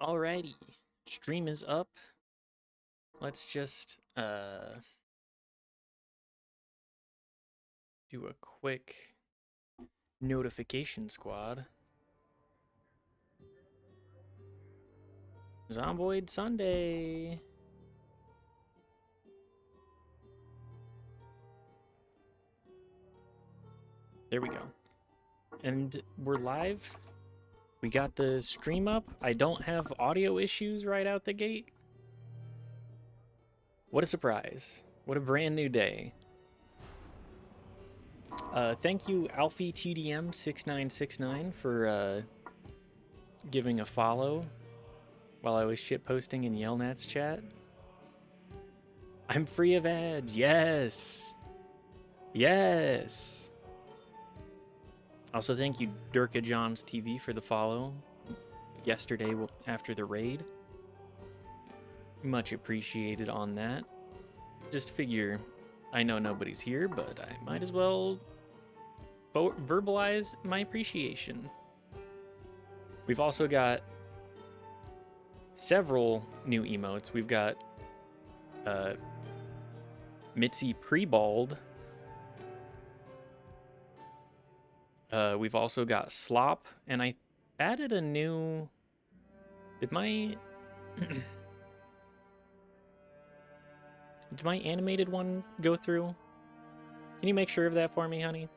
Alrighty, stream is up. Let's just do a quick notification squad. Zomboid Sunday. There we go. And we're live. We got the stream up. I don't have audio issues right out the gate. What a surprise. What a brand new day. Thank you, Alfie TDM 6969 for giving a follow while I was shitposting in Yelnats chat. I'm free of ads. Yes. Yes. Also, thank you, Durka Johns TV, for the follow yesterday after the raid. Much appreciated on that. Just figure, I know nobody's here, but I might as well verbalize my appreciation. We've also got several new emotes. We've got Mitzi Pre-Bald. We've also got Slop, and I added a new... Did my... Did my animated one go through? Can you make sure of that for me, honey?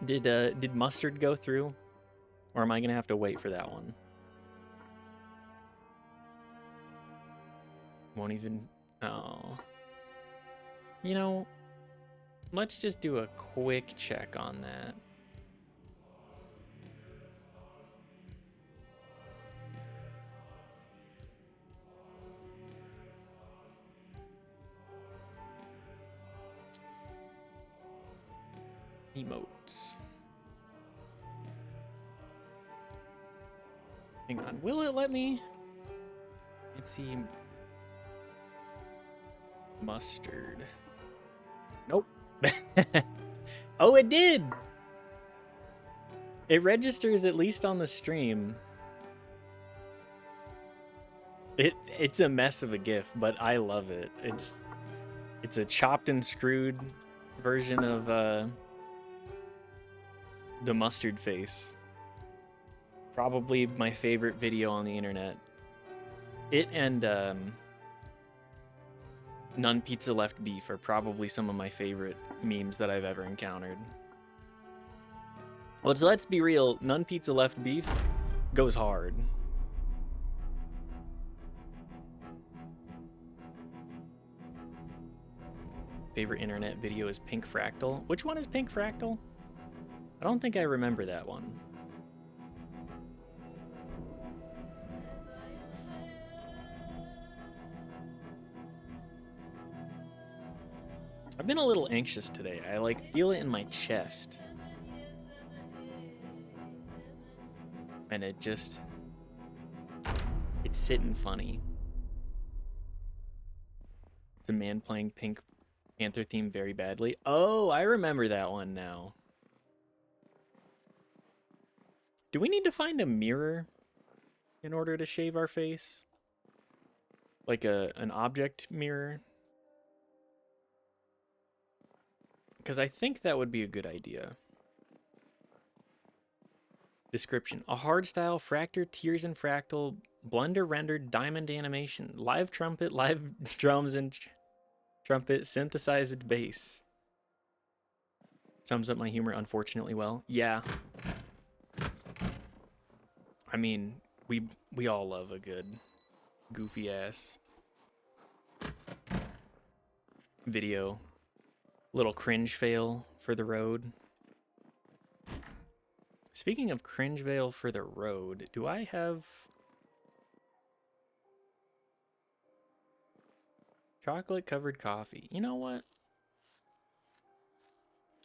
Did Mustard go through? Or am I gonna have to wait for that one? Won't even... Oh... You know, let's just do a quick check on that. Emotes. Hang on, will it let me? Let's see. Mustard. Nope. Oh, it did! It registers at least on the stream. It's a mess of a GIF, but I love it. It's a chopped and screwed version of the mustard face. Probably my favorite video on the internet. It and None Pizza Left Beef are probably some of my favorite memes that I've ever encountered. Well, so let's be real, None Pizza Left Beef goes hard. Favorite internet video is Pink Fractal. Which one is Pink Fractal? I don't think I remember that one. I've been a little anxious today. I like feel it in my chest. And it's sitting funny. It's a man playing Pink Panther theme very badly. Oh, I remember that one now. Do we need to find a mirror in order to shave our face? Like an object mirror? Because I think that would be a good idea. Description. A hardstyle, Fractor, Tears and Fractal, Blender rendered diamond animation. Live trumpet, live drums and trumpet, synthesized bass. Sums up my humor unfortunately well. Yeah. I mean, we all love a good goofy ass video. Little cringe fail for the road. Speaking of cringe veil for the road, do I have chocolate covered coffee? You know what?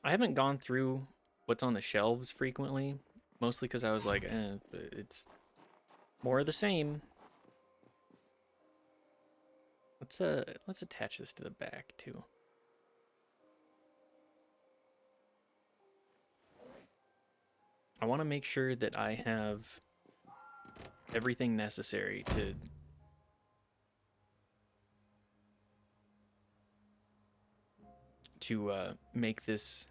I haven't gone through what's on the shelves frequently, mostly because I was like, it's more of the same. Let's attach this to the back too. I want to make sure that I have everything necessary to make this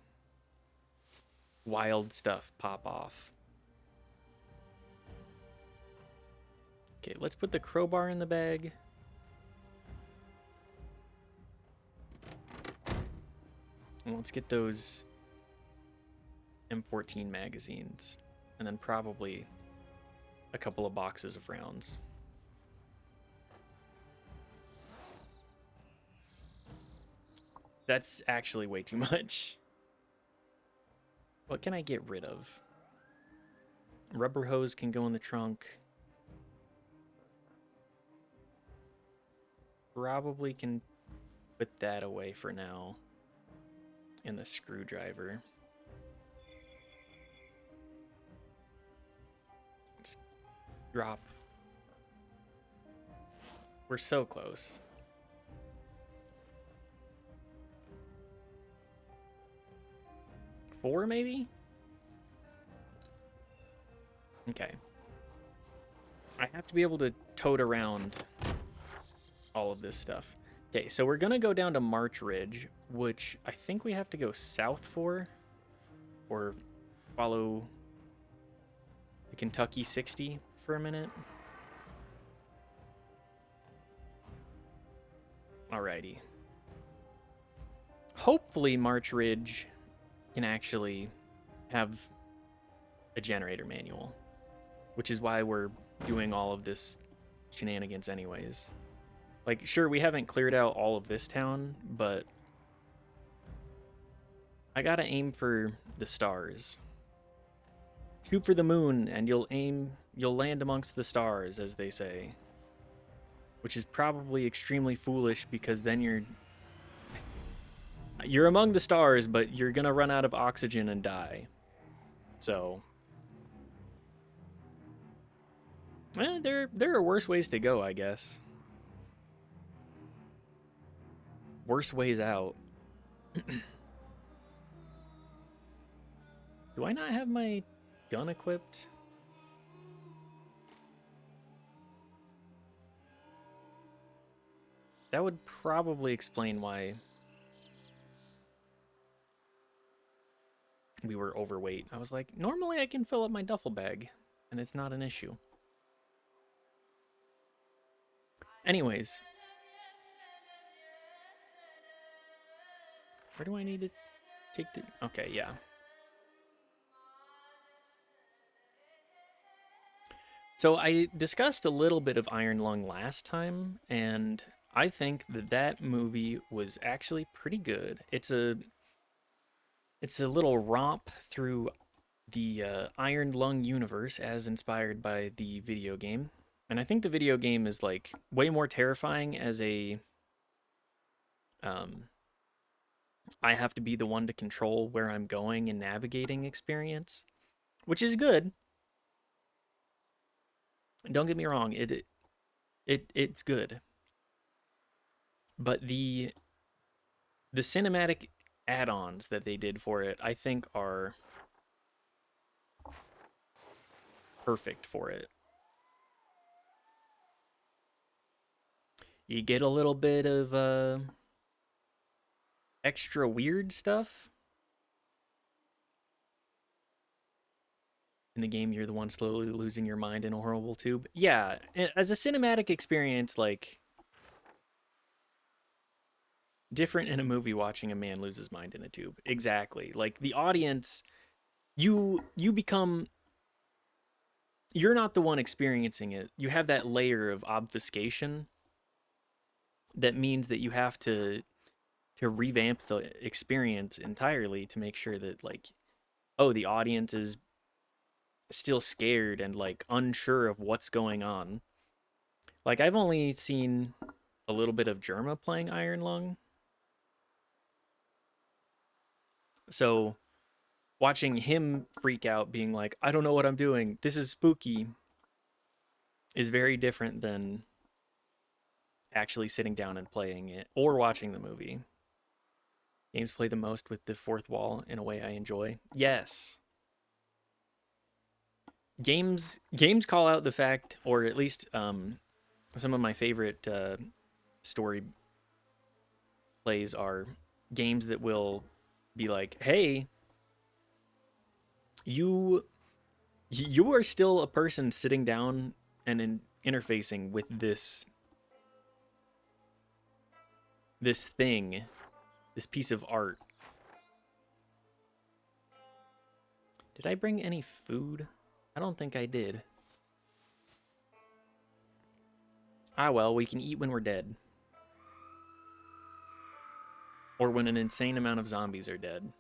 wild stuff pop off. Okay, let's put the crowbar in the bag. And let's get those M14 magazines. And then probably a couple of boxes of rounds. That's actually way too much. What can I get rid of? Rubber hose can go in the trunk. Probably can put that away for now. And the screwdriver. Let's drop. We're so close. Four, maybe? Okay. I have to be able to tote around all of this stuff. Okay, so we're gonna go down to March Ridge, which I think we have to go south for, or follow the Kentucky 60 for a minute. Alrighty. Hopefully March Ridge can actually have a generator manual, which is why we're doing all of this shenanigans anyways. Like, sure, we haven't cleared out all of this town, but I gotta aim for the stars. Shoot for the moon and you'll land amongst the stars, as they say. Which is probably extremely foolish, because then you're among the stars, but you're gonna run out of oxygen and die. So, there are worse ways to go, I guess. Worse ways out. Do I not have my gun equipped? That would probably explain why we were overweight. I was like, normally I can fill up my duffel bag, and it's not an issue. Anyways. Where do I need to take the... Okay, yeah. So I discussed a little bit of Iron Lung last time, and I think that movie was actually pretty good. It's a little romp through the Iron Lung universe as inspired by the video game. And I think the video game is like way more terrifying as a I have to be the one to control where I'm going and navigating experience, which is good. Don't get me wrong, it's good. But the cinematic add-ons that they did for it, I think, are perfect for it. You get a little bit of extra weird stuff. In the game, you're the one slowly losing your mind in a horrible tube. Yeah, as a cinematic experience, like, different in a movie watching a man lose his mind in a tube. Exactly. Like, the audience, you become... You're not the one experiencing it. You have that layer of obfuscation that means that you have to revamp the experience entirely to make sure that, like, oh, the audience is still scared and, like, unsure of what's going on. Like, I've only seen a little bit of Jerma playing Iron Lung. So watching him freak out, being like, I don't know what I'm doing, this is spooky, is very different than actually sitting down and playing it or watching the movie. Games play the most with the fourth wall in a way I enjoy. Yes. games call out the fact, or at least some of my favorite story plays are games that will be like, hey, you you are still a person sitting down and interfacing with this thing, this piece of art. Did I bring any food? I don't think I did. Ah, well, we can eat when we're dead. Or when an insane amount of zombies are dead.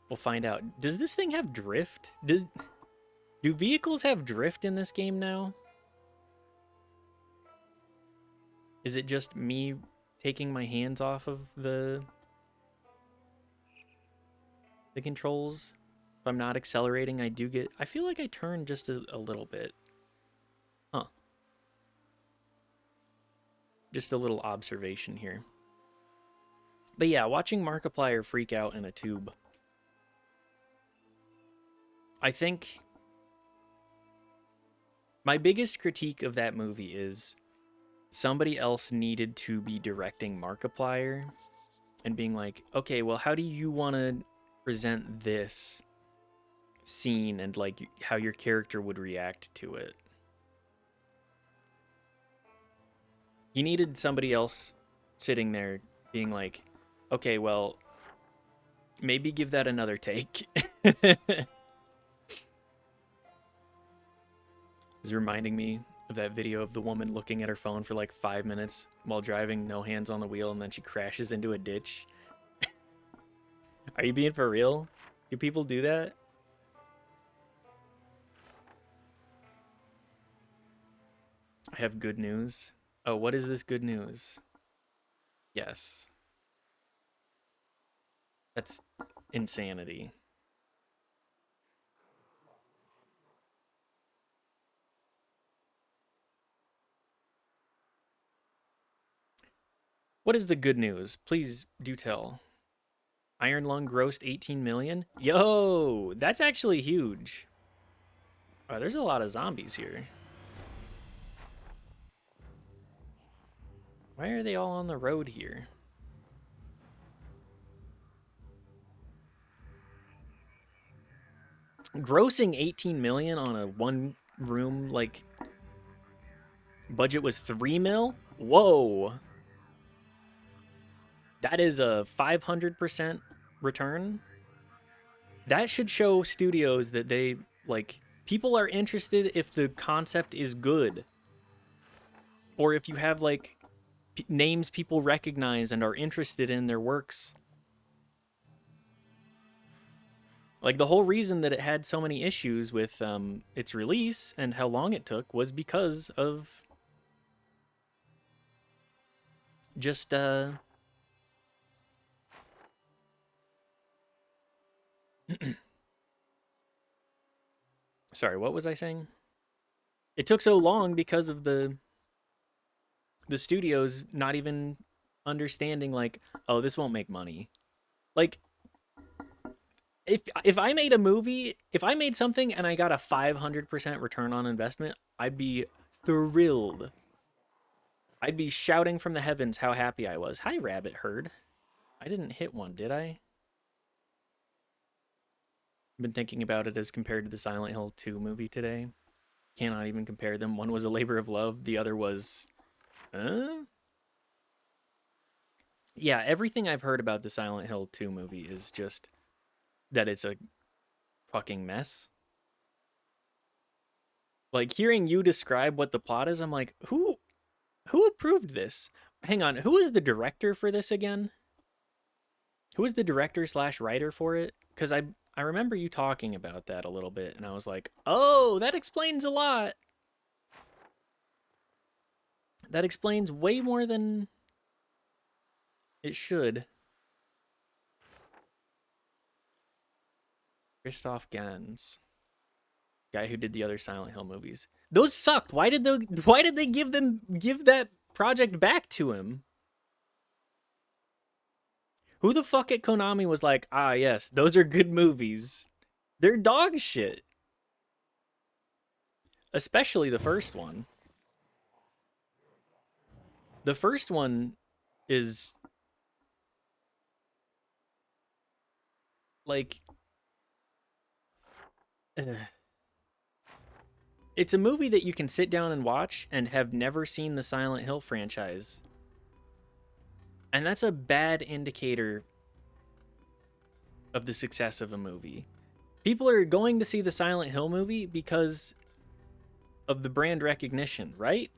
We'll find out. Does this thing have drift? Do vehicles have drift in this game now? Is it just me taking my hands off of the controls? If I'm not accelerating, I do get... I feel like I turn just a little bit. Huh. Just a little observation here. But yeah, watching Markiplier freak out in a tube. I think my biggest critique of that movie is somebody else needed to be directing Markiplier and being like, okay, well, how do you want to present this scene and like how your character would react to it? You needed somebody else sitting there being like, okay, well, maybe give that another take. Is reminding me of that video of the woman looking at her phone for like 5 minutes while driving, no hands on the wheel, and then she crashes into a ditch. Are you being for real? Do people do that? I have good news. Oh, what is this good news? Yes. That's insanity. What is the good news? Please do tell. Iron Lung grossed 18 million? Yo, that's actually huge. Oh, there's a lot of zombies here. Why are they all on the road here? Grossing 18 million on a one room, like, budget was 3 mil? Whoa. That is a 500% return. That should show studios that they, like, people are interested if the concept is good. Or if you have, like, names people recognize and are interested in their works. Like, the whole reason that it had so many issues with its release and how long it took was because of just, sorry, what was I saying? It took so long because of the studios not even understanding, like, oh, this won't make money. Like, if I made a movie, if I made something and I got a 500% return on investment, I'd be thrilled. I'd be shouting from the heavens how happy I was. Hi, Rabbit Herd. I didn't hit one, did I? I've been thinking about it as compared to the Silent Hill 2 movie today. Cannot even compare them. One was a labor of love. The other was... Yeah, everything I've heard about the Silent Hill 2 movie is just that it's a fucking mess. Like, hearing you describe what the plot is, I'm like, who approved this? Hang on, who is the director for this again? Who is the director / writer for it? Because I remember you talking about that a little bit, and I was like, oh, that explains a lot. That explains way more than it should. Christoph Gans, guy who did the other Silent Hill movies. Those sucked. Why did they give that project back to him? Who the fuck at Konami was like, ah, yes, those are good movies? They're dog shit. Especially the first one. The first one is like, it's a movie that you can sit down and watch and have never seen the Silent Hill franchise. And that's a bad indicator of the success of a movie. People are going to see the Silent Hill movie because of the brand recognition, right?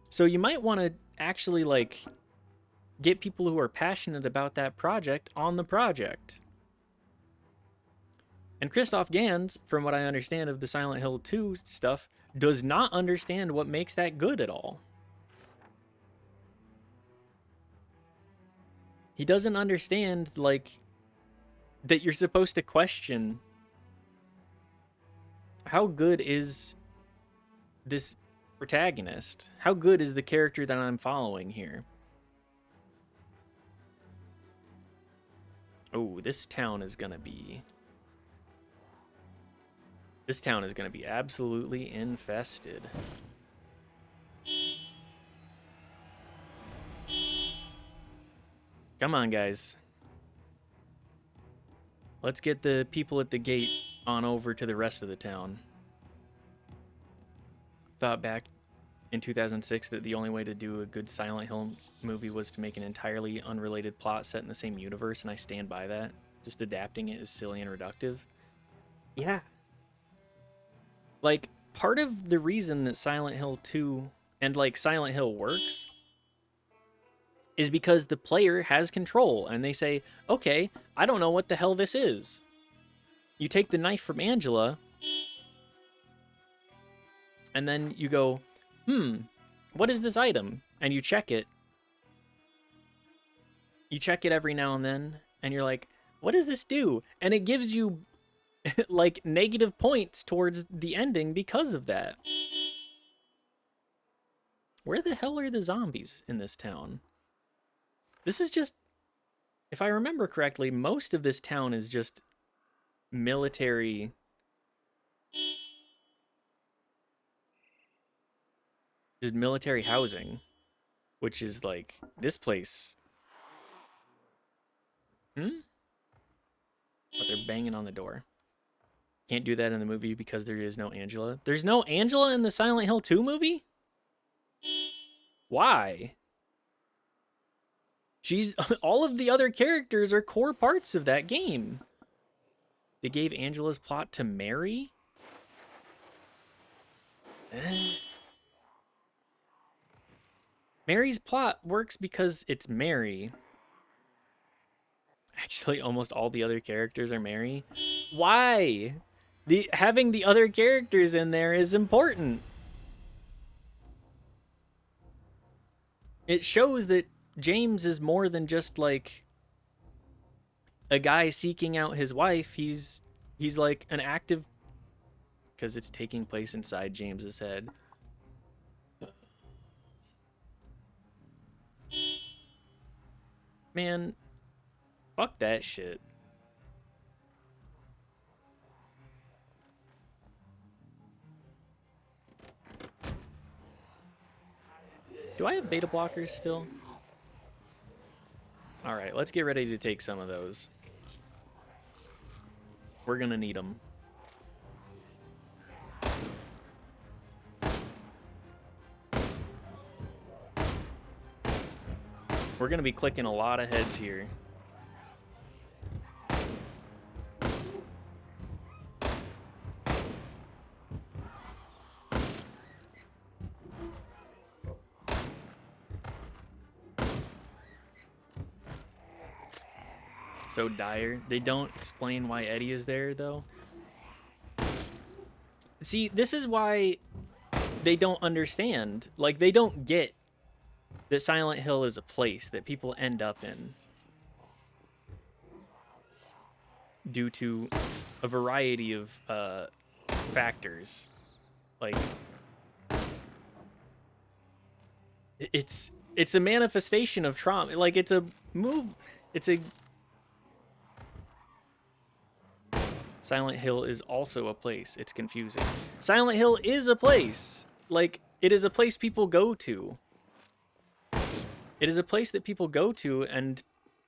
So you might want to actually like get people who are passionate about that project on the project. And Christoph Gans, from what I understand of the Silent Hill 2 stuff, does not understand what makes that good at all. He doesn't understand, like, that you're supposed to question how good is this protagonist? How good is the character that I'm following here? Oh, this town is gonna be absolutely infested. Come on, guys. Let's get the people at the gate on over to the rest of the town. Thought back in 2006 that the only way to do a good Silent Hill movie was to make an entirely unrelated plot set in the same universe, and I stand by that. Just adapting it is silly and reductive. Yeah. Like, part of the reason that Silent Hill 2 and, like, Silent Hill works is because the player has control, and they say, okay, I don't know what the hell this is. You take the knife from Angela, and then you go, what is this item? And you check it. You check it every now and then, and you're like, what does this do? And it gives you, like, negative points towards the ending because of that. Where the hell are the zombies in this town? This is just, if I remember correctly, most of this town is just military. Just military housing, which is like this place. Oh, they're banging on the door. Can't do that in the movie because there is no Angela. There's no Angela in the Silent Hill 2 movie? Why? She's all of the other characters are core parts of that game. They gave Angela's plot to Mary? Mary's plot works because it's Mary. Actually, almost all the other characters are Mary. Why? Having the other characters in there is important. It shows that James is more than just like a guy seeking out his wife. He's like an active, because it's taking place inside James's head. Man, fuck that shit. Do I have beta blockers still? Alright, let's get ready to take some of those. We're gonna need them. We're gonna be clicking a lot of heads here. So dire. They don't explain why Eddie is there, though. See, this is why they don't understand. Like, they don't get that Silent Hill is a place that people end up in due to a variety of factors. Like, it's a manifestation of trauma. Like, it's It's a... Silent Hill is also a place. It's confusing. Silent Hill is a place. Like, it is a place people go to. It is a place that people go to and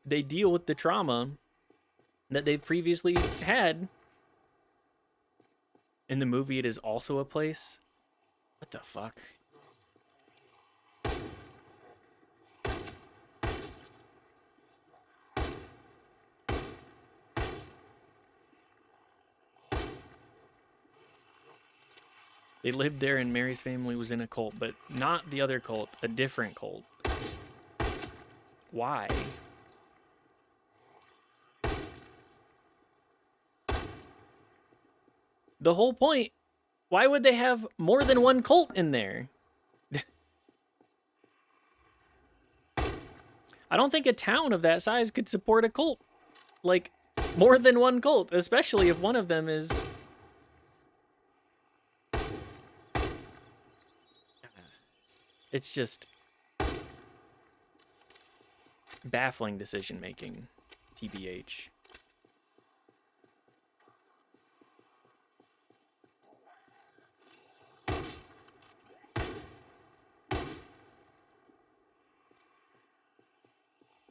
they deal with the trauma that they've previously had. In the movie, it is also a place. What the fuck? They lived there and Mary's family was in a cult, but not the other cult, a different cult. Why? The whole point, why would they have more than one cult in there? I don't think a town of that size could support a cult. Like, more than one cult, especially if one of them is... It's just... baffling decision-making, TBH.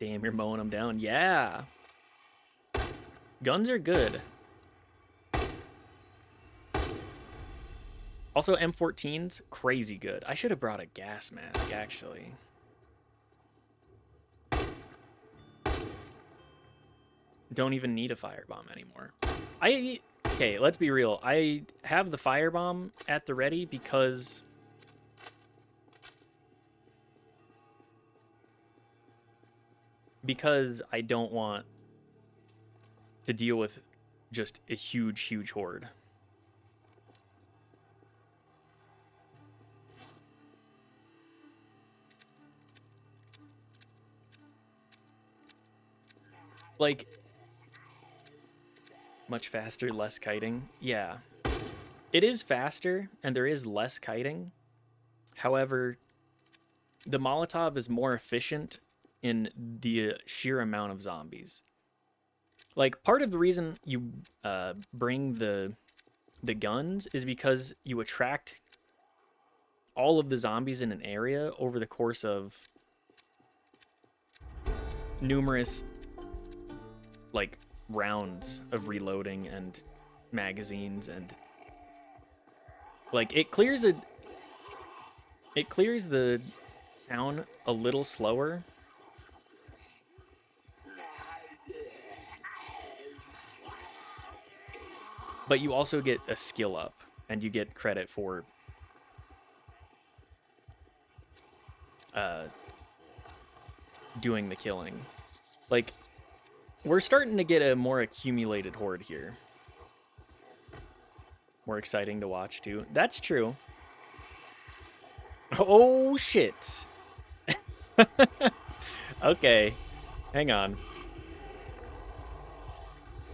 Damn, you're mowing them down. Yeah. Guns are good. Also, M14's crazy good. I should have brought a gas mask, actually. Don't even need a firebomb anymore. Okay, let's be real. I have the firebomb at the ready because... I don't want to deal with just a huge, huge horde. Like, much faster, less kiting. Yeah. It is faster, and there is less kiting. However, the Molotov is more efficient in the sheer amount of zombies. Like, part of the reason you bring the guns is because you attract all of the zombies in an area over the course of numerous, like, rounds of reloading and magazines, and like it clears the town a little slower, but you also get a skill up and you get credit for doing the killing. Like, we're starting to get a more accumulated horde here. More exciting to watch, too. That's true. Oh, shit. Okay. Hang on.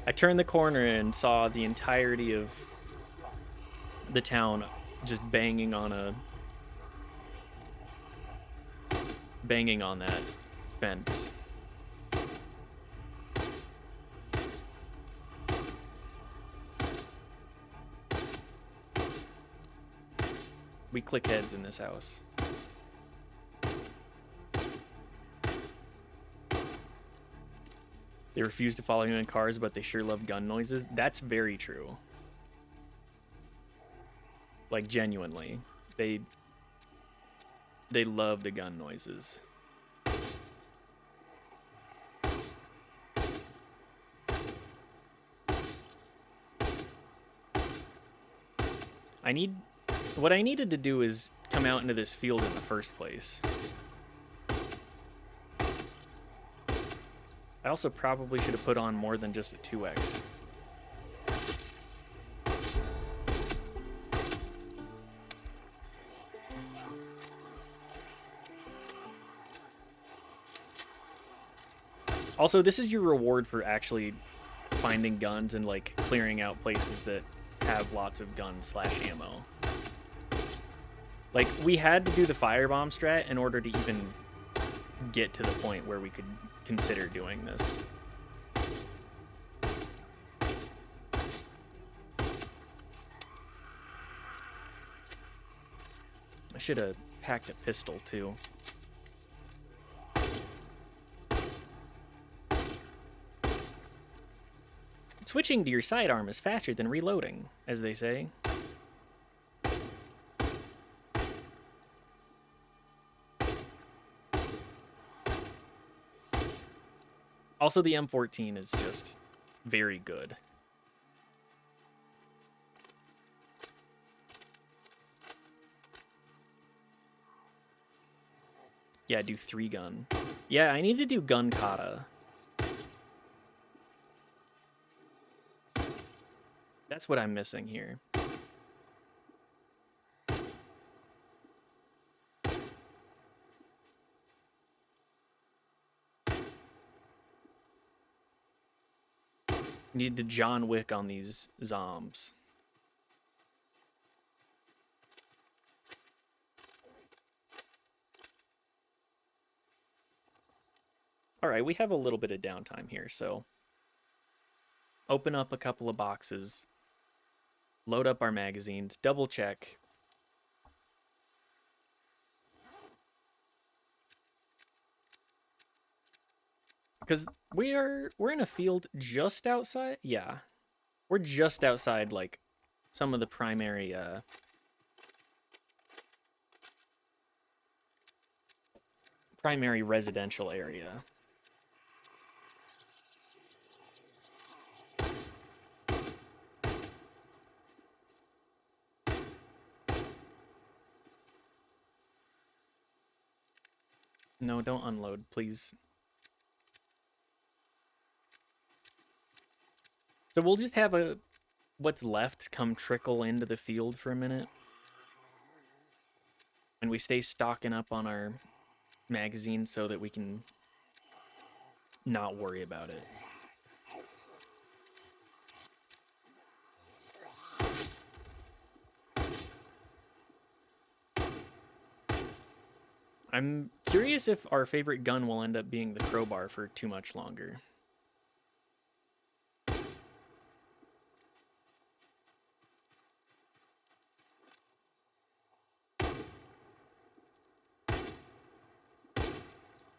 I turned the corner and saw the entirety of the town just banging on that fence. We click heads in this house. They refuse to follow you in cars, but they sure love gun noises. That's very true. Like, genuinely. They love the gun noises. What I needed to do is come out into this field in the first place. I also probably should have put on more than just a 2x. Also, this is your reward for actually finding guns and, like, clearing out places that have lots of guns / ammo. Like, we had to do the firebomb strat in order to even get to the point where we could consider doing this. I should have packed a pistol too. Switching to your sidearm is faster than reloading, as they say. Also, the M14 is just very good. Yeah, do 3-gun. Yeah, I need to do gun kata. That's what I'm missing here. Need to John Wick on these zombs. All right, we have a little bit of downtime here, so open up a couple of boxes, load up our magazines, double check. Because we're in a field just outside. Yeah, we're just outside like some of the primary primary residential area. No, don't unload, please. So we'll just have what's left come trickle into the field for a minute. And we stay stocking up on our magazine so that we can not worry about it. I'm curious if our favorite gun will end up being the crowbar for too much longer.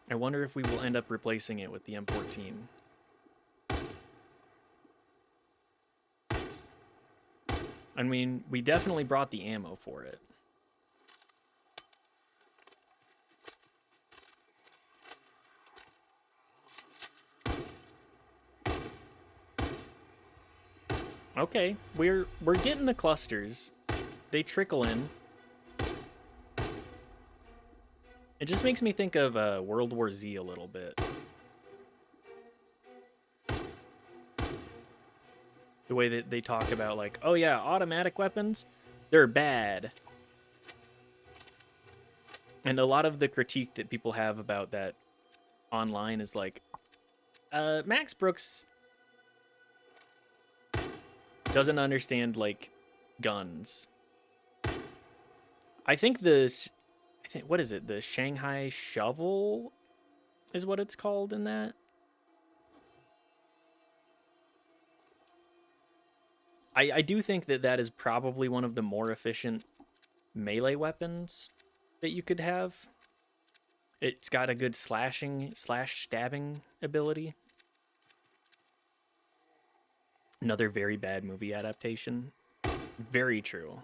I wonder if we will end up replacing it with the M14. I mean, we definitely brought the ammo for it. Okay, we're getting the clusters. They trickle in. It just makes me think of World War Z a little bit. The way that they talk about, like, oh yeah, automatic weapons, they're bad. And a lot of the critique that people have about that online is like, Max Brooks doesn't understand, like, guns. I think what is it? The Shanghai shovel is what it's called in that. I do think that is probably one of the more efficient melee weapons that you could have. It's got a good slash-stabbing ability. Another very bad movie adaptation. Very true.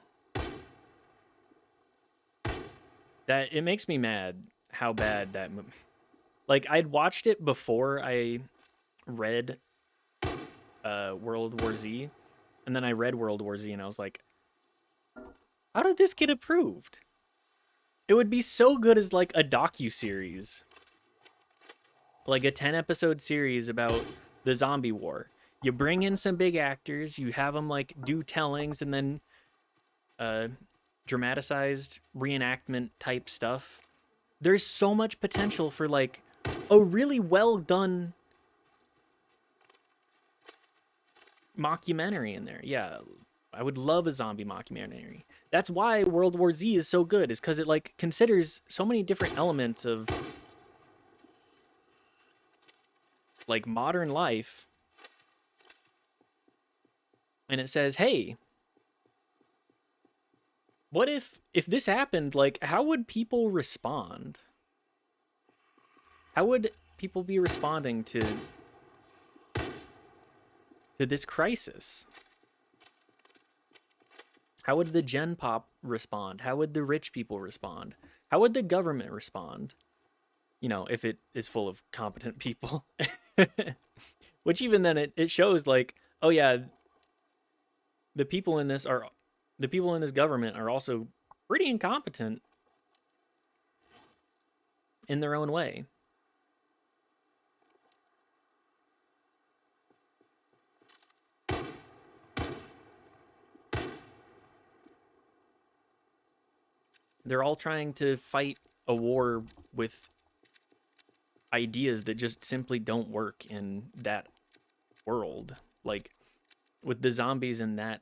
That it makes me mad how bad that movie. Like, I'd watched it before I read World War Z, and then I read World War Z, and I was like, how did this get approved? It would be so good as like a docu-series, like a 10-episode series about the zombie war. You bring in some big actors, you have them like do tellings, and then dramatized reenactment type stuff. There's so much potential for like a really well done mockumentary in there. Yeah, I would love a zombie mockumentary. That's why World War Z is so good, is because it like considers so many different elements of like modern life, and it says, "Hey, what if this happened? Like, how would people respond? How would people be responding to this crisis? How would the Gen Pop respond? How would the rich people respond? How would the government respond? You know, if it is full of competent people." Which even then it shows like, oh yeah, the people in this are the people in this government are also pretty incompetent in their own way. They're all trying to fight a war with ideas that just simply don't work in that world. Like with the zombies in that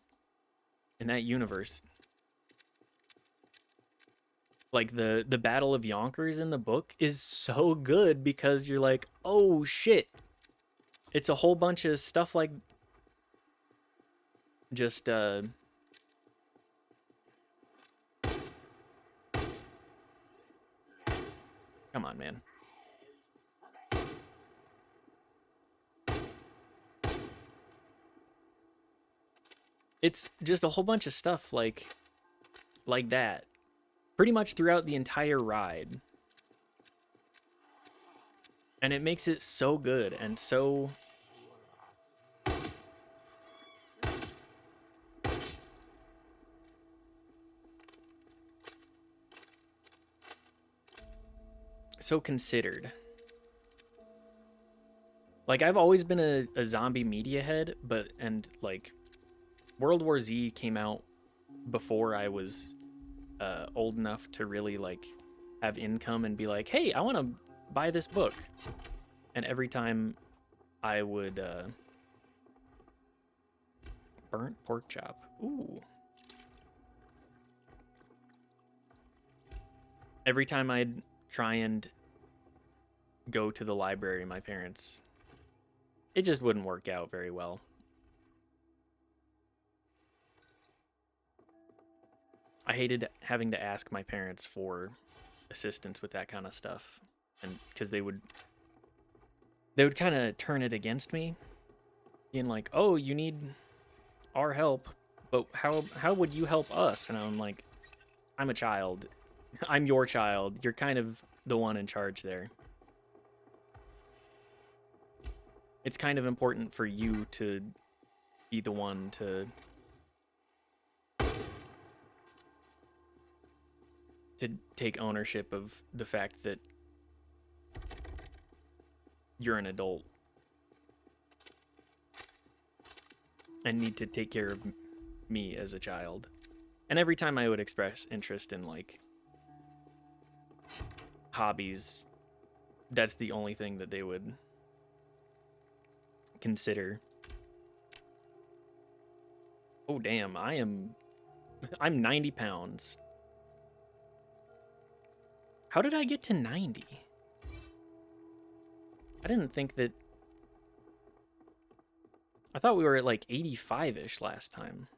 universe. Like the Battle of Yonkers in the book is so good because you're like, "Oh shit." It's a whole bunch of stuff like just come on, man. It's just a whole bunch of stuff like that pretty much throughout the entire ride. And it makes it so good and so considered. Like I've always been a zombie media head, but and like World War Z came out before I was old enough to really like have income and be like, "Hey, I want to buy this book." And every time I would burnt pork chop. Ooh. Every time I'd try and go to the library, my parents, it just wouldn't work out very well. I hated having to ask my parents for assistance with that kind of stuff, and because they would kind of turn it against me, being like, "Oh, you need our help, but how would you help us?" And I'm like, "I'm a child. I'm your child. You're kind of the one in charge there. It's kind of important for you to be the one to take ownership of the fact that you're an adult and need to take care of me as a child." And every time I would express interest in like hobbies, that's the only thing that they would consider. Oh damn, I'm 90 pounds. How did I get to 90? I didn't think that. I thought we were at like 85-ish last time.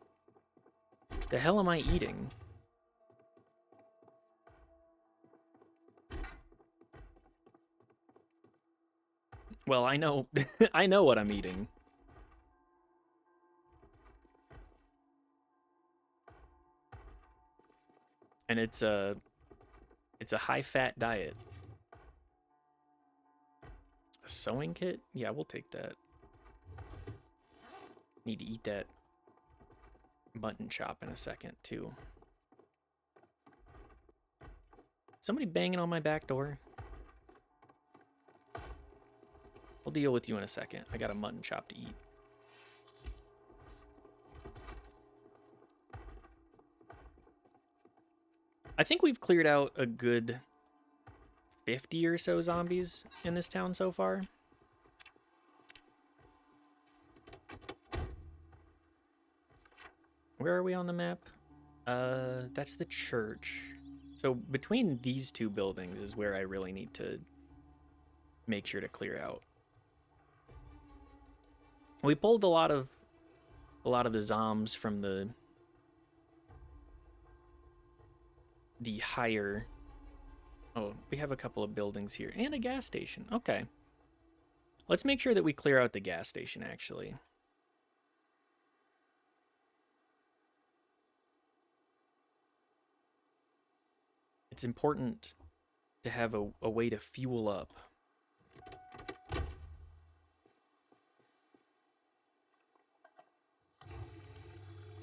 The hell am I eating? Well, I know I know what I'm eating. And it's a high-fat diet. A sewing kit? Yeah, we'll take that. Need to eat that mutton chop in a second, too. Somebody banging on my back door? I'll deal with you in a second. I got a mutton chop to eat. I think we've cleared out a good 50 or so zombies in this town so far. Where are we on the map? That's the church. So between these two buildings is where I really need to make sure to clear out. We pulled a lot of the zombs from the higher. Oh, we have a couple of buildings here and a gas station. Okay. Let's make sure that we clear out the gas station, actually. It's important to have a way to fuel up.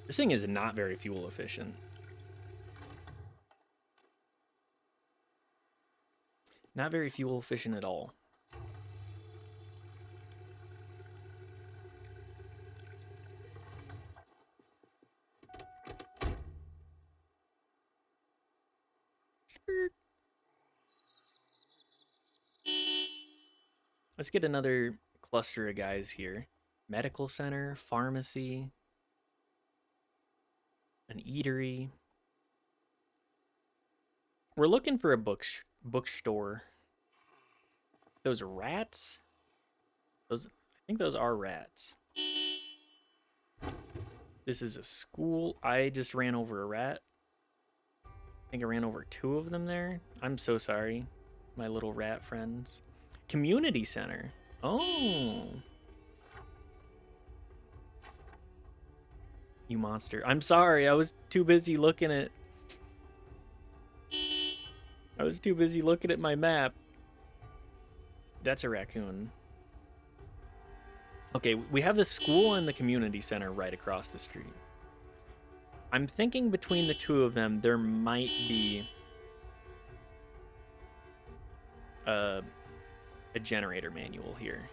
This thing is not very fuel efficient. Not very fuel efficient at all. Let's get another cluster of guys here. Medical center, pharmacy, an eatery. We're looking for a bookstore. Those rats? I think those are rats. This is a school. I just ran over a rat. I think I ran over 2 of them there. I'm so sorry, my little rat friends. Community center. Oh. You monster. I'm sorry. I was too busy looking at my map. That's a raccoon. Okay, we have the school and the community center right across the street. I'm thinking between the 2 of them, there might be a generator manual here.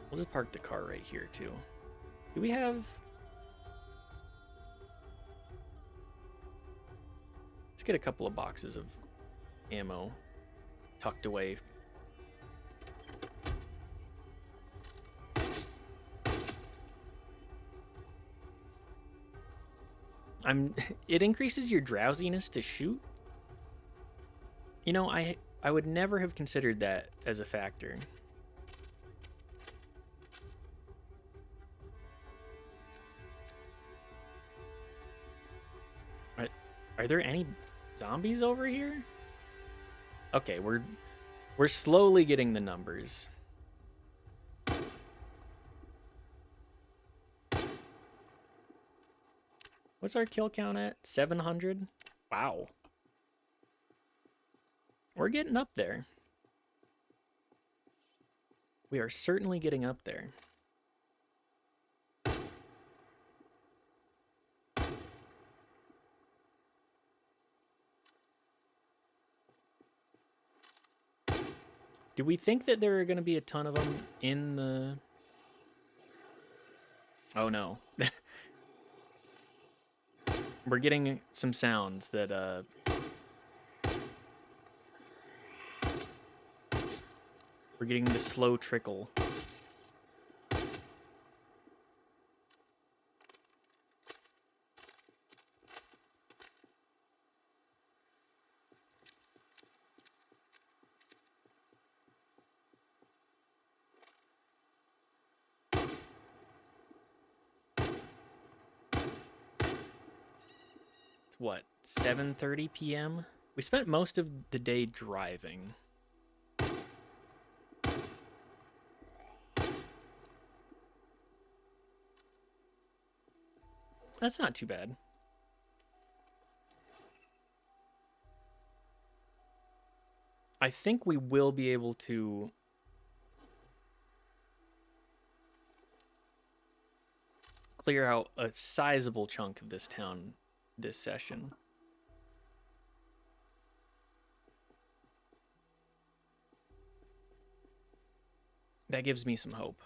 We'll just park the car right here, too. Do we have... Let's get a couple of boxes of ammo tucked away. It increases your drowsiness to shoot. You know, I would never have considered that as a factor. Are there any zombies over here? Okay, we're slowly getting the numbers. What's our kill count at? 700? Wow. We're getting up there. We are certainly getting up there. Do we think that there are going to be a ton of them in the... Oh, no. We're getting some sounds that... We're getting the slow trickle. What, 7:30 p.m.? We spent most of the day driving. That's not too bad. I think we will be able to clear out a sizable chunk of this town this session. That gives me some hope.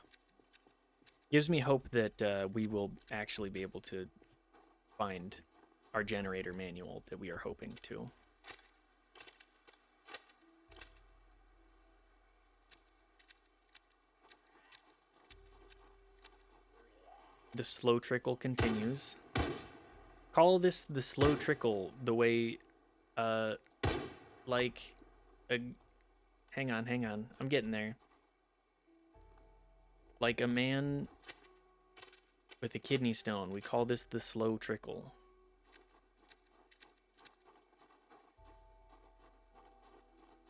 Gives me hope that we will actually be able to find our generator manual that we are hoping to. The slow trickle continues. Call this the slow trickle, the way, like, Hang on, hang on. I'm getting there. Like a man with a kidney stone. We call this the slow trickle.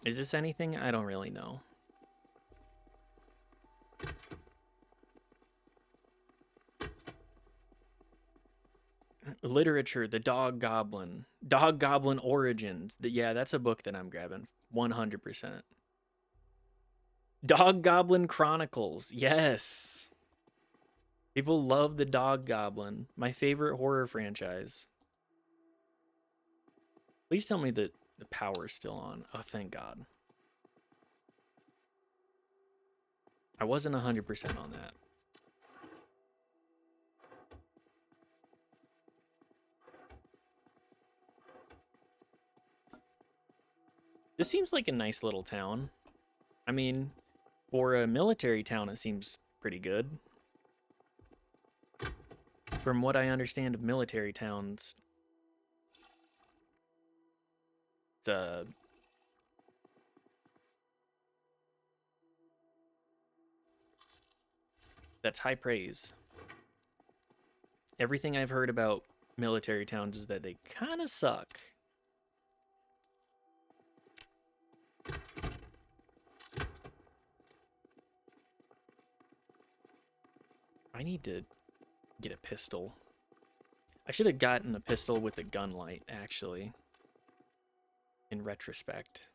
Is this anything? I don't really know. Literature, The Dog Goblin. Dog Goblin Origins. Yeah, that's a book that I'm grabbing. 100%. Dog Goblin Chronicles. Yes. People love the Dog Goblin. My favorite horror franchise. Please tell me that the power's still on. Oh, thank God. I wasn't 100% on that. This seems like a nice little town. I mean, for a military town, it seems pretty good. From what I understand of military towns, it's that's high praise. Everything I've heard about military towns is that they kind of suck. I need to get a pistol. I should have gotten a pistol with a gun light, actually, in retrospect.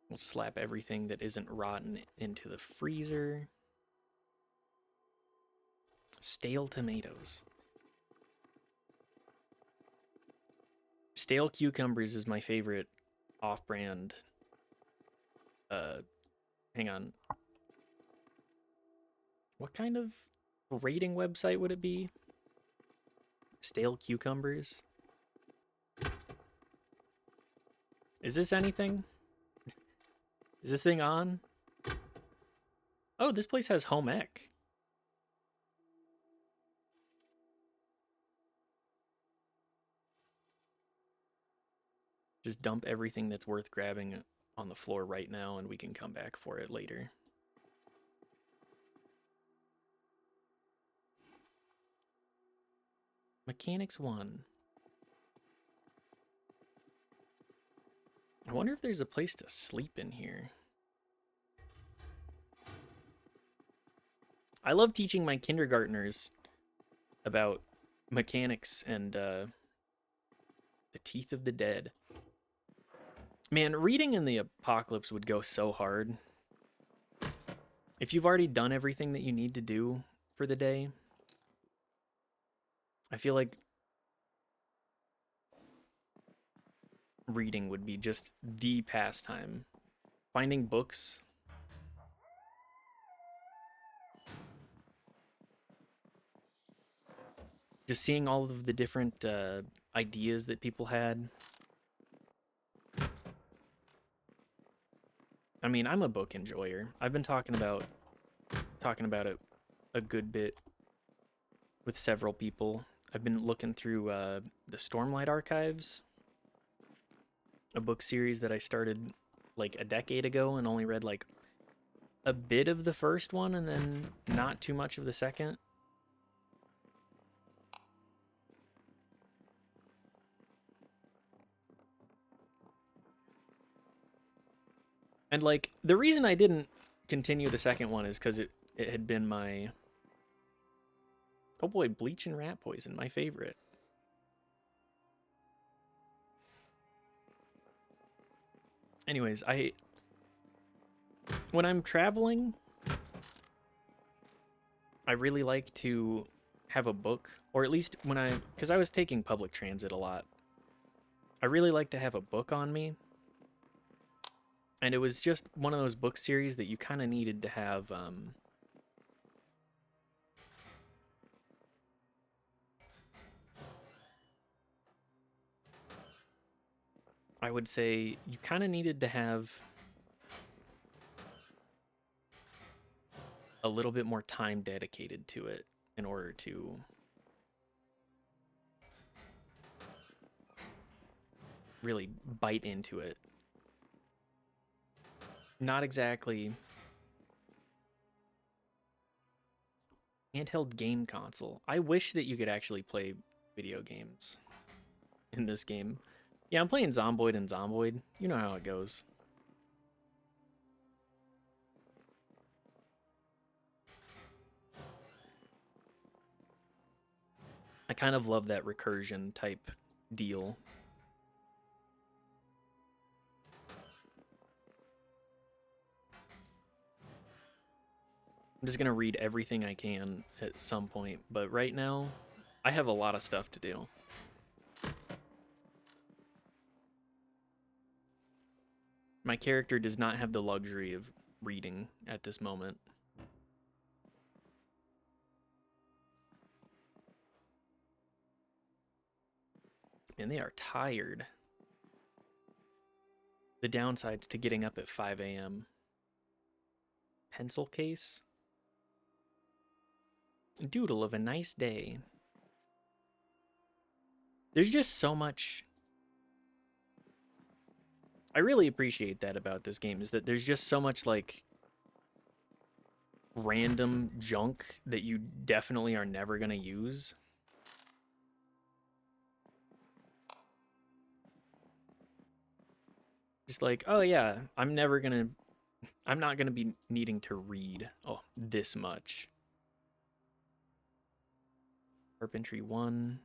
We'll slap everything that isn't rotten into the freezer. Stale tomatoes. Stale cucumbers is my favorite off-brand. Hang on. What kind of rating website would it be? Stale cucumbers? Is this anything? Is this thing on? Oh, this place has home ec. Just dump everything that's worth grabbing on the floor right now and we can come back for it later. Mechanics 1. I wonder if there's a place to sleep in here. I love teaching my kindergartners about mechanics and the teeth of the dead. Man, reading in the apocalypse would go so hard. If you've already done everything that you need to do for the day, I feel like reading would be just the pastime. Finding books. Just seeing all of the different ideas that people had. I mean, I'm a book enjoyer. I've been talking about it a good bit with several people. I've been looking through the Stormlight Archives, a book series that I started like a decade ago and only read like a bit of the first one and then not too much of the second. And like the reason I didn't continue the second one is because it had been my, oh boy, Bleach and Rat Poison, my favorite. Anyways, when I'm traveling, I really like to have a book, or at least because I was taking public transit a lot. I really like to have a book on me. And it was just one of those book series that you kind of needed to have, I would say you kind of needed to have a little bit more time dedicated to it in order to really bite into it. Not exactly handheld game console. I wish that you could actually play video games in this game. Yeah, I'm playing Zomboid and Zomboid. You know how it goes. I kind of love that recursion type deal. I'm just going to read everything I can at some point, but right now I have a lot of stuff to do. My character does not have the luxury of reading at this moment. And they are tired. The downsides to getting up at 5 a.m. Pencil case. Doodle of a nice day. There's just so much. I really appreciate that about this game, is that there's just so much like random junk that you definitely are never going to use. Just like, oh yeah, I'm not going to be needing to read this much. Carpentry 1.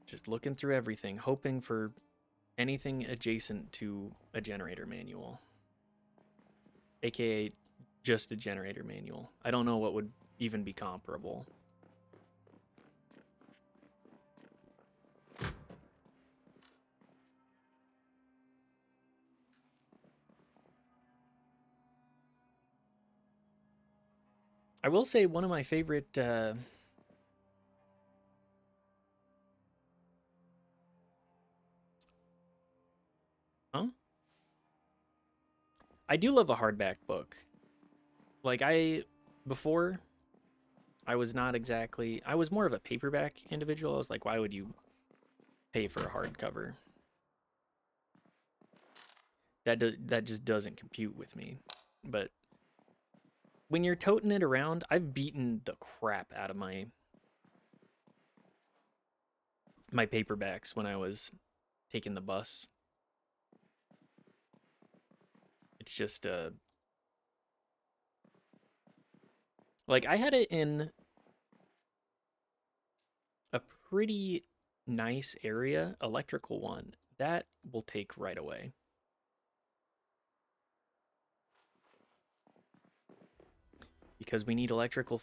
Just looking through everything, hoping for anything adjacent to a generator manual. AKA just a generator manual. I don't know what would even be comparable. I will say one of my favorite I do love a hardback book. Like before, I was not exactly, I was more of a paperback individual. I was like, why would you pay for a hardcover? That just doesn't compute with me. But when you're toting it around, I've beaten the crap out of my paperbacks when I was taking the bus. It's just like I had it in a pretty nice area, electrical one. That will take right away. Because we need electrical.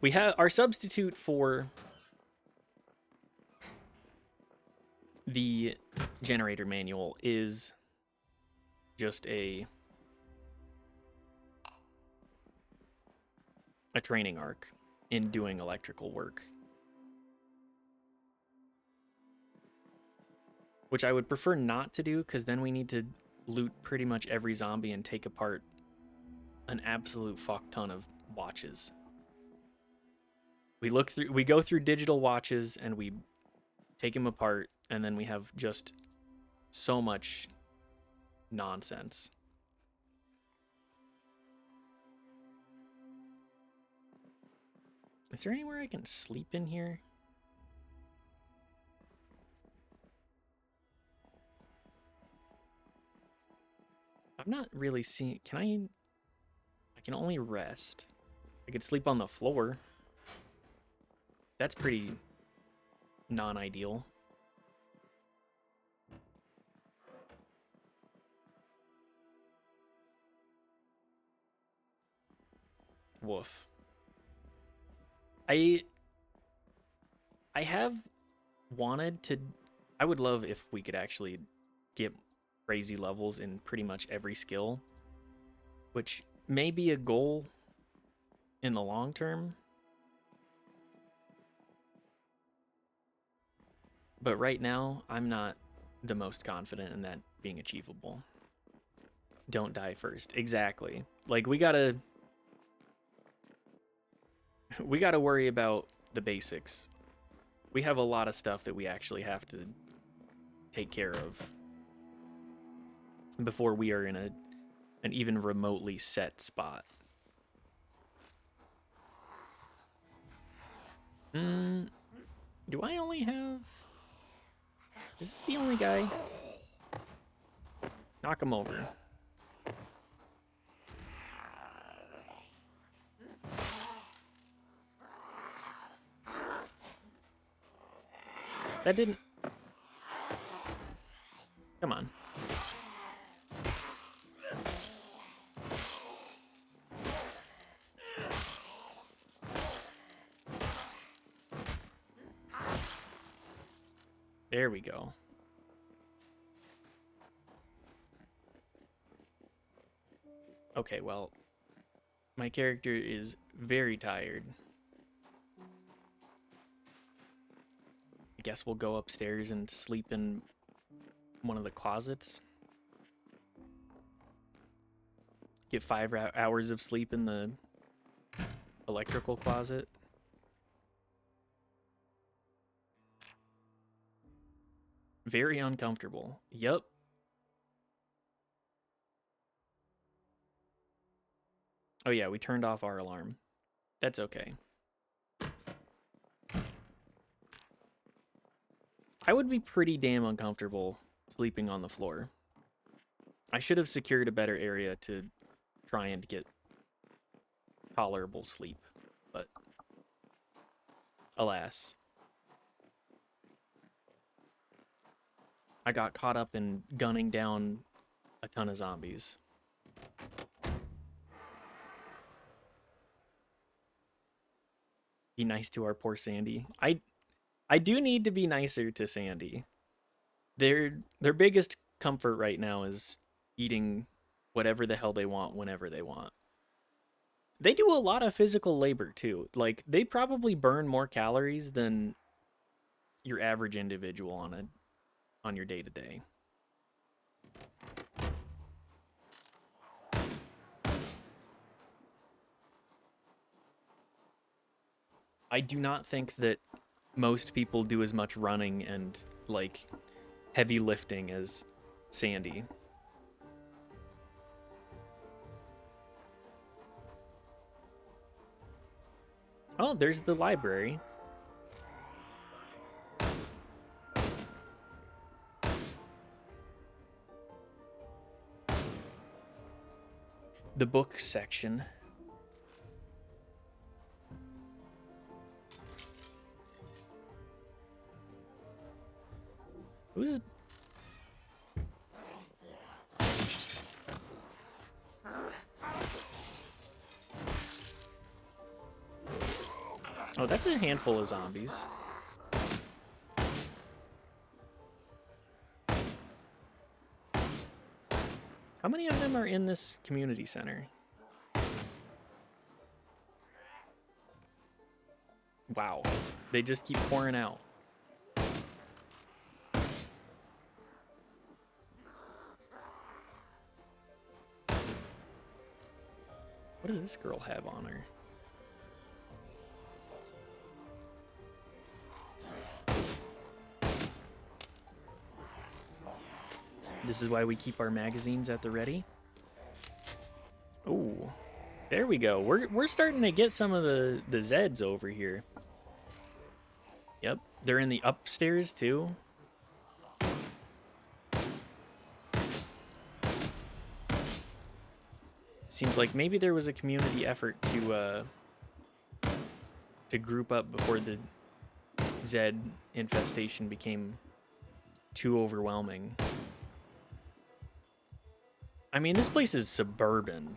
We have our substitute for the generator manual is just a training arc in doing electrical work, which I would prefer not to do, because then we need to loot pretty much every zombie and take apart an absolute fuck ton of watches. We go through digital watches and we take them apart, and then we have just so much nonsense. Is there anywhere I can sleep in here? I'm not really seeing. Can I can only rest. I could sleep on the floor. That's pretty non-ideal. Woof. I have wanted to. I would love if we could actually get crazy levels in pretty much every skill, which may be a goal in the long term. But right now, I'm not the most confident in that being achievable. Don't die first. Exactly. Like, we gotta worry about the basics. We have a lot of stuff that we actually have to take care of before we are in an even remotely set spot. Do I only have... Is this the only guy? Knock him over. That didn't... Come on. There we go. Okay, well, my character is very tired. I guess we'll go upstairs and sleep in one of the closets. Get 5 hours of sleep in the electrical closet. Very uncomfortable. Yup. Oh yeah, we turned off our alarm. That's okay. I would be pretty damn uncomfortable sleeping on the floor. I should have secured a better area to try and get tolerable sleep, but alas. I got caught up in gunning down a ton of zombies. Be nice to our poor Sandy. I do need to be nicer to Sandy. Their biggest comfort right now is eating whatever the hell they want whenever they want. They do a lot of physical labor too. Like, they probably burn more calories than your average individual on your day to day. I do not think that most people do as much running and like heavy lifting as Sandy. Oh, there's the library. The book section. Who's... Oh, that's a handful of zombies. How many of them are in this community center? Wow. They just keep pouring out. What does this girl have on her? This is why we keep our magazines at the ready. Oh, there we go. We're starting to get some of the Zeds over here. Yep, they're in the upstairs too. Seems like maybe there was a community effort to group up before the Zed infestation became too overwhelming. I mean, this place is suburban.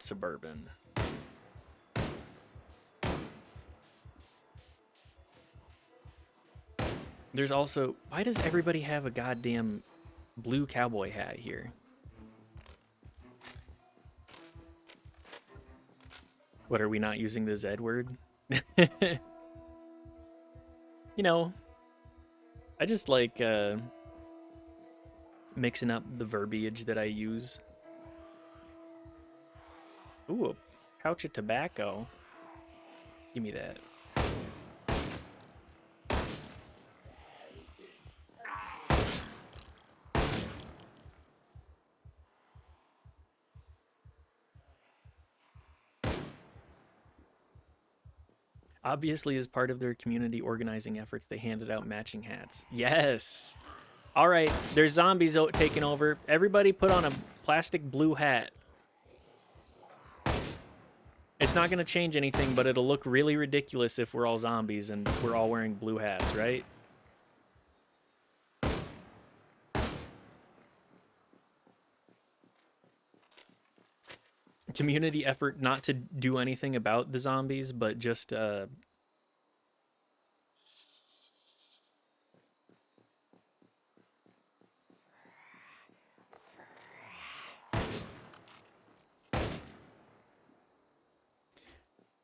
There's also... Why does everybody have a goddamn blue cowboy hat here? What, are we not using the Z word? You know, I just like mixing up the verbiage that I use. Ooh, a pouch of tobacco. Give me that. Obviously, as part of their community organizing efforts, they handed out matching hats. Yes. All right, there's zombies taking over. Everybody put on a plastic blue hat. It's not going to change anything, but it'll look really ridiculous if we're all zombies and we're all wearing blue hats, right? Community effort not to do anything about the zombies, but just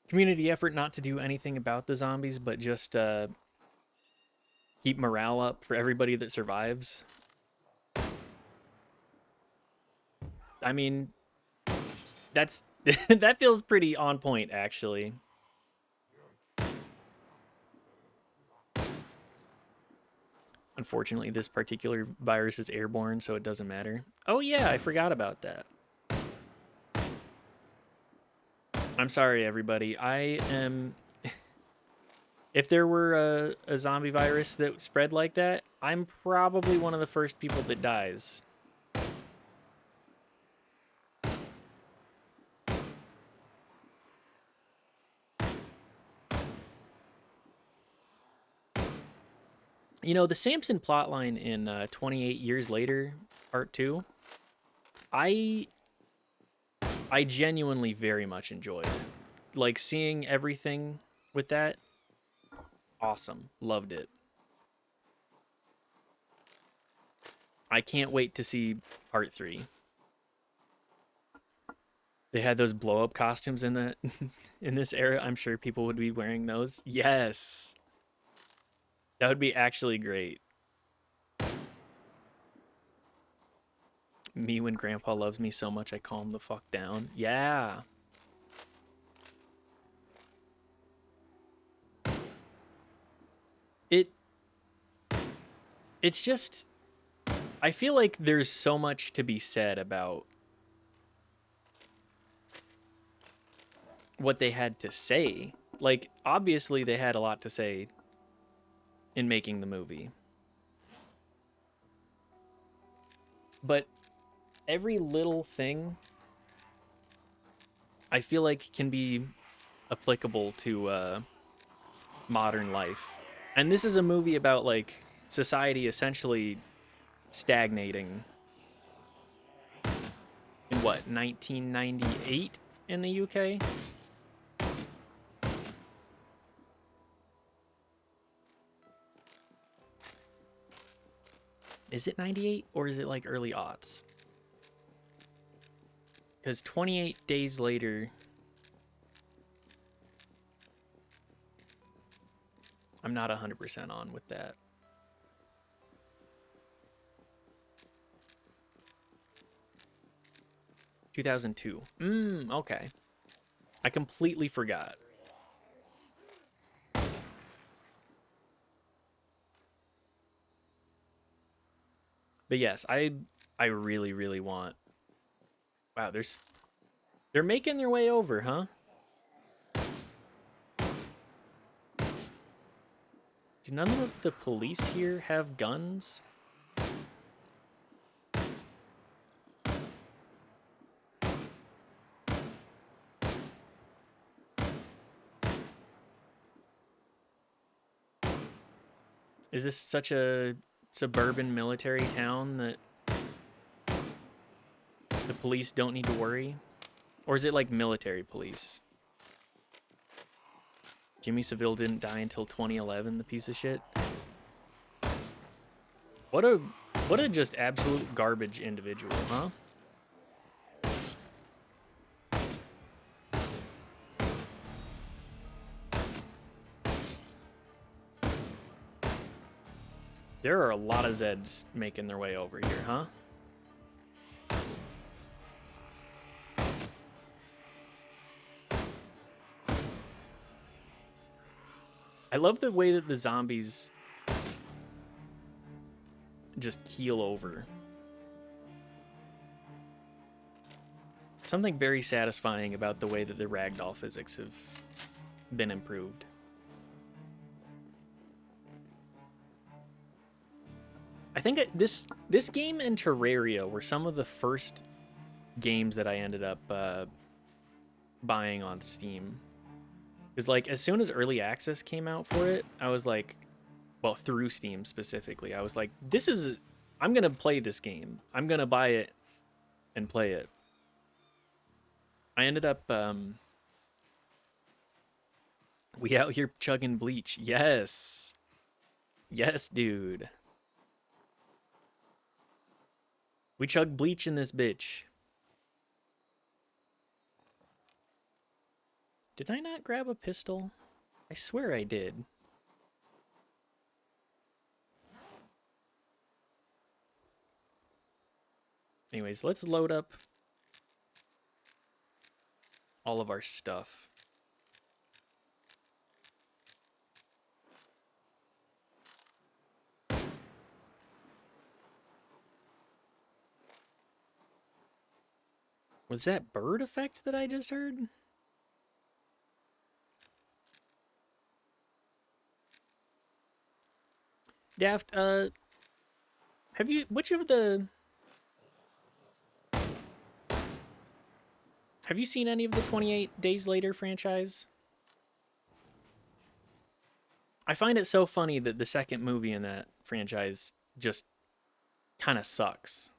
community effort not to do anything about the zombies, but just keep morale up for everybody that survives. I mean, that's that feels pretty on point, actually. Unfortunately, this particular virus is airborne, so it doesn't matter. Oh yeah, I forgot about that. I'm sorry, everybody. I am. If there were a zombie virus that spread like that, I'm probably one of the first people that dies. You know, the Samson plotline in 28 Years Later, Part 2, I genuinely very much enjoyed. Like, seeing everything with that, awesome. Loved it. I can't wait to see Part 3. They had those blow-up costumes in the in this era. I'm sure people would be wearing those. Yes. That would be actually great. Me when Grandpa loves me so much I calm the fuck down. Yeah. It it's just I feel like there's so much to be said about what they had to say. Like, obviously they had a lot to say in making the movie. But every little thing I feel like can be applicable to modern life. And this is a movie about like society essentially stagnating in what, 1998 in the UK? Is it 98 or is it like early aughts? Because 28 days later, I'm not 100% on with that. (2002). Okay. I completely forgot. But yes, I really, really want. Wow, they're making their way over, huh? Do none of the police here have guns? Is this such a suburban military town that the police don't need to worry? Or is it like military police? Jimmy Seville didn't die until 2011, the piece of shit. What a just absolute garbage individual, huh? There are a lot of Zeds making their way over here, huh? I love the way that the zombies just keel over. Something very satisfying about the way that the ragdoll physics have been improved. I think this game and Terraria were some of the first games that I ended up buying on Steam. Because like as soon as early access came out for it, I was like, well, through Steam specifically, I was like, I'm gonna play this game. I'm gonna buy it and play it. I ended up we out here chugging bleach. Yes. Yes, dude. We chug bleach in this bitch. Did I not grab a pistol? I swear I did. Anyways, let's load up all of our stuff. Was that bird effects that I just heard? Daft, have you, have you seen any of the 28 Days Later franchise? I find it so funny that the second movie in that franchise just kind of sucks.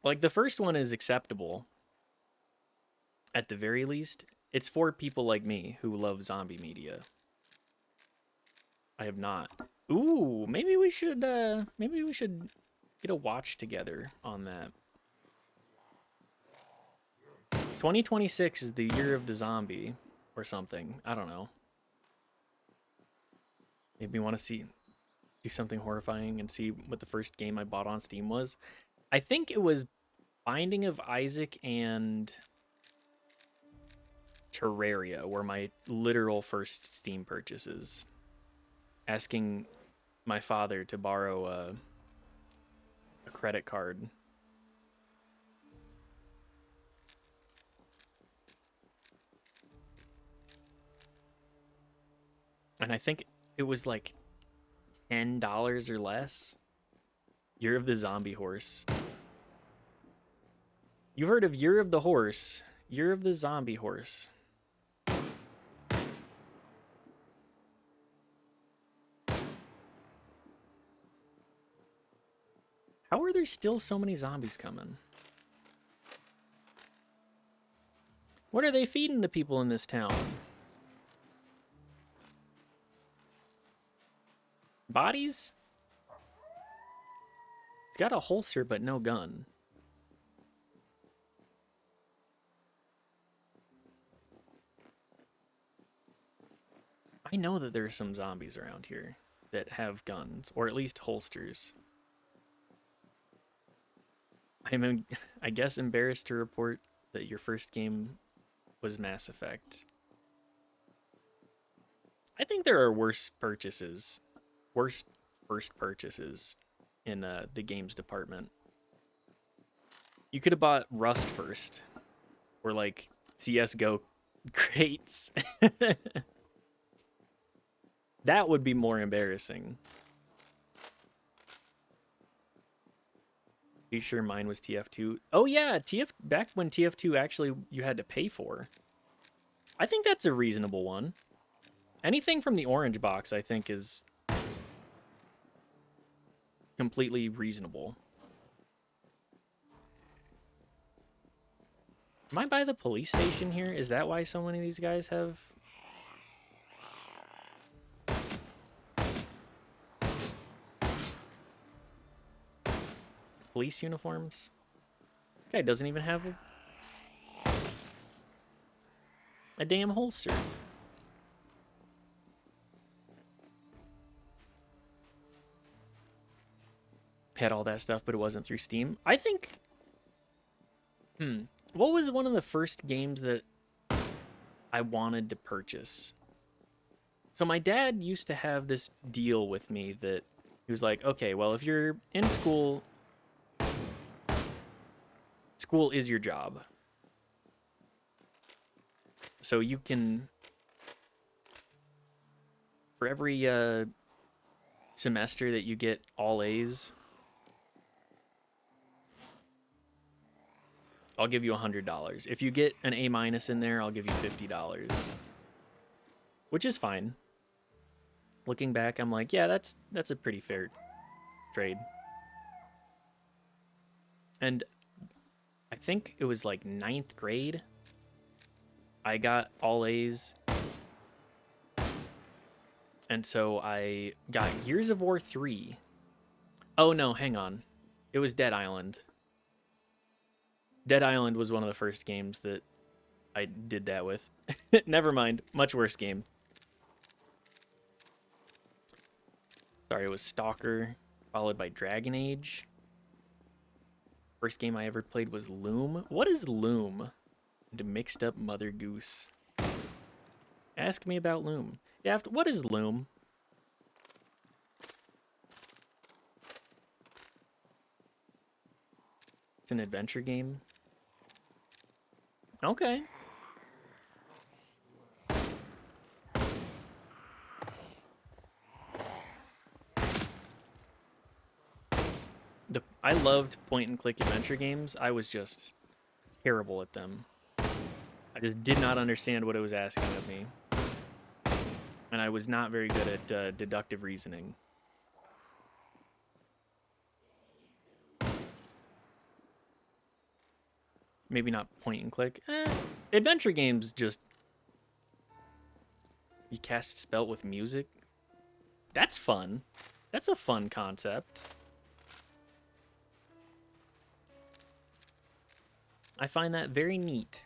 Like, the first one is acceptable, at the very least. It's for people like me who love zombie media. I have not. Ooh, maybe we should get a watch together on that. 2026 is the year of the zombie or something. I don't know. Made me want to do something horrifying and see what the first game I bought on Steam was. I think it was Binding of Isaac and Terraria were my literal first Steam purchases. Asking my father to borrow a credit card. And I think it was like $10 or less. Year of the Zombie Horse. You heard of Year of the Horse? Year of the Zombie Horse. How are there still so many zombies coming? What are they feeding the people in this town? Bodies? It's got a holster but no gun. I know that there are some zombies around here that have guns, or at least holsters. I'm, I guess, embarrassed to report that your first game was Mass Effect. I think there are worse purchases, worse first purchases in the games department. You could have bought Rust first, or like CS:GO crates. That would be more embarrassing. Are you sure mine was TF2? Oh yeah, back when TF2 actually you had to pay for. I think that's a reasonable one. Anything from the orange box I think is completely reasonable. Am I by the police station here? Is that why so many of these guys have police uniforms? Guy doesn't even have a damn holster. had all that stuff, but it wasn't through Steam. I think, what was one of the first games that I wanted to purchase? So my dad used to have this deal with me that he was like, okay, well, if you're in school, school is your job. So you can, for every semester that you get all A's, I'll give you $100. If you get an A minus in there, I'll give you $50, which is fine. Looking back, I'm like, yeah, that's a pretty fair trade. And I think it was like 9th grade. I got all A's. And so I got Gears of War 3. Oh no, hang on. It was Dead Island. Dead Island was one of the first games that I did that with. Never mind. Much worse game. Sorry, it was Stalker, followed by Dragon Age. First game I ever played was Loom. What is Loom? And a mixed up Mother Goose. Ask me about Loom. Yeah, what is Loom? It's an adventure game. Okay. I loved point and click adventure games. I was just terrible at them. I just did not understand what it was asking of me. And I was not very good at deductive reasoning. Maybe not point and click. Adventure games just... You cast a spell with music? That's fun. That's a fun concept. I find that very neat.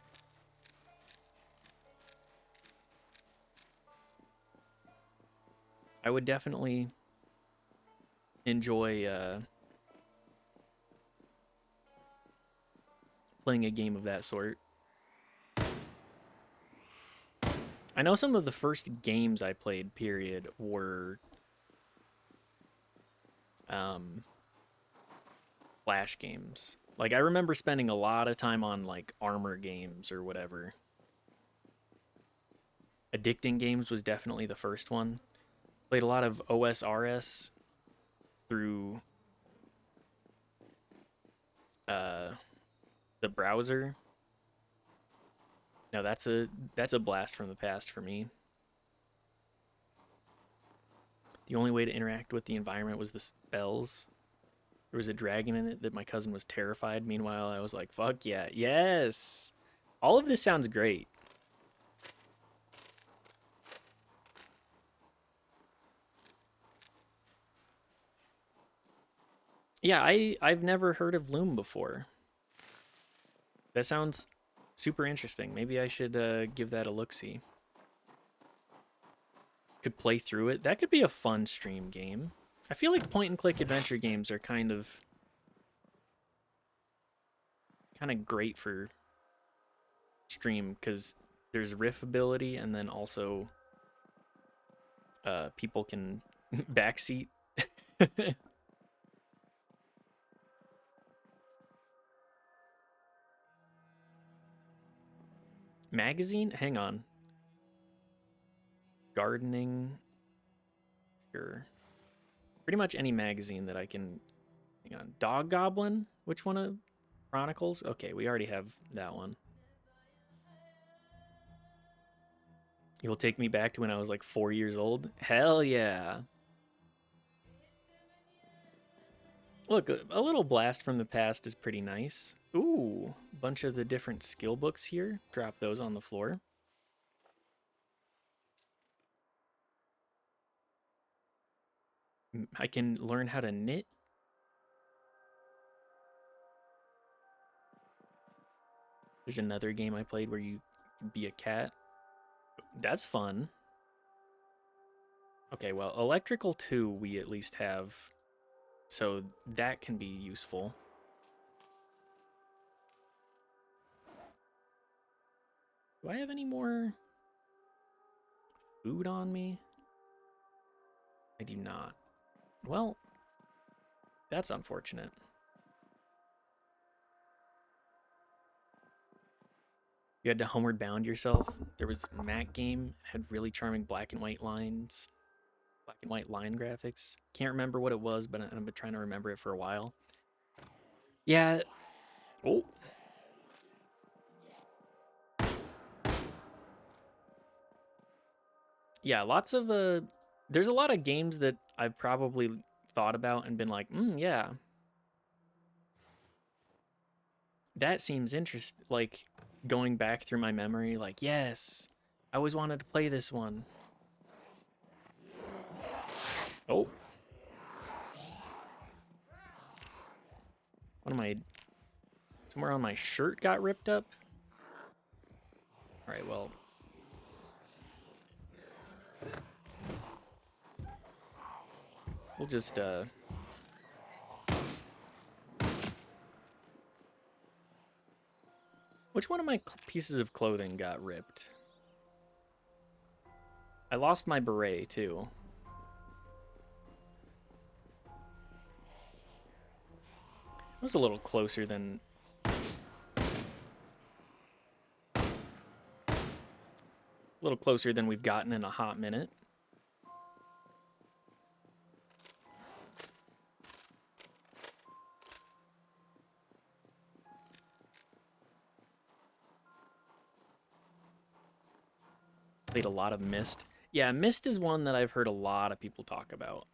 I would definitely enjoy playing a game of that sort. I know some of the first games I played, period, were Flash games. Like, I remember spending a lot of time on, like, armor games or whatever. Addicting Games was definitely the first one. Played a lot of OSRS through the browser. No, that's a blast from the past for me. The only way to interact with the environment was the spells. There was a dragon in it that my cousin was terrified. Meanwhile, I was like, fuck yeah, yes! All of this sounds great. Yeah, I've never heard of Loom before. That sounds super interesting. Maybe I should give that a look-see. Could play through it. That could be a fun stream game. I feel like point-and-click adventure games are kind of great for stream because there's riff ability and then also people can backseat. Magazine? Hang on. Gardening. Sure. Pretty much any magazine that I can. Hang on. Dog Goblin? Which one of Chronicles? Okay, we already have that one. You'll take me back to when I was like 4 years old? Hell yeah. Look, a little blast from the past is pretty nice. Ooh, a bunch of the different skill books here. Drop those on the floor. I can learn how to knit. There's another game I played where you be a cat. That's fun. Okay, well, Electrical 2 we at least have So that can be useful. Do I have any more food on me? I do not. Well, that's unfortunate. You had to homeward bound yourself. There was Mac game, had really charming black and white lines, black and white line graphics. Can't remember what it was, but I've been trying to remember it for a while. Yeah. Oh. Yeah, lots of there's a lot of games that I've probably thought about and been like, yeah. That seems interesting. Like going back through my memory, like, yes, I always wanted to play this one. Oh. What am I? Somewhere on my shirt got ripped up? All right, well. We'll just, Which one of my pieces of clothing got ripped? I lost my beret, too. It was a little closer than... A little closer than we've gotten in a hot minute. Played a lot of Myst. Yeah, Myst is one that I've heard a lot of people talk about.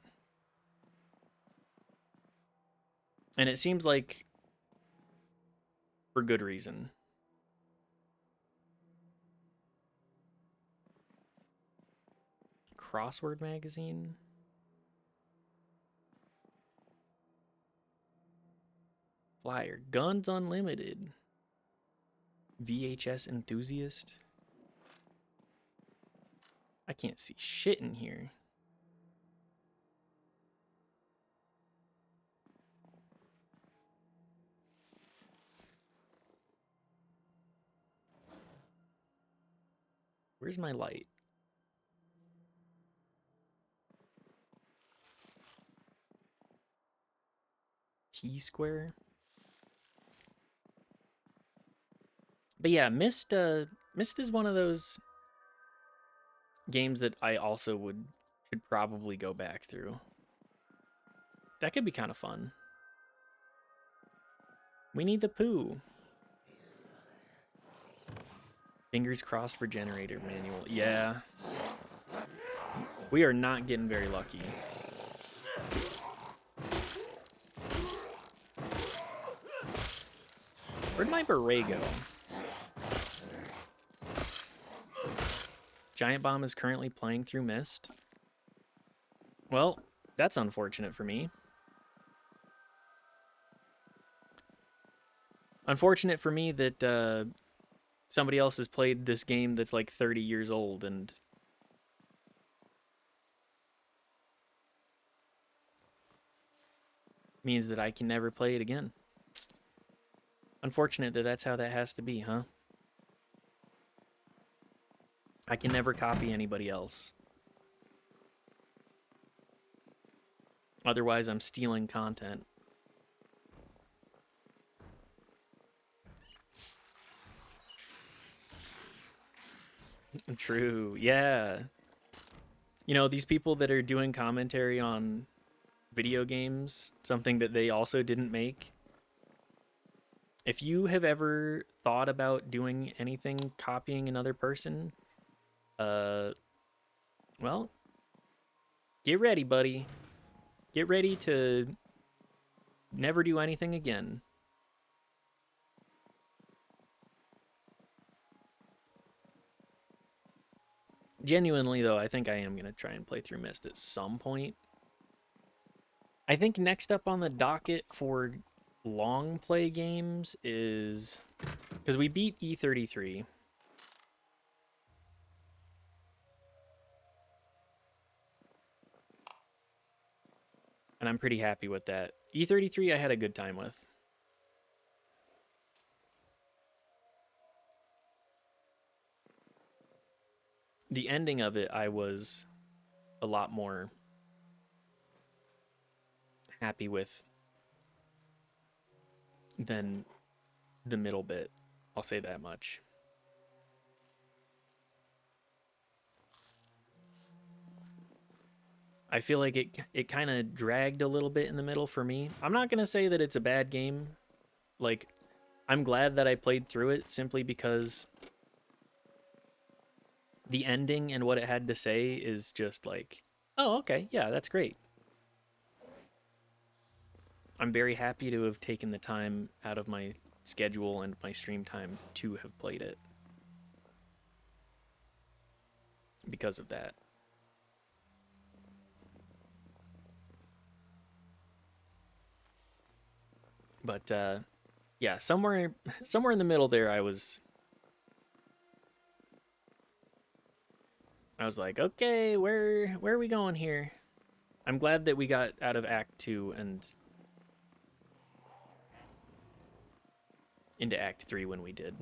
And it seems like for good reason. Crossword magazine? Flyer. Guns Unlimited. VHS enthusiast. I can't see shit in here. Where's my light? T-square? But yeah, Myst is one of those games that I also should probably go back through. That could be kind of fun. We need the poo. Fingers crossed for generator manual. Yeah. We are not getting very lucky. Where'd my beret go? Giant Bomb is currently playing through Myst. Well, that's unfortunate for me. Unfortunate for me that somebody else has played this game that's like 30 years old and means that I can never play it again. Unfortunate that that's how that has to be, huh? I can never copy anybody else. Otherwise, I'm stealing content. True, yeah. You know, these people that are doing commentary on video games, something that they also didn't make. If you have ever thought about doing anything copying another person, well, get ready, buddy. Get ready to never do anything again. Genuinely, though, I think I am going to try and play through Myst at some point. I think next up on the docket for long play games is... Because we beat E33. And I'm pretty happy with that. E33 I had a good time with. The ending of it I was a lot more happy with than the middle bit. I'll say that much. I feel like it kind of dragged a little bit in the middle for me. I'm not going to say that it's a bad game. Like, I'm glad that I played through it simply because the ending and what it had to say is just like, oh, okay, yeah, that's great. I'm very happy to have taken the time out of my schedule and my stream time to have played it because of that. But yeah, somewhere in the middle there I was like, okay, where are we going here? I'm glad that we got out of Act 2 and into Act 3 when we did.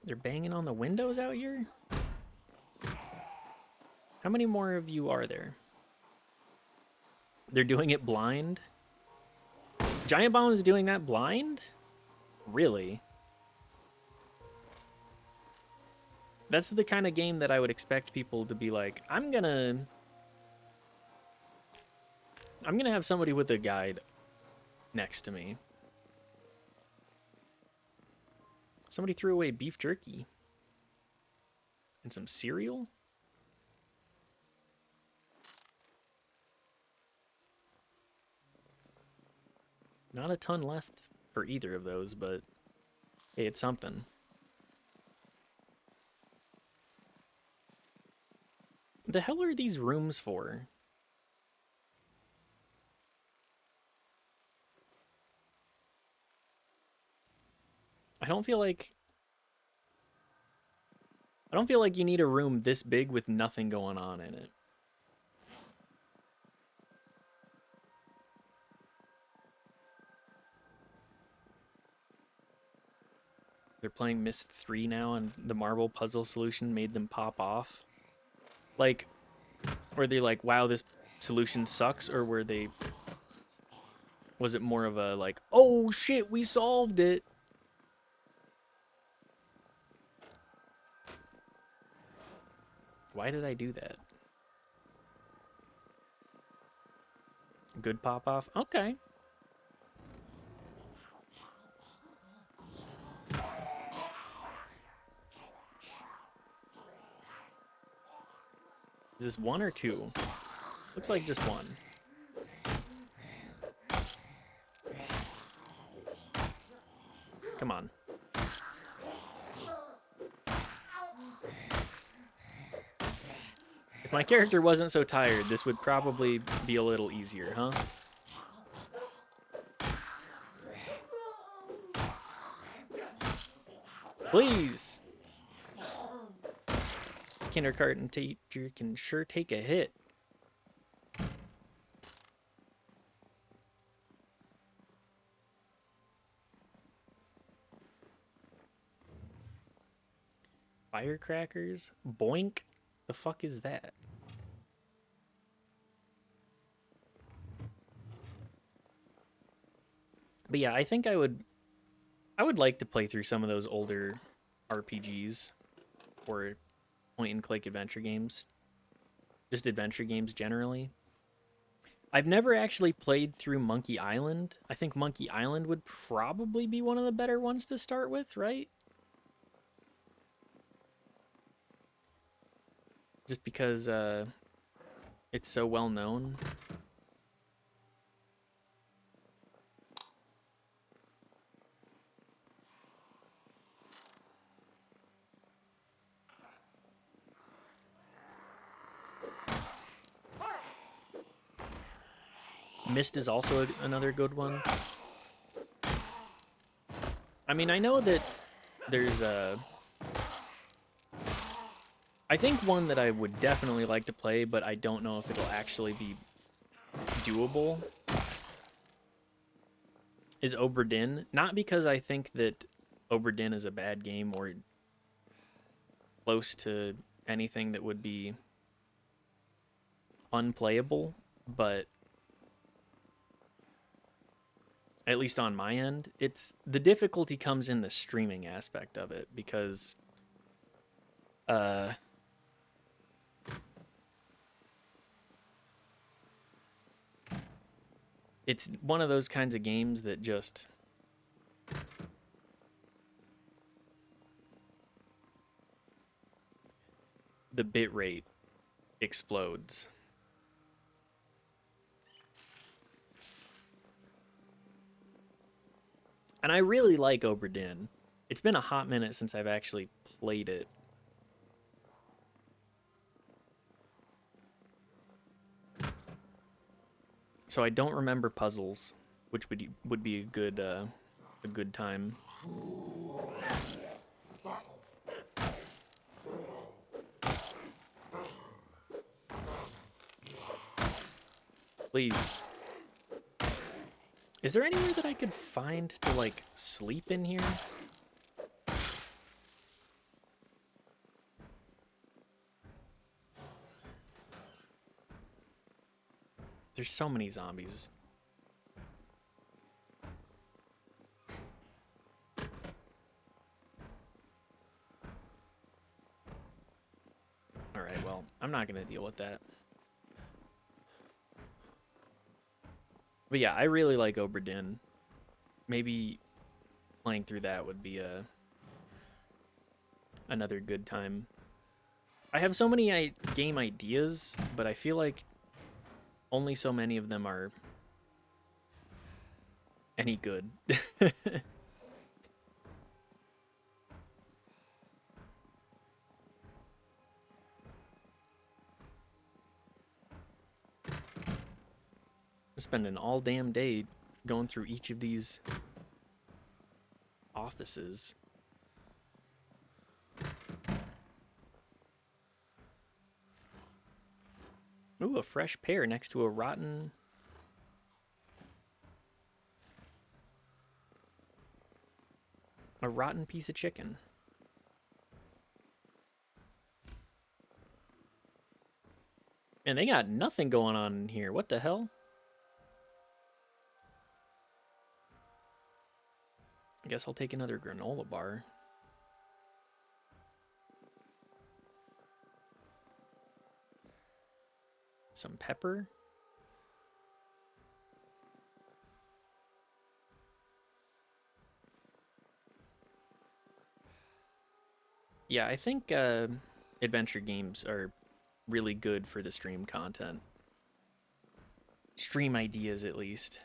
They're banging on the windows out here? How many more of you are there? They're doing it blind? Giant Bomb is doing that blind? Really? That's the kind of game that I would expect people to be like, I'm gonna have somebody with a guide next to me. Somebody threw away beef jerky. And some cereal? Not a ton left for either of those, but hey, it's something. The hell are these rooms for? I don't feel like you need a room this big with nothing going on in it. They're playing Myst 3 now, and the marble puzzle solution made them pop off. Like, were they like, wow, this solution sucks? Or was it more of a like, oh shit, we solved it? Why did I do that? Good pop off? Okay. Is this one or two? Looks like just one. Come on. If my character wasn't so tired, this would probably be a little easier, huh? Please! This kindergarten teacher can sure take a hit. Firecrackers? Boink? The fuck is that? But yeah, I think I would like to play through some of those older RPGs or point and click adventure games. Just adventure games generally. I've never actually played through Monkey Island. I think Monkey Island would probably be one of the better ones to start with, right? Just because it's so well known. Myst is also another good one. I mean, I know that there's a... I think one that I would definitely like to play, but I don't know if it'll actually be doable, is Obra Dinn. Not because I think that Obra Dinn is a bad game or close to anything that would be unplayable, but at least on my end, it's the difficulty comes in the streaming aspect of it, because uh it's one of those kinds of games that just the bit rate explodes. And I really like Obra Dinn. It's been a hot minute since I've actually played it. So I don't remember puzzles, which would be a good time. Please. Is there anywhere that I could find to like sleep in here? There's so many zombies. Alright, well, I'm not gonna deal with that. But yeah, I really like Obra Dinn. Maybe playing through that would be another good time. I have so many game ideas, but I feel like only so many of them are any good. Spending all damn day going through each of these offices. Ooh, a fresh pear next to a rotten piece of chicken. And they got nothing going on in here. What the hell? I guess I'll take another granola bar. Some pepper. Yeah, I think adventure games are really good for the stream content. Stream ideas, at least.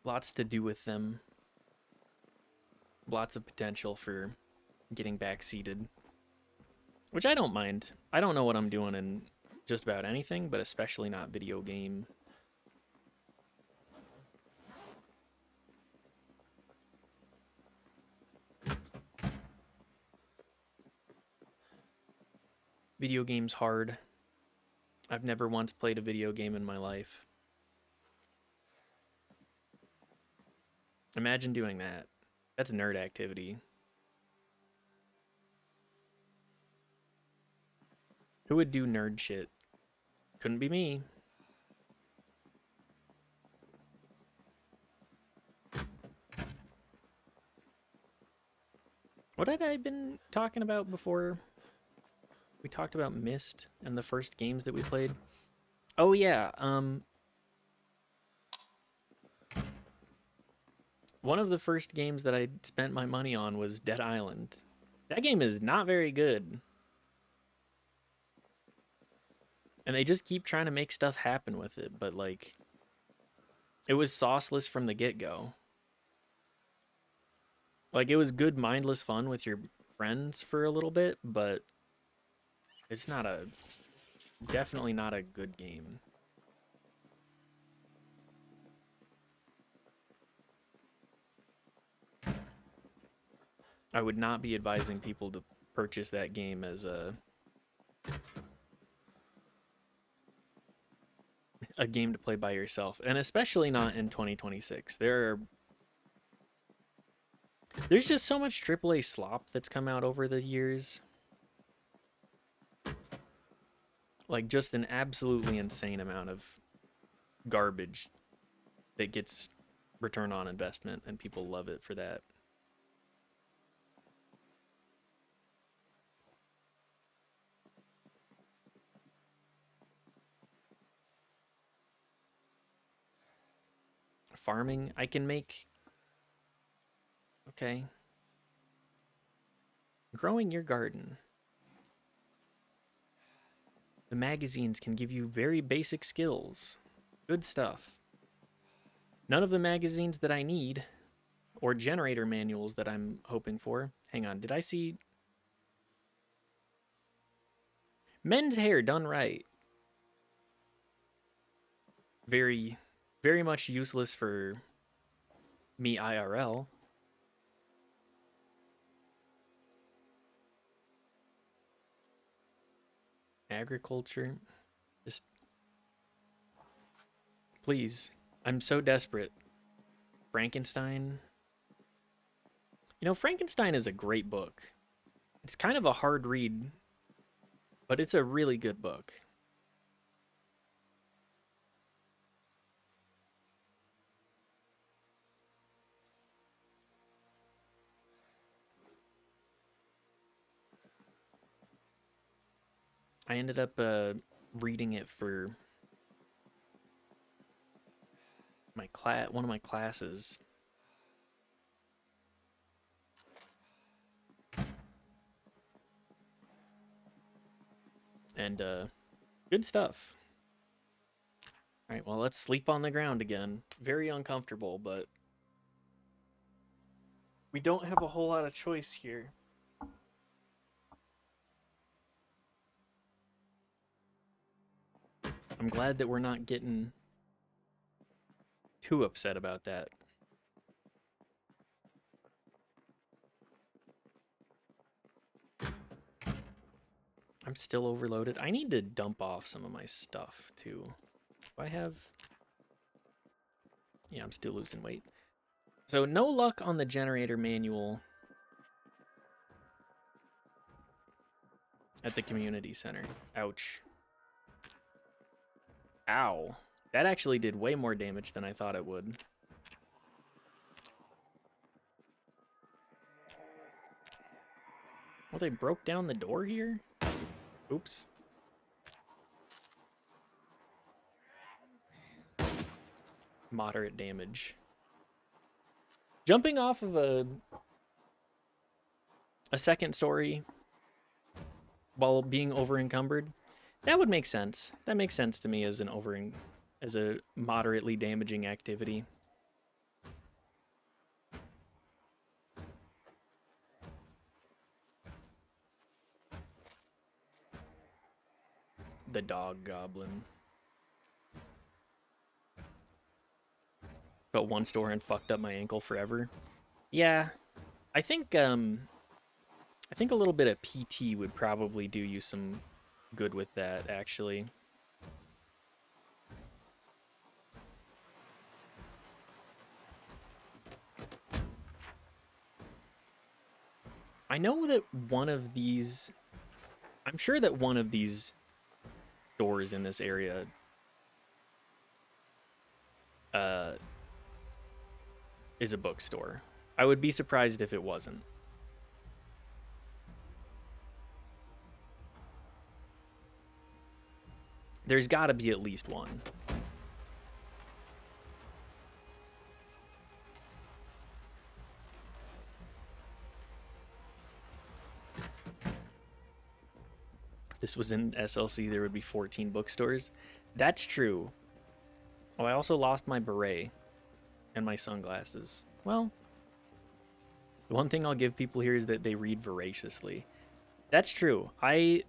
Lots to do with them. Lots of potential for getting backseated. Which I don't mind. I don't know what I'm doing in just about anything, but especially not video game. Video game's hard. I've never once played a video game in my life. Imagine doing that. That's nerd activity. Who would do nerd shit? Couldn't be me. What had I been talking about before? We talked about Myst and the first games that we played. Oh yeah, one of the first games that I spent my money on was Dead Island. That game is not very good. And they just keep trying to make stuff happen with it, but like it was sauceless from the get-go. Like it was good mindless fun with your friends for a little bit, but it's not a definitely not a good game. I would not be advising people to purchase that game as a game to play by yourself, and especially not in 2026. There's just so much AAA slop that's come out over the years. Like, just an absolutely insane amount of garbage that gets return on investment, and people love it for that. Farming, I can make. Okay. Growing your garden. The magazines can give you very basic skills. Good stuff. None of the magazines that I need, or generator manuals that I'm hoping for. Hang on, did I see men's hair done right? Very, very much useless for me IRL. Agriculture. Just please. I'm so desperate. Frankenstein. You know, Frankenstein is a great book. It's kind of a hard read, but it's a really good book. I ended up reading it for one of my classes. And good stuff. All right, well, let's sleep on the ground again. Very uncomfortable, but we don't have a whole lot of choice here. I'm glad that we're not getting too upset about that. I'm still overloaded. I need to dump off some of my stuff, too. Do I have... Yeah, I'm still losing weight. So, no luck on the generator manual at the community center. Ouch. Ow. That actually did way more damage than I thought it would. Well, they broke down the door here? Oops. Moderate damage. Jumping off of a second story while being over encumbered, that would make sense. That makes sense to me as as a moderately damaging activity. The dog goblin. Felt one store and fucked up my ankle forever. Yeah, I think a little bit of PT would probably do you some good with that, actually. I know that I'm sure that one of these stores in this area is a bookstore. I would be surprised if it wasn't. There's got to be at least one. If this was in SLC, there would be 14 bookstores. That's true. Oh, I also lost my beret and my sunglasses. Well, the one thing I'll give people here is that they read voraciously. That's true. I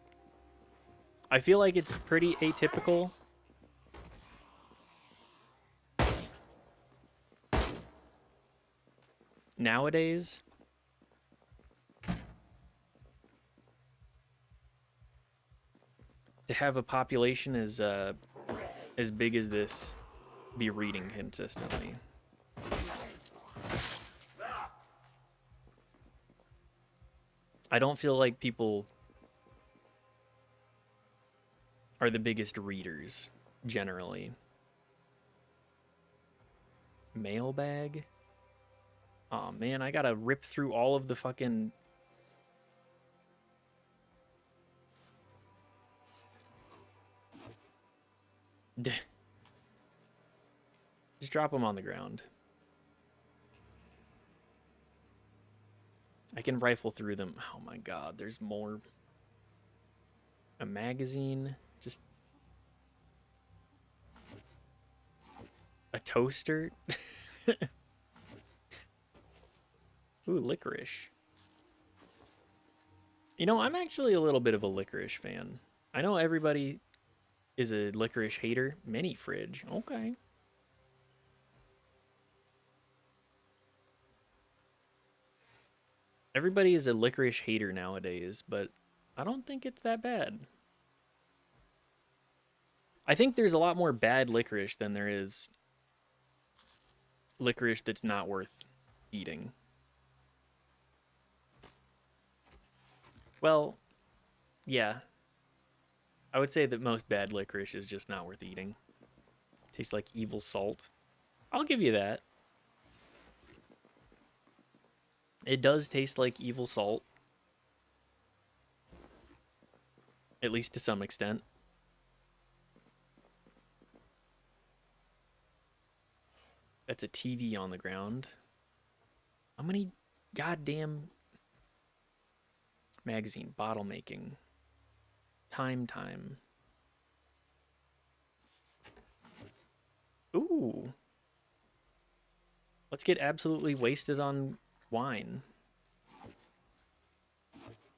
I feel like it's pretty atypical nowadays to have a population as big as this be reading consistently. I don't feel like people are the biggest readers generally. Mailbag? Oh man, I gotta rip through all of the fucking. Just drop them on the ground. I can rifle through them. Oh my god, there's more. A magazine. Just a toaster. Ooh, licorice. You know, I'm actually a little bit of a licorice fan. I know everybody is a licorice hater. Mini fridge. Okay. Everybody is a licorice hater nowadays, but I don't think it's that bad. I think there's a lot more bad licorice than there is licorice that's not worth eating. Well, yeah. I would say that most bad licorice is just not worth eating. Tastes like evil salt. I'll give you that. It does taste like evil salt. At least to some extent. That's a TV on the ground. How many goddamn magazine bottle making? Time. Ooh. Let's get absolutely wasted on wine.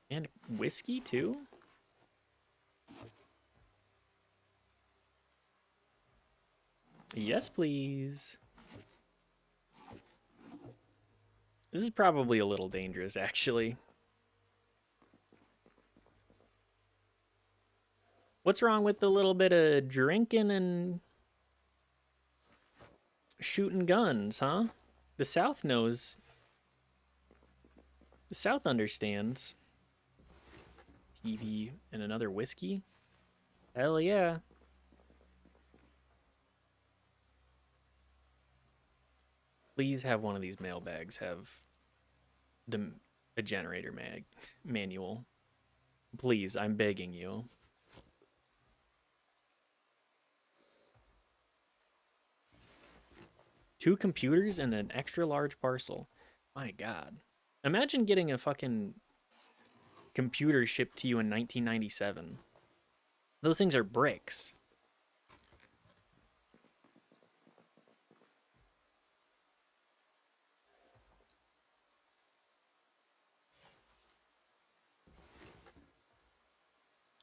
And whiskey too? Yes, please. This is probably a little dangerous, actually. What's wrong with a little bit of drinking and shooting guns, huh? The South knows. The South understands. TV and another whiskey? Hell yeah. Please have one of these mailbags have a generator manual. Please, I'm begging you. Two computers and an extra large parcel. My god. Imagine getting a fucking computer shipped to you in 1997. Those things are bricks.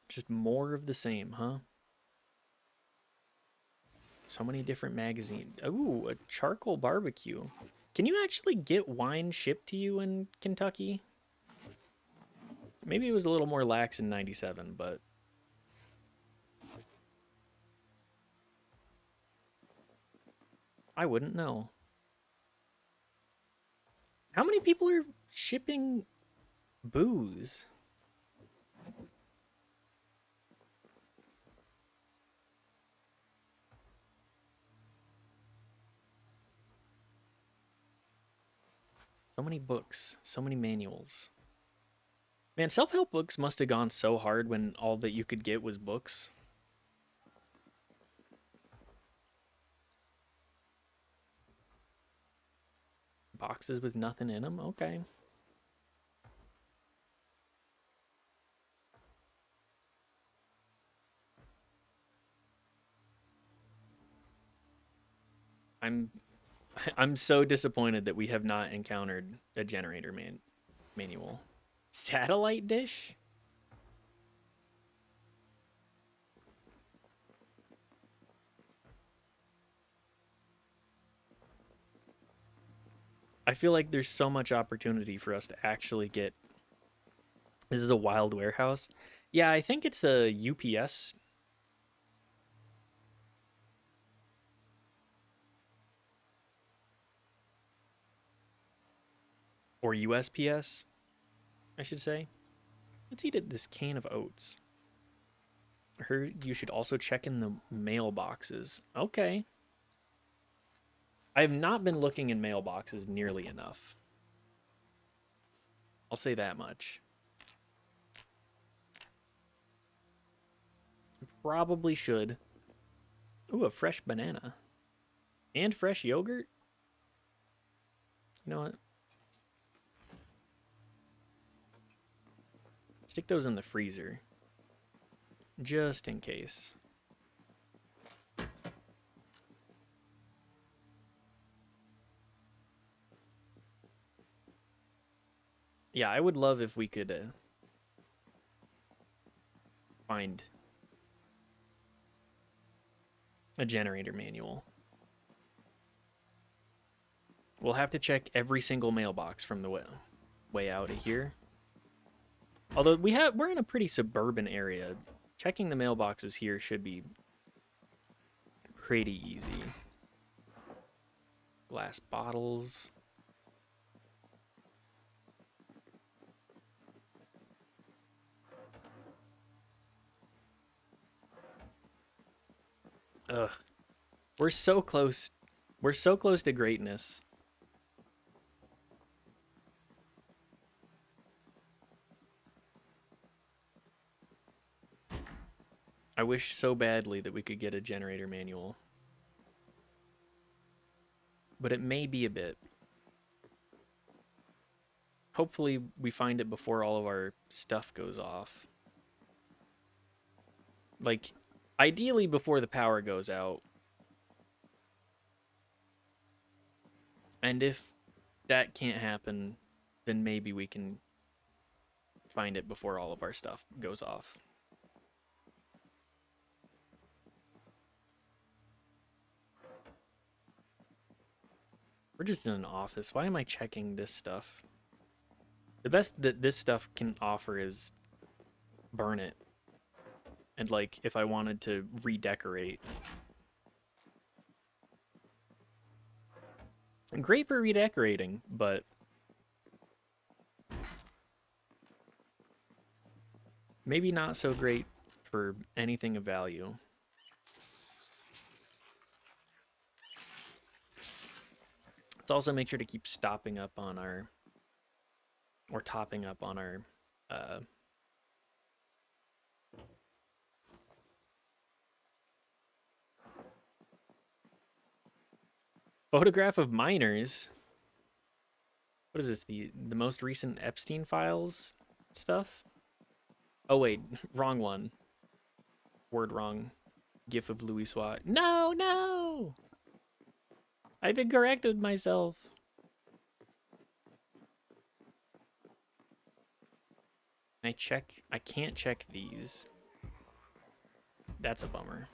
Just more of the same, huh? So many different magazines. Ooh, a charcoal barbecue. Can you actually get wine shipped to you in Kentucky? Maybe it was a little more lax in 97, but I wouldn't know. How many people are shipping booze? So many books, so many manuals. Man, self-help books must have gone so hard when all that you could get was books. Boxes with nothing in them? Okay. I'm I'm so disappointed that we have not encountered a generator manual. Satellite dish? I feel like there's so much opportunity for us to actually get. This is a wild warehouse. Yeah, I think it's a UPS or USPS, I should say. Let's eat this can of oats. I heard you should also check in the mailboxes. Okay. I have not been looking in mailboxes nearly enough. I'll say that much. Probably should. Ooh, a fresh banana. And fresh yogurt? You know what? Stick those in the freezer. Just in case. Yeah, I would love if we could find a generator manual. We'll have to check every single mailbox from the way out of here. Although we're in a pretty suburban area. Checking the mailboxes here should be pretty easy. Glass bottles. Ugh. We're so close. We're so close to greatness. I wish so badly that we could get a generator manual. But it may be a bit. Hopefully we find it before all of our stuff goes off. Like, ideally before the power goes out. And if that can't happen, then maybe we can find it before all of our stuff goes off. We're just in an office. Why am I checking this stuff? The best that this stuff can offer is burn it. And like, if I wanted to redecorate. Great for redecorating, but maybe not so great for anything of value. Let's also make sure to keep stopping up on our, or topping up on our, photograph of miners. What is this? The most recent Epstein files stuff? Oh wait, wrong one. Word wrong. GIF of Louis Swat. No, no! I've corrected myself. I can't check these. That's a bummer.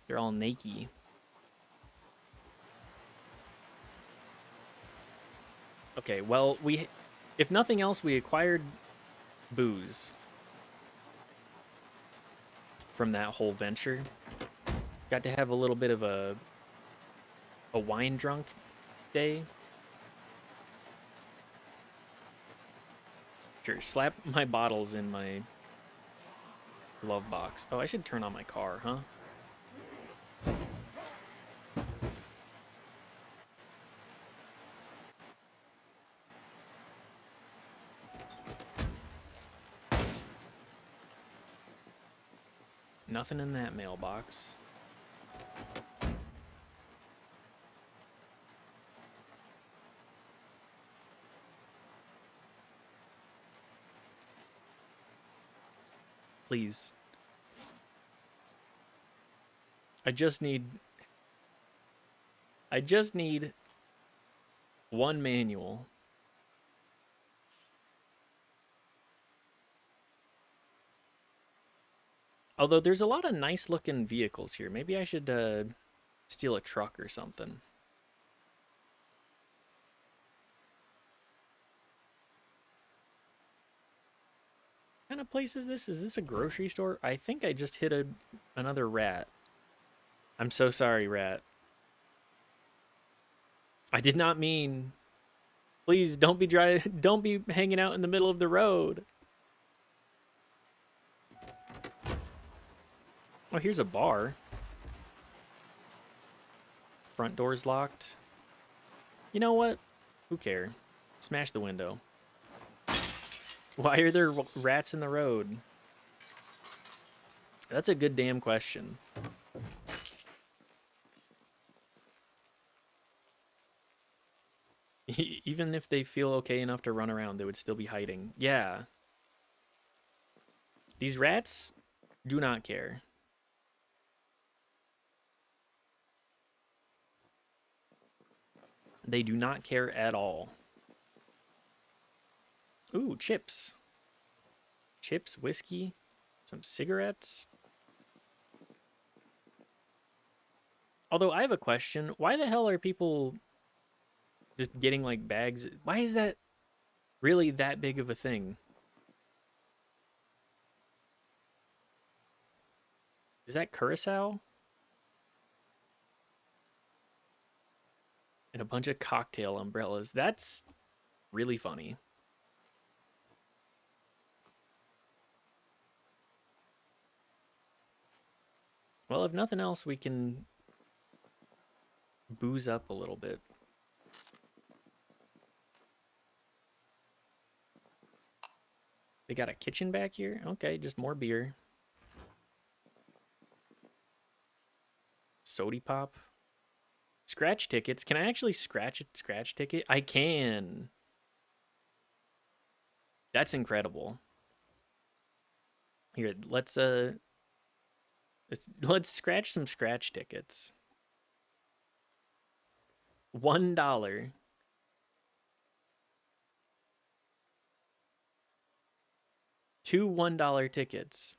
They're all naked. Okay, well, if nothing else, we acquired booze from that whole venture. Got to have a little bit of a wine drunk day. Sure, slap my bottles in my glove box. Oh, I should turn on my car, huh? Nothing in that mailbox. Please. I just need one manual. Although there's a lot of nice looking vehicles here. Maybe I should steal a truck or something. What kind of place is this? Is this a grocery store? I think I just hit another rat. I'm so sorry, rat. I did not mean. Please don't be don't be hanging out in the middle of the road. Oh, here's a bar. Front door's locked. You know what? Who cares? Smash the window. Why are there rats in the road? That's a good damn question. Even if they feel okay enough to run around, they would still be hiding. Yeah. These rats do not care. They do not care at all. Ooh, chips. Chips, whiskey, some cigarettes. Although I have a question. Why the hell are people just getting like bags? Why is that really that big of a thing? Is that Curacao? And a bunch of cocktail umbrellas. That's really funny. Well, if nothing else, we can booze up a little bit. They got a kitchen back here? Okay, just more beer. Sody pop. Scratch tickets. Can I actually scratch a scratch ticket? I can. That's incredible. Here, let's scratch some scratch tickets. $1. Two $1 tickets.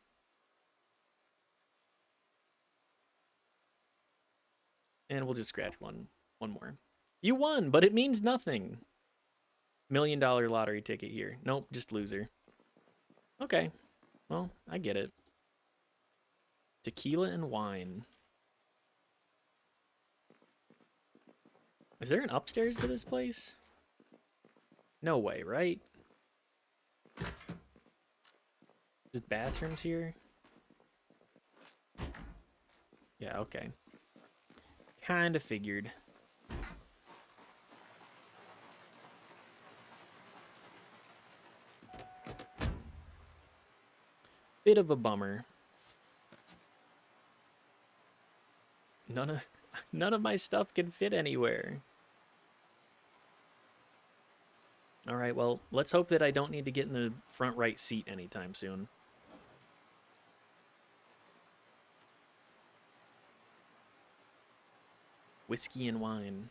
And we'll just scratch one more. You won, but it means nothing. $1 million lottery ticket here. Nope, just loser. Okay. Well, I get it. Tequila and wine. Is there an upstairs to this place? No way, right? Just bathrooms here? Yeah, okay. Kinda figured. Bit of a bummer. None of none of my stuff can fit anywhere. All right, well, let's hope that I don't need to get in the front right seat anytime soon. Whiskey and wine.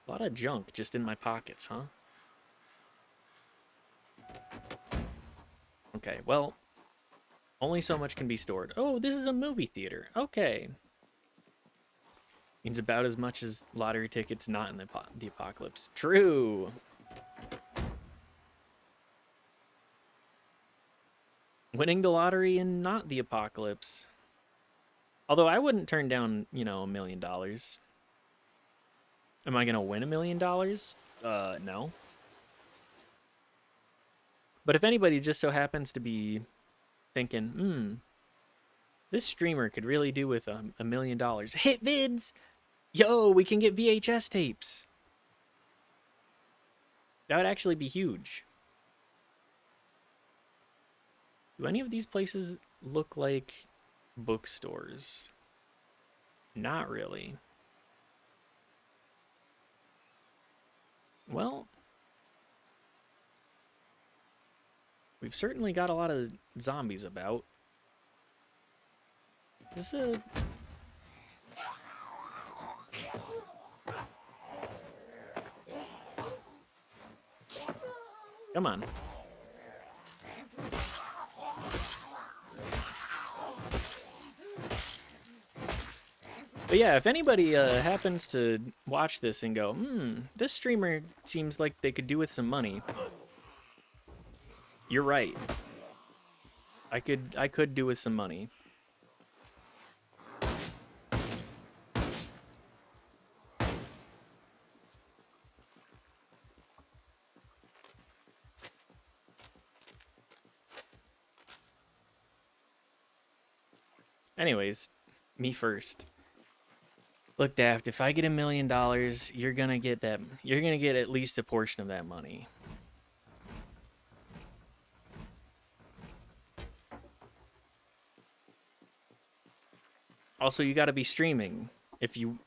A lot of junk just in my pockets, huh? Okay, well, only so much can be stored. Oh, this is a movie theater. Okay. Means about as much as lottery tickets not in the apocalypse. True. Winning the lottery and not the apocalypse. Although I wouldn't turn down, $1 million. Am I going to win $1 million? No. But if anybody just so happens to be thinking, this streamer could really do with $1 million. Hit vids! Yo, we can get VHS tapes. That would actually be huge. Do any of these places look like bookstores? Not really. Well, we've certainly got a lot of zombies about. Is this a... Come on. But yeah, if anybody happens to watch this and go, this streamer seems like they could do with some money, you're right. I could do with some money. Anyways, me first. Look, Daft, if I get $1 million, you're gonna get that. You're gonna get at least a portion of that money. Also, you got to be streaming. If you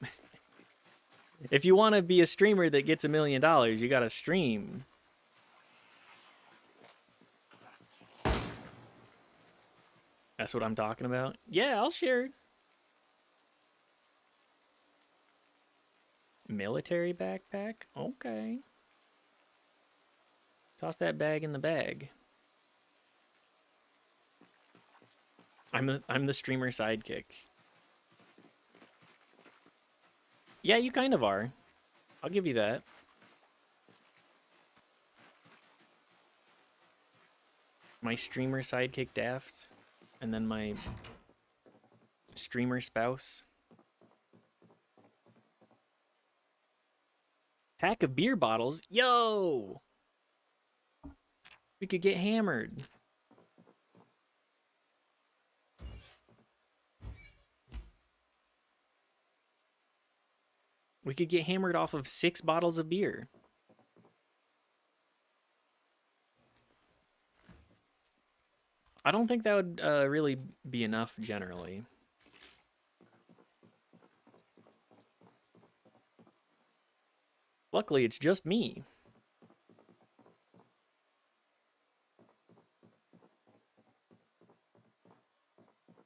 if you want to be a streamer that gets $1 million, you got to stream. That's what I'm talking about. Yeah, I'll share. Military backpack? Okay. Toss that bag in the bag. I'm the streamer sidekick. Yeah, you kind of are. I'll give you that. My streamer sidekick Daft, and then my streamer spouse. Pack of beer bottles? Yo! We could get hammered. We could get hammered off of 6 bottles of beer. I don't think that would really be enough generally. Luckily, it's just me.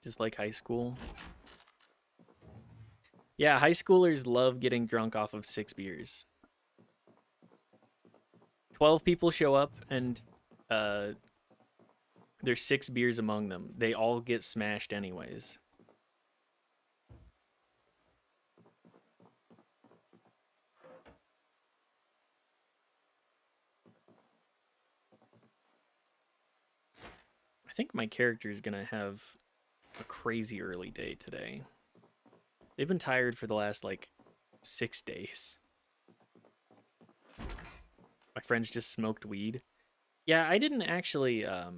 Just like high school. Yeah, high schoolers love getting drunk off of 6 beers. 12 people show up and there's 6 beers among them. They all get smashed anyways. I think my character is gonna have a crazy early day today. They've been tired for the last like 6 days. My friends just smoked weed. Yeah, I didn't actually I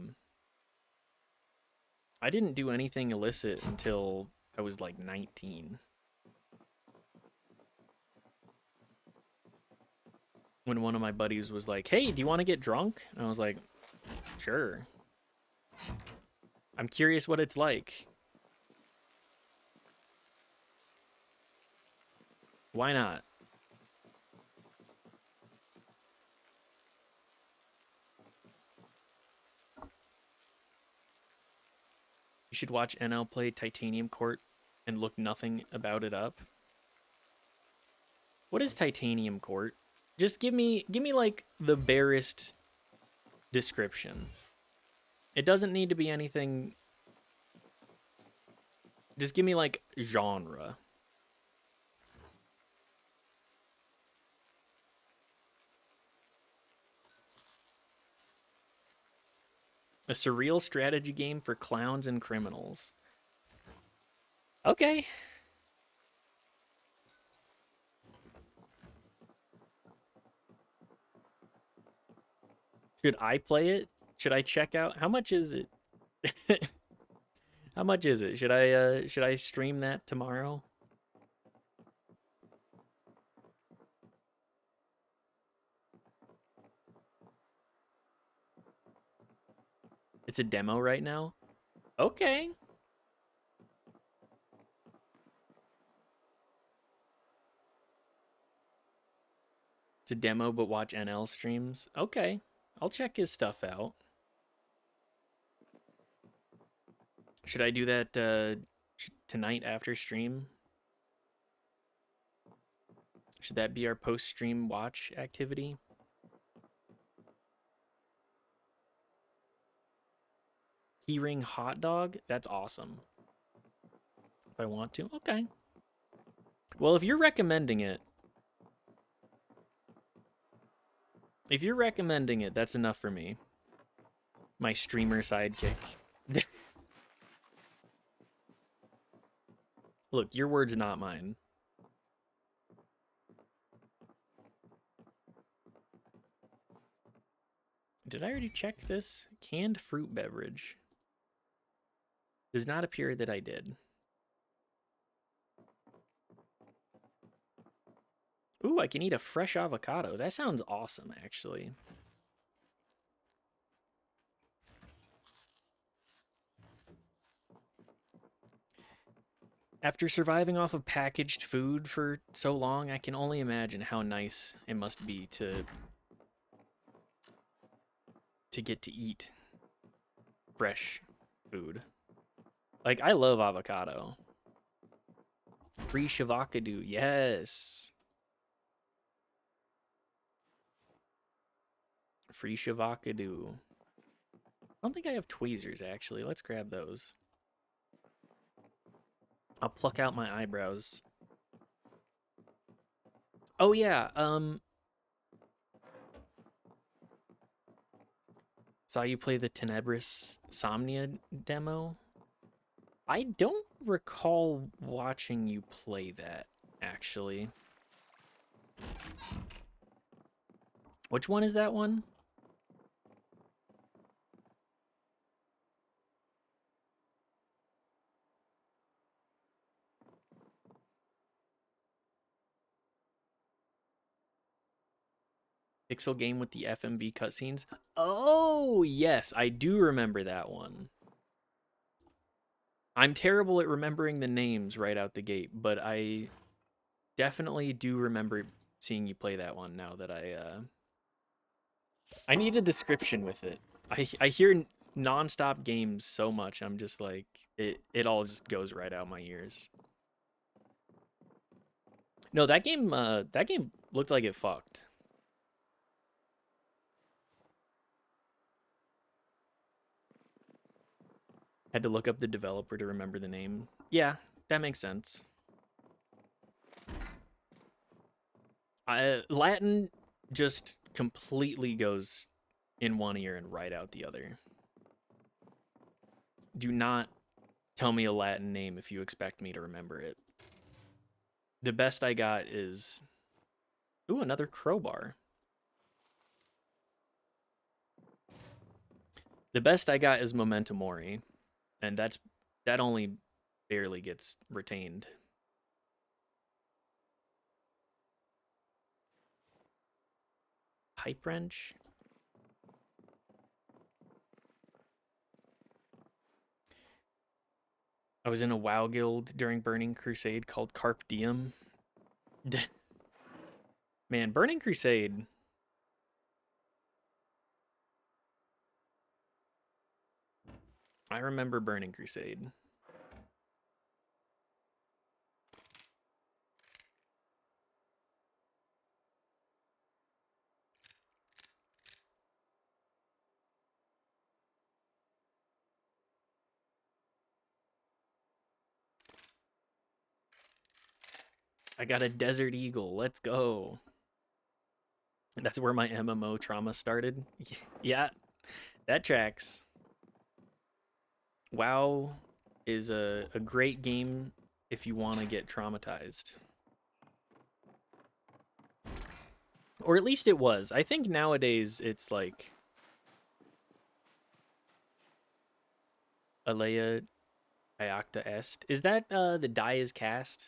didn't do anything illicit until I was like 19. When one of my buddies was like, "Hey, do you want to get drunk?" And I was like, "Sure." I'm curious what it's like. Why not? You should watch NL play Titanium Court and look nothing about it up. What is Titanium Court? Just give me like the barest description. It doesn't need to be anything. Just give me like genre. A surreal strategy game for clowns and criminals. Okay. Should I play it? Should I check out? How much is it? How much is it? Should I stream that tomorrow? It's a demo right now. Okay. It's a demo, but watch NL streams. Okay. I'll check his stuff out. Should I do that tonight after stream? Should that be our post-stream watch activity? Keyring hot dog? That's awesome. If I want to. Okay. Well, if you're recommending it, that's enough for me. My streamer sidekick. Look, your words, not mine. Did I already check this? Canned fruit beverage. Does not appear that I did. Ooh, I can eat a fresh avocado. That sounds awesome, actually. After surviving off of packaged food for so long, I can only imagine how nice it must be to get to eat fresh food. Like, I love avocado. Free shavakadu, yes. Free shavakadu. I don't think I have tweezers, actually. Let's grab those. I'll pluck out my eyebrows. Oh, yeah, saw you play the Tenebris Somnia demo. I don't recall watching you play that, actually. Which one is that one? Pixel game with the FMV cutscenes? Oh, yes, I do remember that one. I'm terrible at remembering the names right out the gate, but I definitely do remember seeing you play that one now that I need a description with it. I hear nonstop games so much, I'm just like, it all just goes right out my ears. No, that game looked like it fucked. Had to look up the developer to remember the name. Yeah, that makes sense. Latin just completely goes in one ear and right out the other. Do not tell me a Latin name if you expect me to remember it. The best I got is... Ooh, another crowbar. The best I got is Memento Mori, and that only barely gets retained. Pipe wrench? I was in a WoW guild during Burning Crusade called Carp Diem. Man, Burning Crusade. I remember Burning Crusade. I got a Desert Eagle. Let's go. That's where my MMO trauma started. Yeah, that tracks. WoW is a great game if you want to get traumatized. Or at least it was. I think nowadays it's like Alea Iacta Est. Is that the Die is Cast?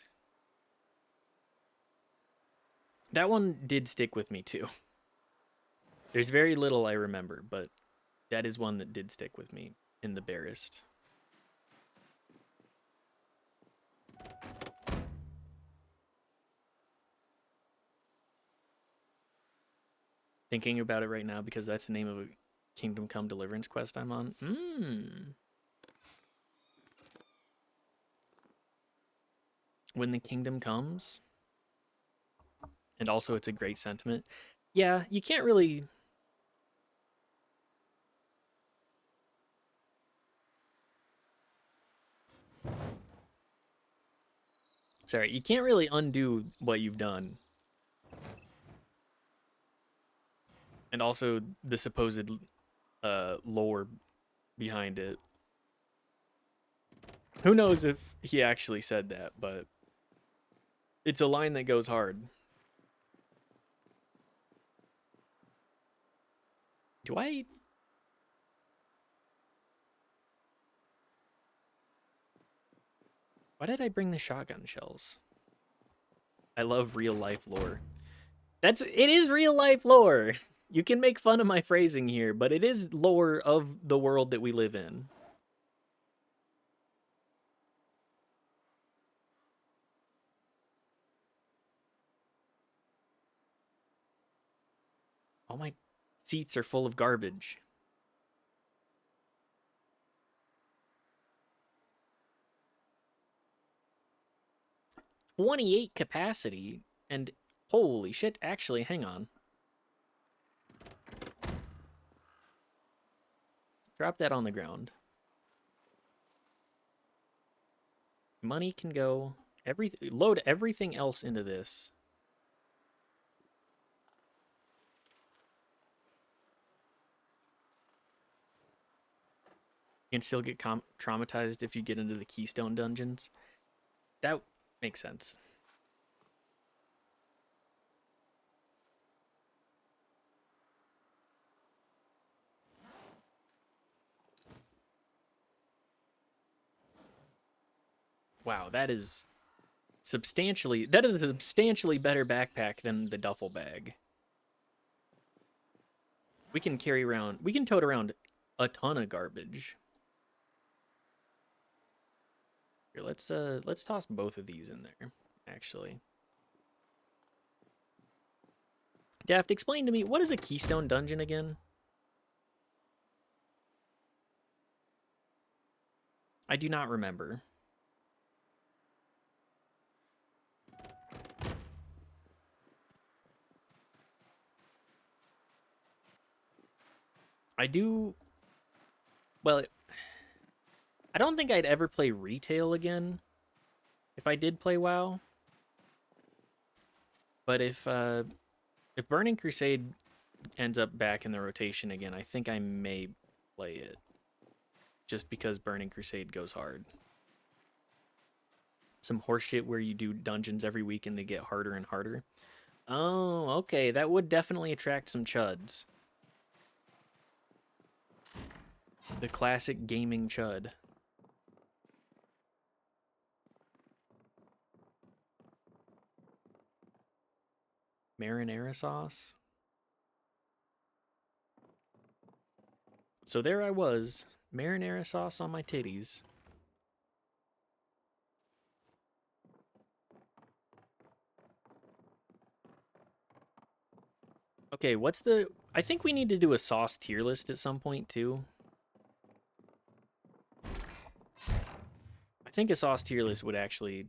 That one did stick with me too. There's very little I remember, but that is one that did stick with me in the barest. Thinking about it right now because that's the name of a Kingdom Come Deliverance quest I'm on. When the kingdom comes. And also it's a great sentiment. Yeah, you can't really... Sorry, you can't really undo what you've done. And also the supposed lore behind it. Who knows if he actually said that, but it's a line that goes hard. Do I... Why did I bring the shotgun shells? I love real life lore. It is real life lore. You can make fun of my phrasing here, but it is lore of the world that we live in. All my seats are full of garbage. 28 capacity, and holy shit, actually, hang on. Drop that on the ground. Money can go. Load everything else into this. You can still get traumatized if you get into the Keystone dungeons. That makes sense. Wow, that is a substantially better backpack than the duffel bag. We can tote around a ton of garbage. Here, let's toss both of these in there, actually. Daft, explain to me, what is a Keystone dungeon again? I do not remember. I do... Well, I don't think I'd ever play retail again if I did play WoW. But if Burning Crusade ends up back in the rotation again, I think I may play it. Just because Burning Crusade goes hard. Some horseshit where you do dungeons every week and they get harder and harder. Oh, okay. That would definitely attract some chuds. The classic gaming chud. Marinara sauce. So there I was, marinara sauce on my titties. Okay, I think we need to do a sauce tier list at some point too. I think a sauce tier list would actually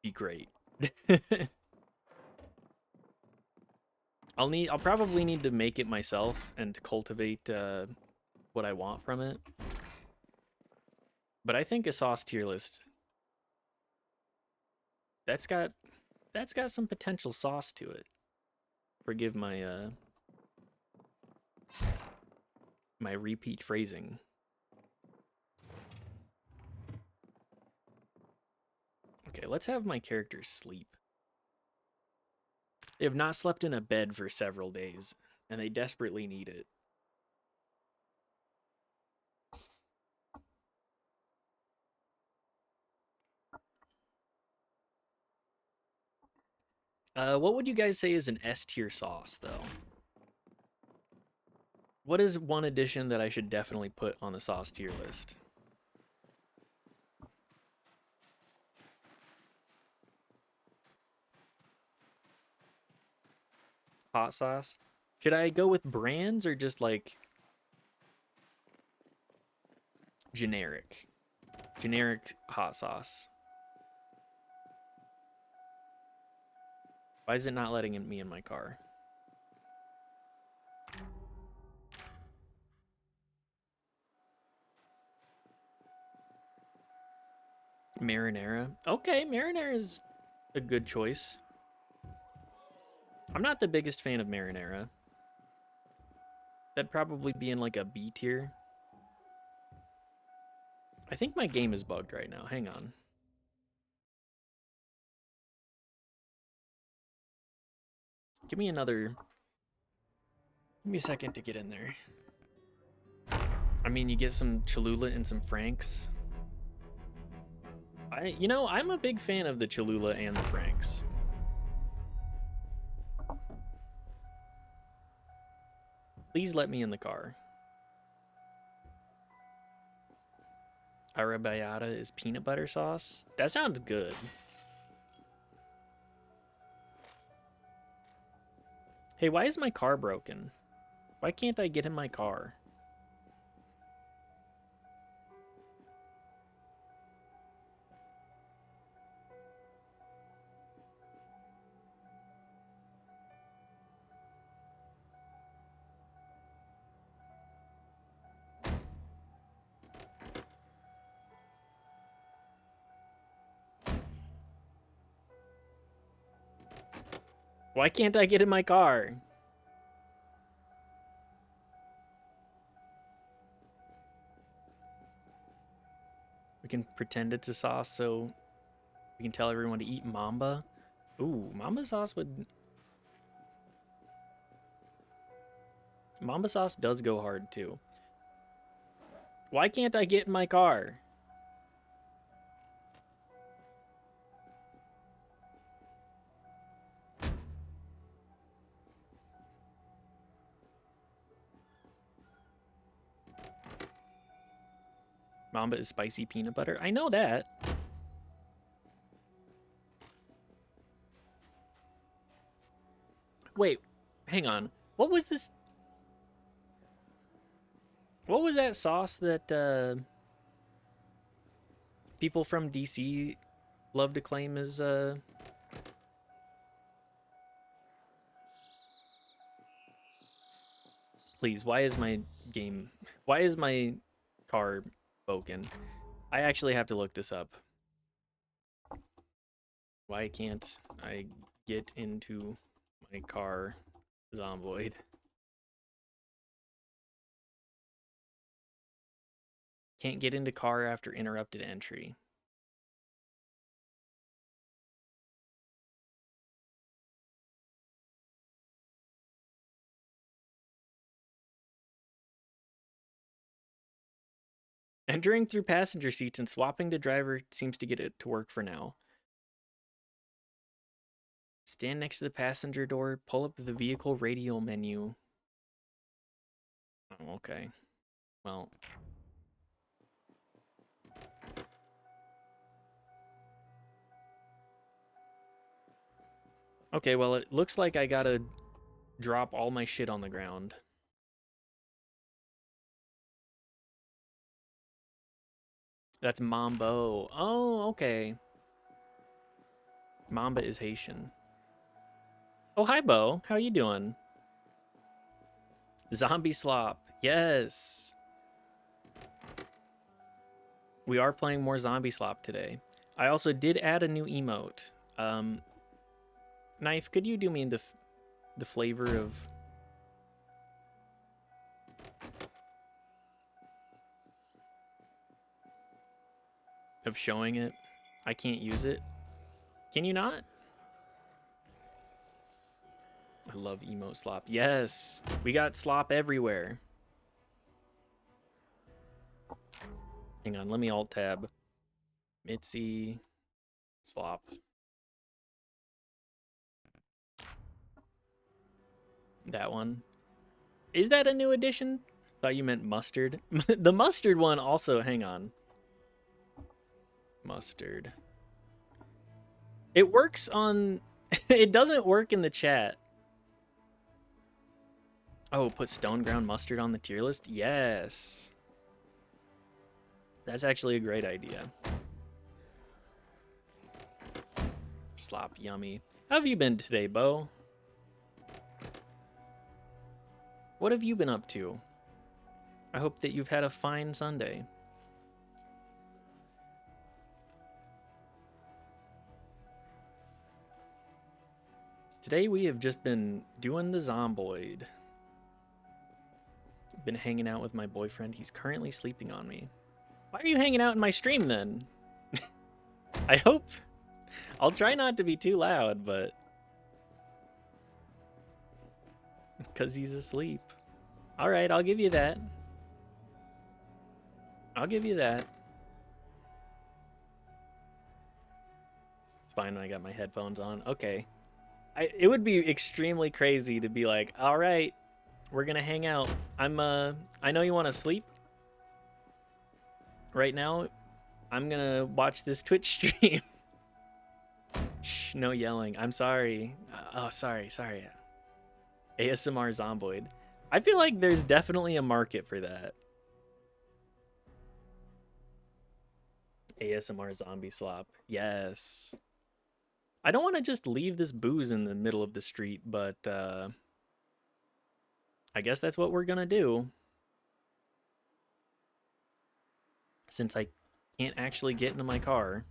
be great. I'll probably need to make it myself and cultivate what I want from it. But I think a sauce tier list that's got some potential sauce to it. Forgive my my repeat phrasing. Okay, let's have my characters sleep. They have not slept in a bed for several days, and they desperately need it. What would you guys say is an S tier sauce, though? What is one addition that I should definitely put on the sauce tier list? Hot sauce? Should I go with brands or just like generic? Generic hot sauce. Why is it not letting me in my car? Marinara. Okay, marinara is a good choice. I'm not the biggest fan of marinara. That'd probably be in like a B tier. I think my game is bugged right now. Hang on. Give me a second to get in there. I mean, you get some Cholula and some Franks. I'm a big fan of the Cholula and the Franks. Please let me in the car. Arrabbiata is peanut butter sauce. That sounds good. Hey, why is my car broken? Why can't I get in my car? Why can't I get in my car? We can pretend it's a sauce so we can tell everyone to eat Mamba. Ooh, Mamba sauce would... Mamba sauce does go hard too. Why can't I get in my car? Mamba is spicy peanut butter. I know that. Wait, hang on. What was this? What was that sauce that people from DC love to claim as Please, why is my car broken? I actually have to look this up. Why can't I get into my car, Zomboid? Can't get into car after interrupted entry. Entering through passenger seats and swapping to driver seems to get it to work for now. Stand next to the passenger door, pull up the vehicle radio menu. Oh, okay. Well. Okay, well, it looks like I gotta drop all my shit on the ground. That's Mambo. Oh, okay. Mamba is Haitian. Oh, hi, Bo. How you doing? Zombie Slop. Yes. We are playing more Zombie Slop today. I also did add a new emote. Knife, could you do me the flavor of showing it? I can't use it. Can you not? I love emote slop. Yes, we got slop everywhere. Hang on, let me alt tab. Mitzi slop. That one. Is that a new addition? Thought you meant mustard. The mustard one also, hang on. Mustard. It works on... It doesn't work in the chat. Oh, put stone ground mustard on the tier list? Yes. That's actually a great idea. Slop, yummy. How have you been today, Bo? What have you been up to? I hope that you've had a fine Sunday. Today we have just been doing the Zomboid. Been hanging out with my boyfriend. He's currently sleeping on me. Why are you hanging out in my stream then? I hope. I'll try not to be too loud, but because he's asleep. All right, I'll give you that. I'll give you that. It's fine when I got my headphones on. Okay. It would be extremely crazy to be like, all right, we're gonna hang out. I know you want to sleep right now. I'm gonna watch this Twitch stream. Shh, no yelling. I'm sorry. Oh, sorry. ASMR Zomboid. I feel like there's definitely a market for that. ASMR Zombie Slop. Yes. I don't want to just leave this booze in the middle of the street, but I guess that's what we're gonna do. Since I can't actually get into my car.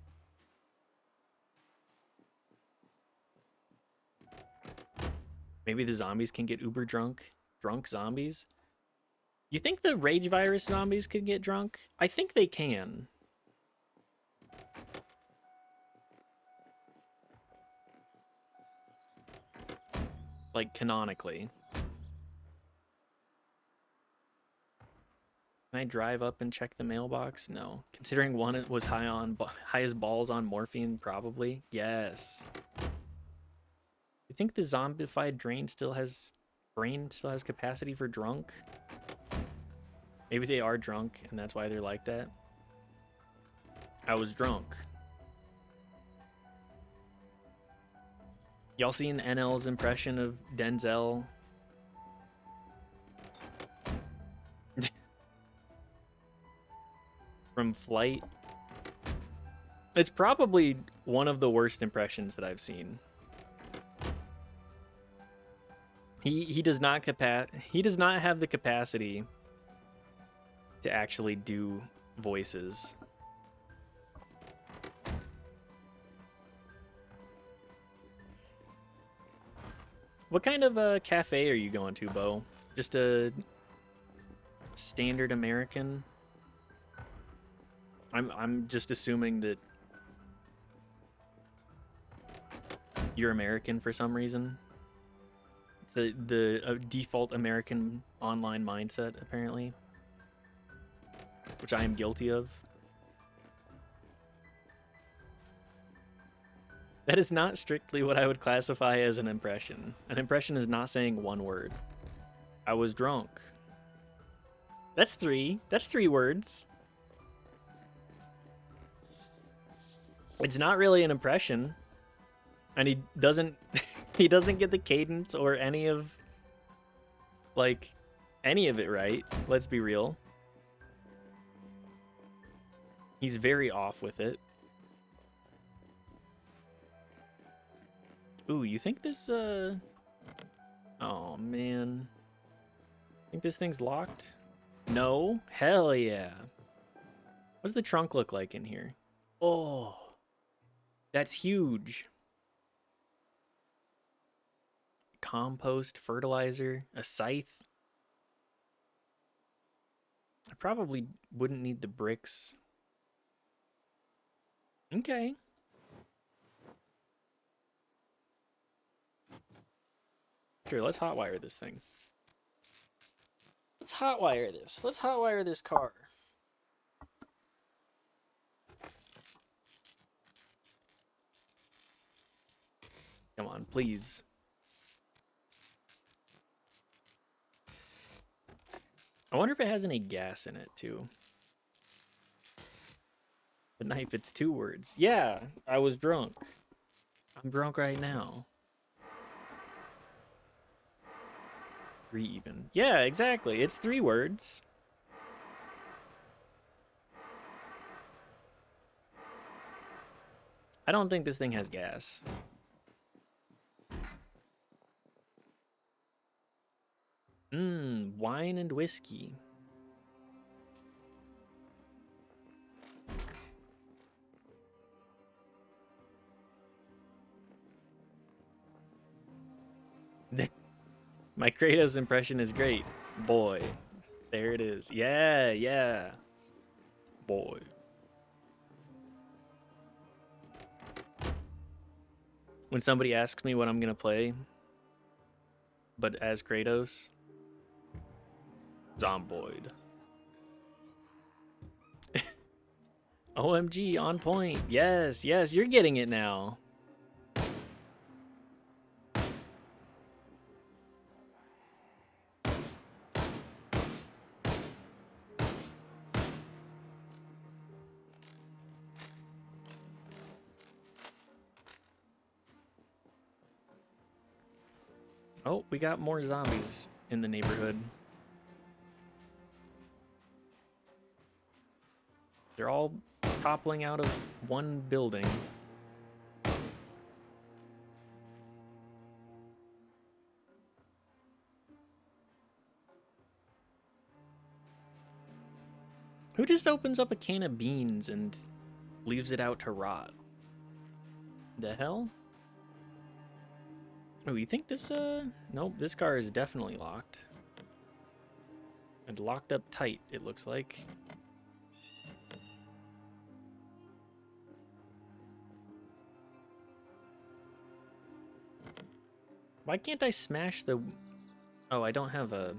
Maybe the zombies can get uber drunk. Drunk zombies? You think the rage virus zombies can get drunk? I think they can. Like, canonically. Can I drive up and check the mailbox? No. Considering one was high as balls on morphine, probably. Yes. You think the zombified brain still has capacity for drunk? Maybe they are drunk and that's why they're like that. I was drunk. Y'all seen NL's impression of Denzel? From Flight? It's probably one of the worst impressions that I've seen. He does not have the capacity to actually do voices. What kind of cafe are you going to, Bo? Just a standard American? I'm just assuming that you're American for some reason. The default American online mindset, apparently, which I am guilty of. That is not strictly what I would classify as an impression. An impression is not saying one word. I was drunk. That's three. That's 3 words. It's not really an impression. And he doesn't he doesn't get the cadence or any of it right. Let's be real. He's very off with it. Ooh, you think this oh man. Think this thing's locked? No? Hell yeah. What's the trunk look like in here? Oh. That's huge. Compost, fertilizer, a scythe. I probably wouldn't need the bricks. Okay. Sure, let's hotwire this thing. Let's hotwire this. Let's hotwire this car. Come on, please. I wonder if it has any gas in it, too. The knife, it's 2 words. Yeah, I was drunk. I'm drunk right now. 3 even. Yeah, exactly. It's 3 words. I don't think this thing has gas. Wine and whiskey. My Kratos impression is great. Boy. There it is. Yeah, yeah. Boy. When somebody asks me what I'm going to play, but as Kratos, Zomboid. OMG, on point. Yes, yes, you're getting it now. Oh, we got more zombies in the neighborhood. They're all toppling out of one building. Who just opens up a can of beans and leaves it out to rot? The hell? Oh, you think this, nope, this car is definitely locked. And locked up tight, it looks like. Why can't I smash the... Oh, I don't have a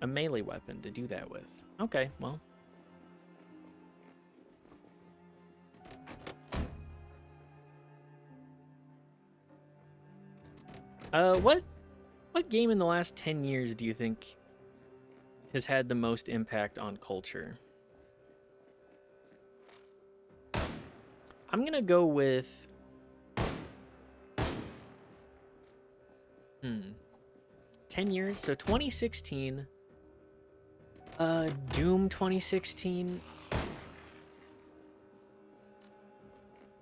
melee weapon to do that with. Okay, well. What game in the last 10 years do you think has had the most impact on culture? I'm gonna go with 10 years, so 2016. Doom 2016.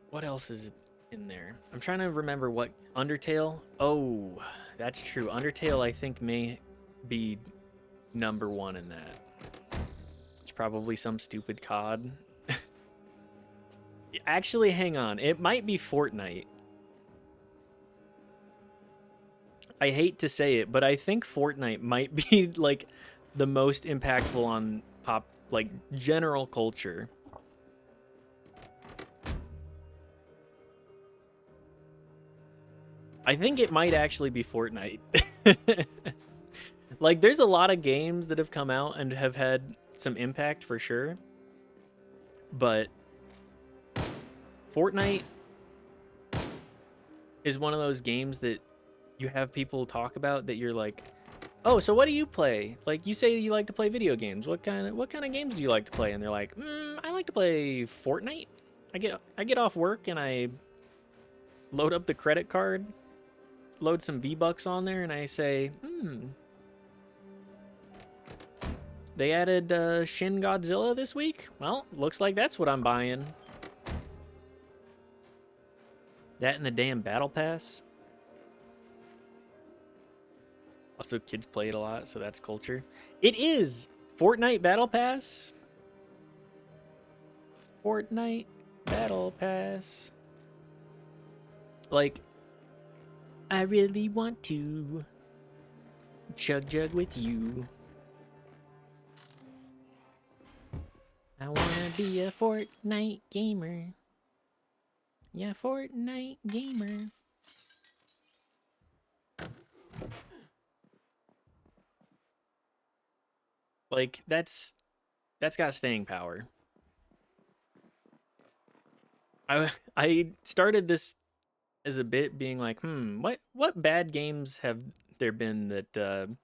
What else is in there? I'm trying to remember what... Undertale? Oh, that's true. Undertale, I think, may be #1 in that. It's probably some stupid COD. Actually, hang on. It might be Fortnite. I hate to say it, but I think Fortnite might be, like, the most impactful on pop, like, general culture. I think it might actually be Fortnite. Like, there's a lot of games that have come out and have had some impact for sure. But Fortnite is one of those games that you have people talk about that you're like, oh, so what do you play? Like, you say you like to play video games. What kind of games do you like to play? And they're like, I like to play Fortnite. I get off work and I load up the credit card, load some V-Bucks on there, and I say, they added Shin Godzilla this week? Well, looks like that's what I'm buying. That and the damn Battle Pass. Also, kids play it a lot, so that's culture. It is Fortnite Battle Pass. Fortnite Battle Pass. Like, I really want to chug jug with you. I wanna be a Fortnite gamer. Yeah, Fortnite gamer. Like, that's got staying power. I started this as a bit being like, what bad games have there been that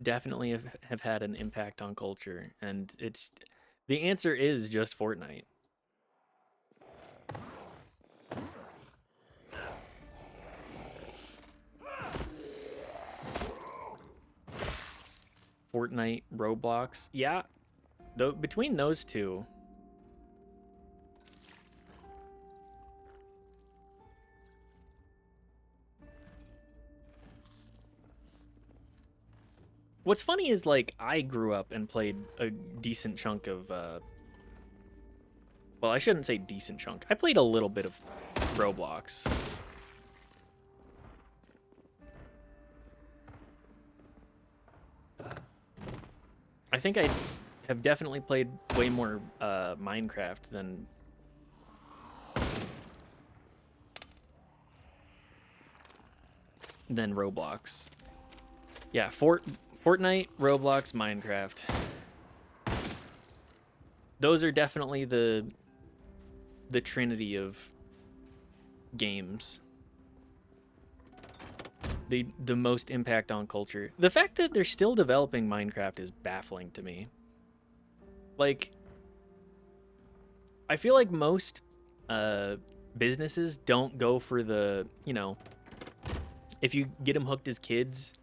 definitely have had an impact on culture? And it's the answer is just Fortnite. Fortnite, Roblox. Yeah, though between those two. What's funny is, like, I grew up and played a decent chunk of well, I shouldn't say decent chunk. I played a little bit of Roblox. I think I have definitely played way more Minecraft than Roblox. Yeah, Fortnite, Roblox, Minecraft. Those are definitely the trinity of games. The most impact on culture. The fact that they're still developing Minecraft is baffling to me. Like, I feel like most businesses don't go for the, you know, if you get them hooked as kids,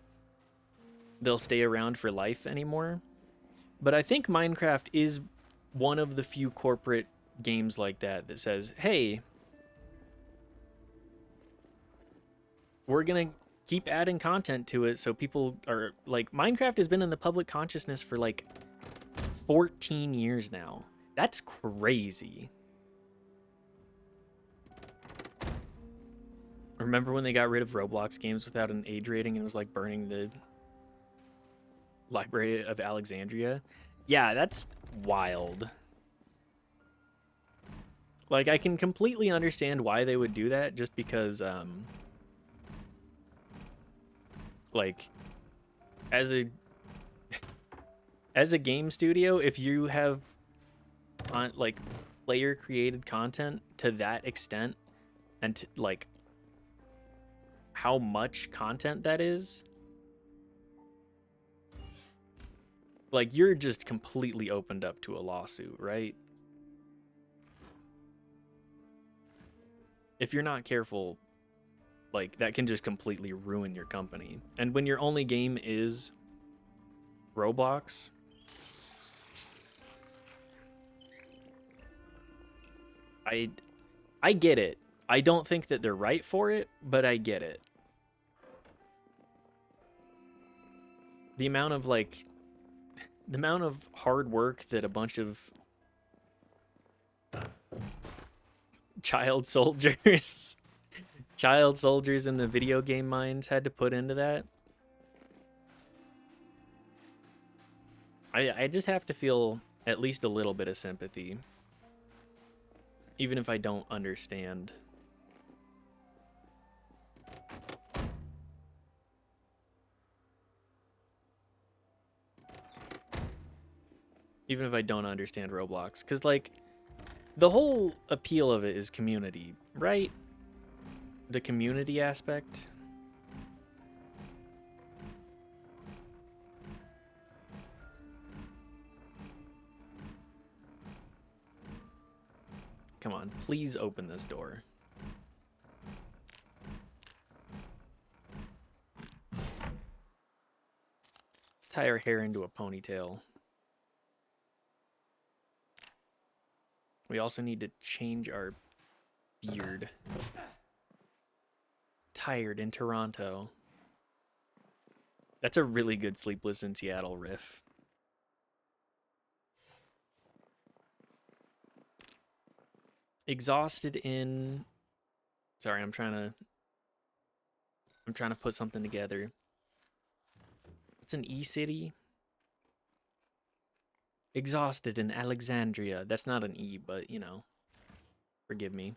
they'll stay around for life anymore. But I think Minecraft is one of the few corporate games like that that says, hey, we're going to keep adding content to it so people are like, Minecraft has been in the public consciousness for like 14 years now. That's crazy. Remember when they got rid of Roblox games without an age rating and it was like burning the Library of Alexandria? Yeah, that's wild. Like, I can completely understand why they would do that, just because, like, as a game studio, if you have on like player created content to that extent, and like how much content that is, like, you're just completely opened up to a lawsuit, right? If you're not careful, like, that can just completely ruin your company. And when your only game is Roblox, I get it. I don't think that they're right for it, but I get it. The amount of hard work that a bunch of child soldiers in the video game mines had to put into that. I just have to feel at least a little bit of sympathy, even if I don't understand. Even if I don't understand Roblox, because like the whole appeal of it is community, right? The community aspect. Come on, please open this door. Let's tie our hair into a ponytail. We also need to change our beard. Tired in Toronto. That's a really good Sleepless in Seattle riff. Exhausted in... Sorry, I'm trying to put something together. It's an E-city. Exhausted in Alexandria. That's not an E, but, you know, forgive me.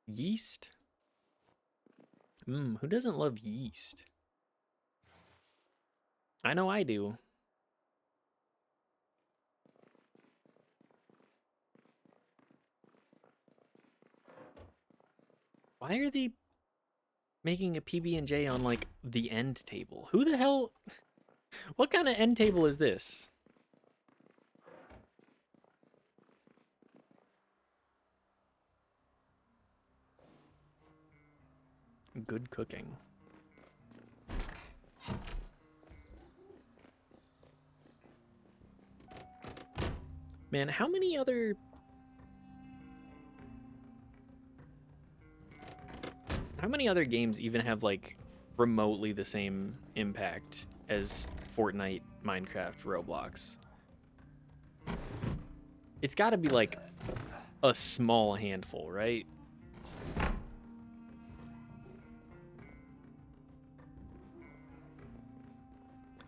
Yeast? Who doesn't love yeast? I know I do. Why are they making a PB&J on, like, the end table? Who the hell... What kind of end table is this? Good cooking. Man, how many other games even have like remotely the same impact as Fortnite, Minecraft, Roblox? It's got to be like a small handful, right?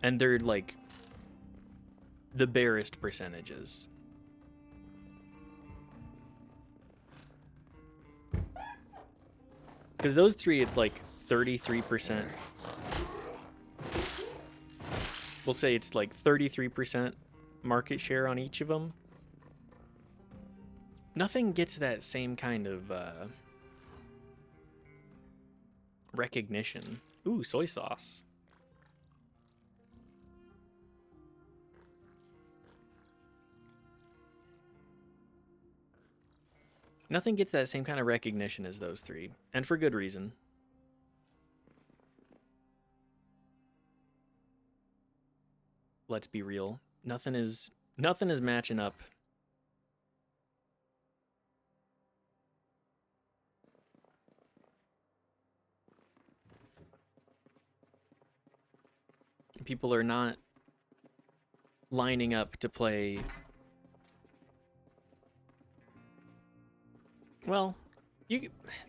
And they're like the barest percentages. Because those three, it's like 33%. We'll say it's like 33% market share on each of them. Nothing gets that same kind of recognition. Ooh, soy sauce. Nothing gets that same kind of recognition as those three, and for good reason. Let's be real. Nothing is matching up. People are not lining up to play. Well,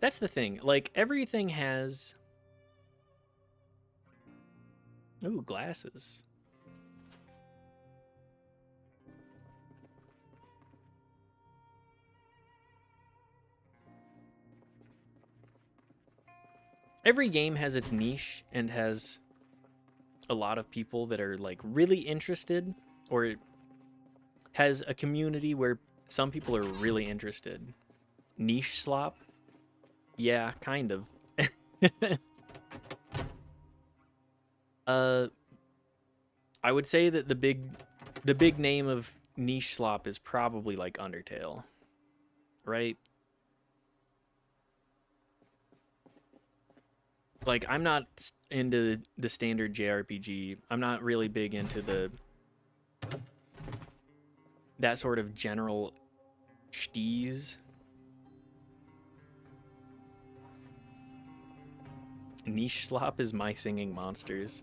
that's the thing. Like, everything has... Ooh, glasses. Every game has its niche and has a lot of people that are like really interested, or has a community where some people are really interested. Niche slop? Yeah, kind of. I would say that the big name of niche slop is probably like Undertale, right? Like, I'm not into the standard JRPG. I'm not really big into that sort of general steez. Niche slop is My Singing Monsters.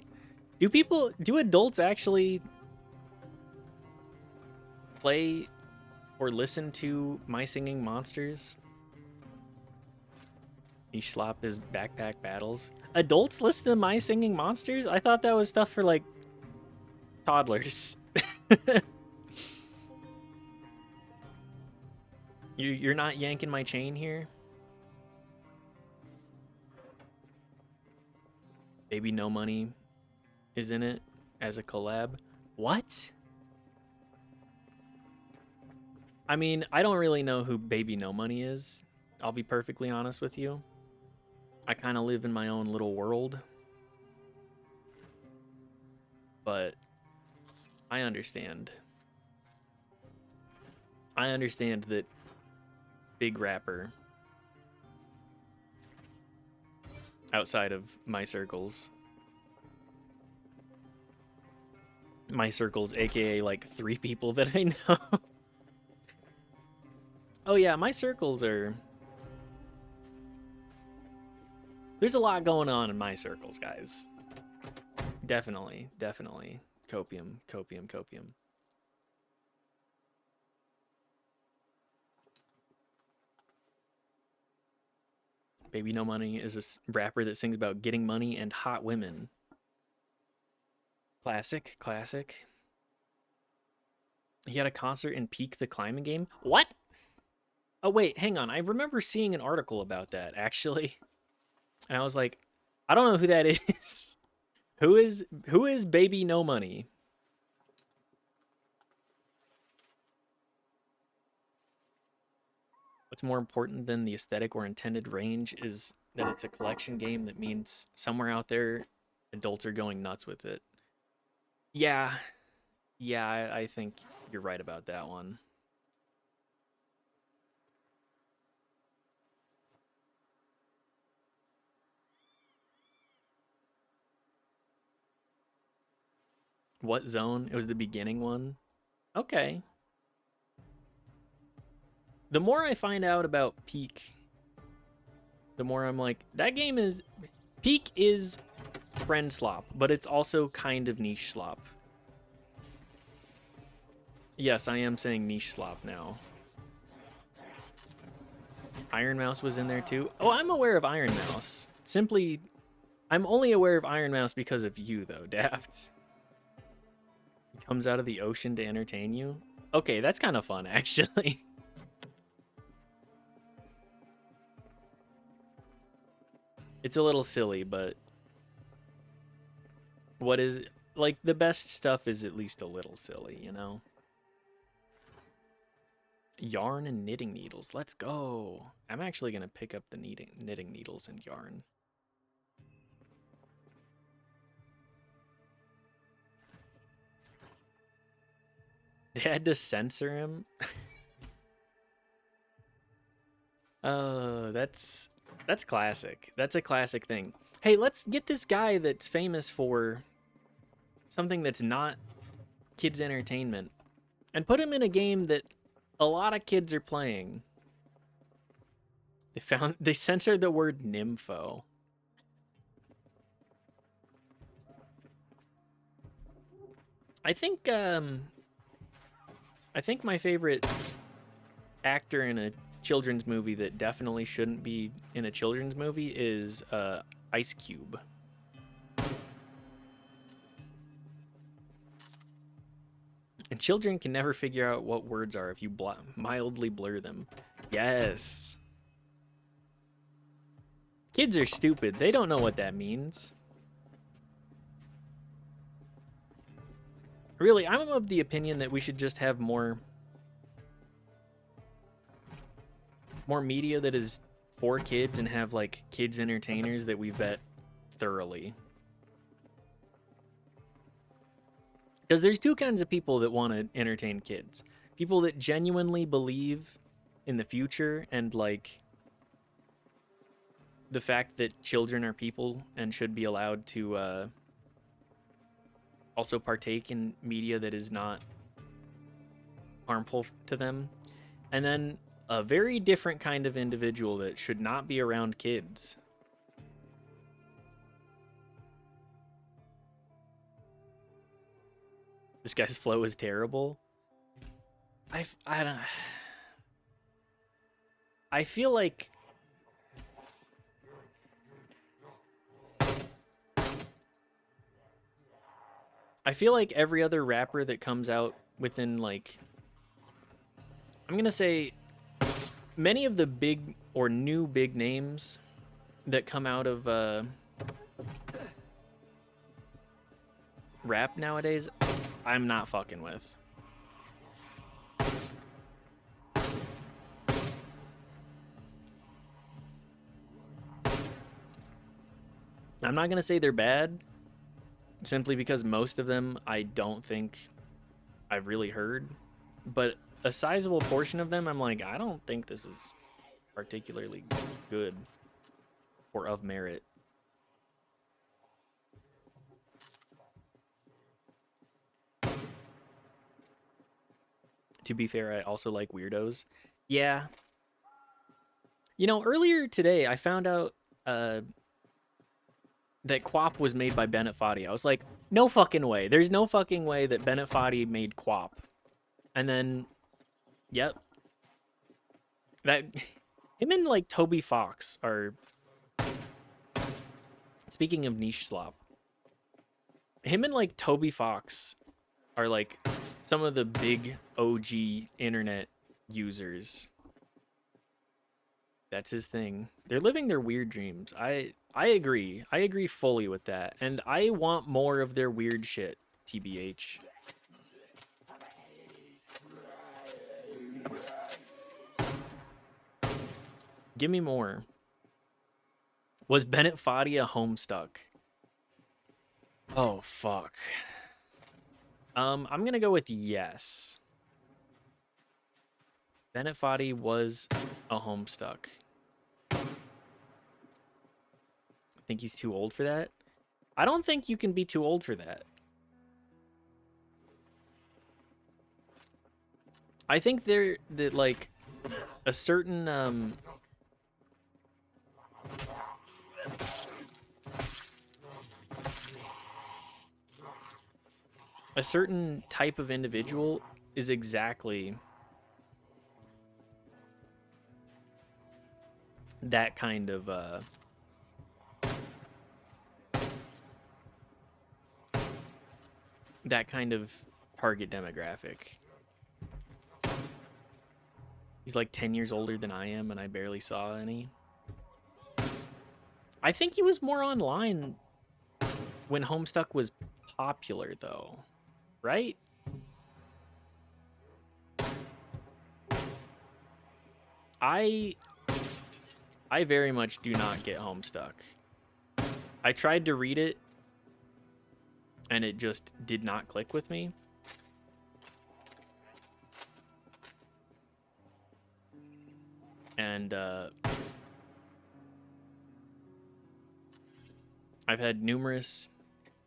Do adults actually play or listen to My Singing Monsters? Niche slop is Backpack Battles. Adults listen to My Singing Monsters? I thought that was stuff for like toddlers. You're not yanking my chain here? Baby No Money is in it as a collab. What? I mean, I don't really know who Baby No Money is. I'll be perfectly honest with you. I kind of live in my own little world. But I understand. I understand that big rapper outside of my circles. My circles, aka like 3 people that I know. Oh yeah, my circles are... There's a lot going on in my circles, guys. Definitely, definitely. Copium, copium, copium. Baby No Money is a rapper that sings about getting money and hot women. Classic, classic. He had a concert in Peak the Climbing Game. What? Oh wait, hang on. I remember seeing an article about that actually, and I was like, I don't know who that is. Who is Baby No Money? What's more important than the aesthetic or intended range is that it's a collection game that means somewhere out there, adults are going nuts with it. Yeah, yeah, I think you're right about that one. What zone? It was the beginning one? Okay. The more I find out about Peak, the more I'm like, that game is... Peak is friend slop, but it's also kind of niche slop. Yes, I am saying niche slop now. Iron Mouse was in there too. Oh, I'm aware of Iron Mouse. Simply, I'm only aware of Iron Mouse because of you, though, Daft. He comes out of the ocean to entertain you. Okay, that's kind of fun, actually. It's a little silly, but what is like the best stuff is at least a little silly, you know? Yarn and knitting needles. Let's go. I'm actually going to pick up the knitting needles and yarn. They had to censor him. Oh, that's classic. That's a classic thing. Hey, let's get this guy that's famous for something that's not kids entertainment and put him in a game that a lot of kids are playing. They censored the word nympho. I think my favorite actor in a children's movie that definitely shouldn't be in a children's movie is Ice Cube. And children can never figure out what words are if you mildly blur them. Yes. Kids are stupid. They don't know what that means. Really, I'm of the opinion that we should just have more media that is for kids and have like kids entertainers that we vet thoroughly. Because there's two kinds of people that want to entertain kids. People that genuinely believe in the future and like the fact that children are people and should be allowed to also partake in media that is not harmful to them. And then a very different kind of individual that should not be around kids. This guy's flow is terrible. I don't. I feel like every other rapper that comes out within like, I'm gonna say, many of the big or new big names that come out of rap nowadays, I'm not fucking with. I'm not gonna say they're bad, simply because most of them I don't think I've really heard, but a sizable portion of them I'm like, I don't think this is particularly good or of merit. To be fair, I also like weirdos. Yeah. You know, earlier today I found out that QWOP was made by Bennett Foddy. I was like, no fucking way. There's no fucking way that Bennett Foddy made QWOP. And then, yep. That, him and like Toby Fox are, speaking of niche slop, him and like Toby Fox are like some of the big OG internet users. That's his thing. They're living their weird dreams. I agree. I agree fully with that. And I want more of their weird shit, TBH. Give me more. Was Bennett Foddy a Homestuck? Oh, fuck. I'm gonna go with yes. Bennett Foddy was a Homestuck. I think he's too old for that. I don't think you can be too old for that. I think that like a certain type of individual is exactly that kind of target demographic. He's like 10 years older than I am, and I barely saw any. I think he was more online when Homestuck was popular, though, right? I very much do not get Homestuck. I tried to read it, and it just did not click with me. And I've had numerous,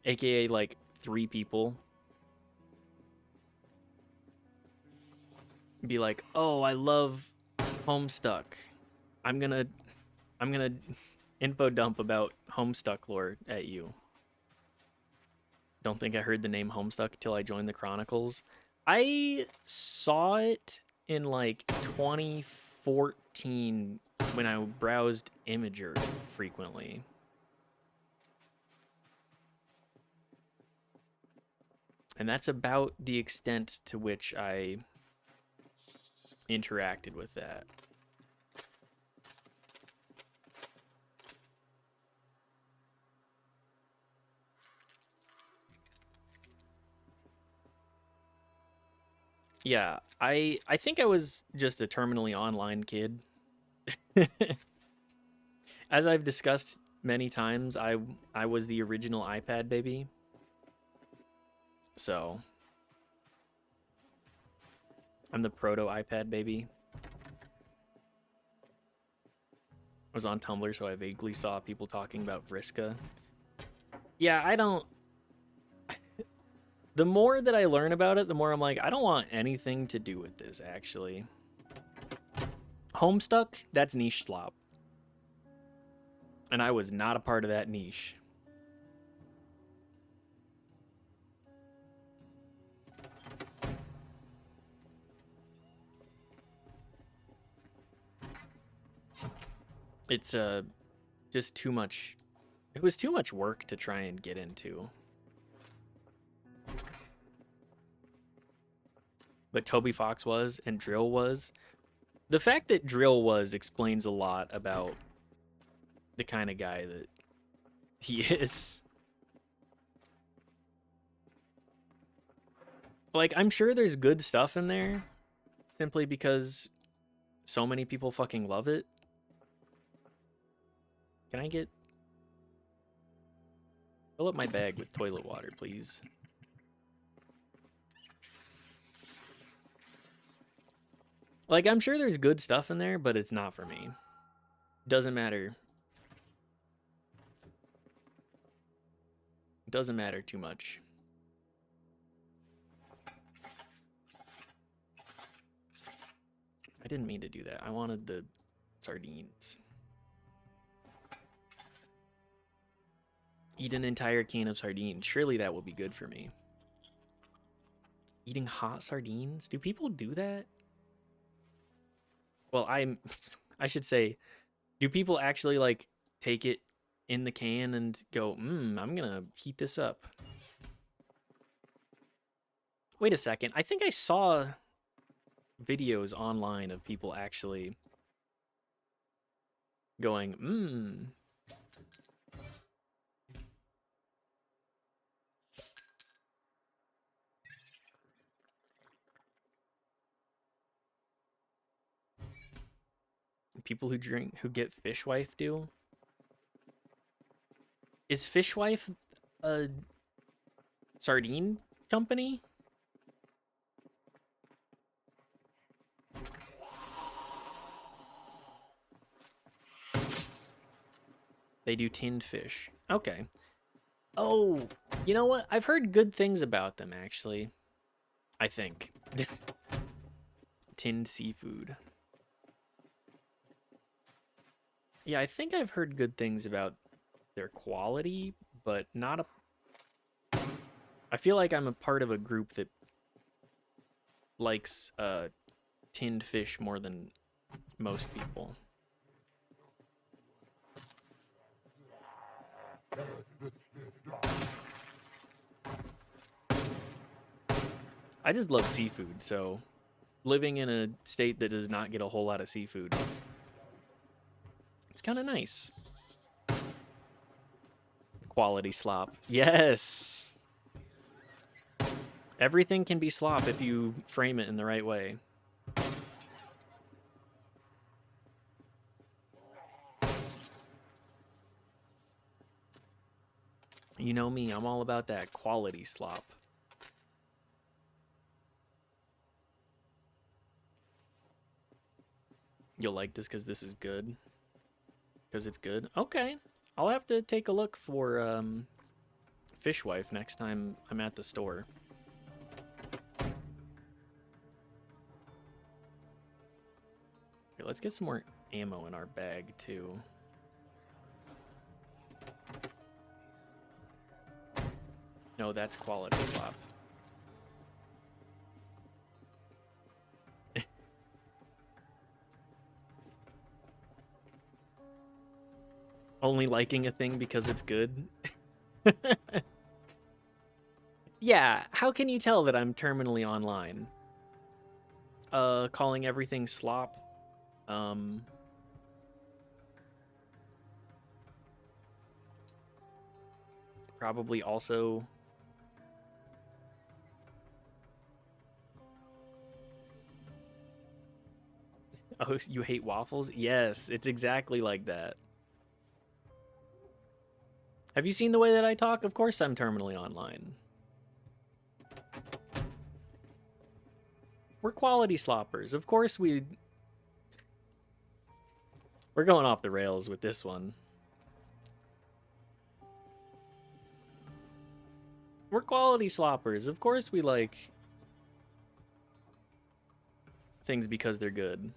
aka like 3 people, be like, "Oh, I love Homestuck. I'm gonna info dump about Homestuck lore at you." Don't think I heard the name Homestuck till I joined the Chronicles. I saw it in like 2014 when I browsed Imager frequently. And that's about the extent to which I interacted with that. Yeah, I think I was just a terminally online kid. As I've discussed many times, I was the original iPad baby. So I'm the proto iPad baby. I was on Tumblr, so I vaguely saw people talking about Vriska. Yeah, I don't. The more that I learn about it, the more I'm like, I don't want anything to do with this, actually. Homestuck, that's niche slop. And I was not a part of that niche. It's just too much. It was too much work to try and get into. But Toby Fox was, and Drill was. The fact that Drill was explains a lot about the kind of guy that he is. Like, I'm sure there's good stuff in there simply because so many people fucking love it. Can I get... Fill up my bag with toilet water, please. Like, I'm sure there's good stuff in there, but it's not for me. Doesn't matter. Doesn't matter too much. I didn't mean to do that. I wanted the sardines. Eat an entire can of sardines. Surely that will be good for me. Eating hot sardines? Do people do that? Well, I should say, do people actually like take it in the can and go, I'm gonna heat this up? Wait a second. I think I saw videos online of people actually going, People who get Fishwife do? Is Fishwife a sardine company? They do tinned fish. Okay. Oh, you know what? I've heard good things about them, actually. I think. Tinned seafood. Yeah, I think I've heard good things about their quality, but not a... I feel like I'm a part of a group that likes tinned fish more than most people. I just love seafood, so living in a state that does not get a whole lot of seafood, it's kind of nice. Quality slop. Yes! Everything can be slop if you frame it in the right way. You know me, I'm all about that quality slop. You'll like this because this is good. Because it's good. Okay. I'll have to take a look for Fishwife next time I'm at the store. Here, let's get some more ammo in our bag, too. No, that's quality slop. Only liking a thing because it's good? Yeah, how can you tell that I'm terminally online? Calling everything slop. Probably also... Oh, you hate waffles? Yes, it's exactly like that. Have you seen the way that I talk? Of course I'm terminally online. We're quality sloppers. Of course we're going off the rails with this one. We're quality sloppers. Of course we like things because they're good.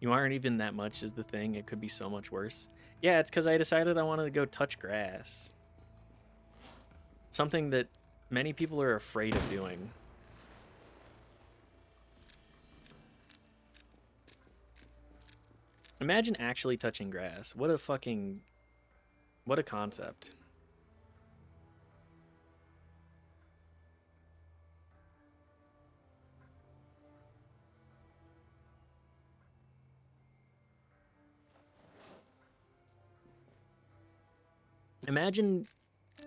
You aren't even that much is the thing. It could be so much worse. Yeah, it's because I decided I wanted to go touch grass. Something that many people are afraid of doing. Imagine actually touching grass. What a concept. Imagine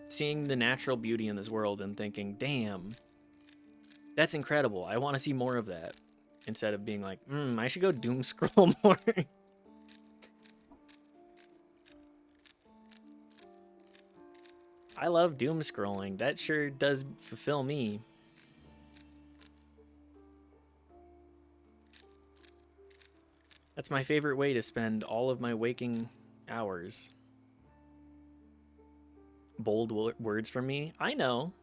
seeing the natural beauty in this world and thinking, damn, that's incredible. I want to see more of that. Instead of being like, I should go doom scroll more. I love doom scrolling. That sure does fulfill me. That's my favorite way to spend all of my waking hours. Bold words from me? I know.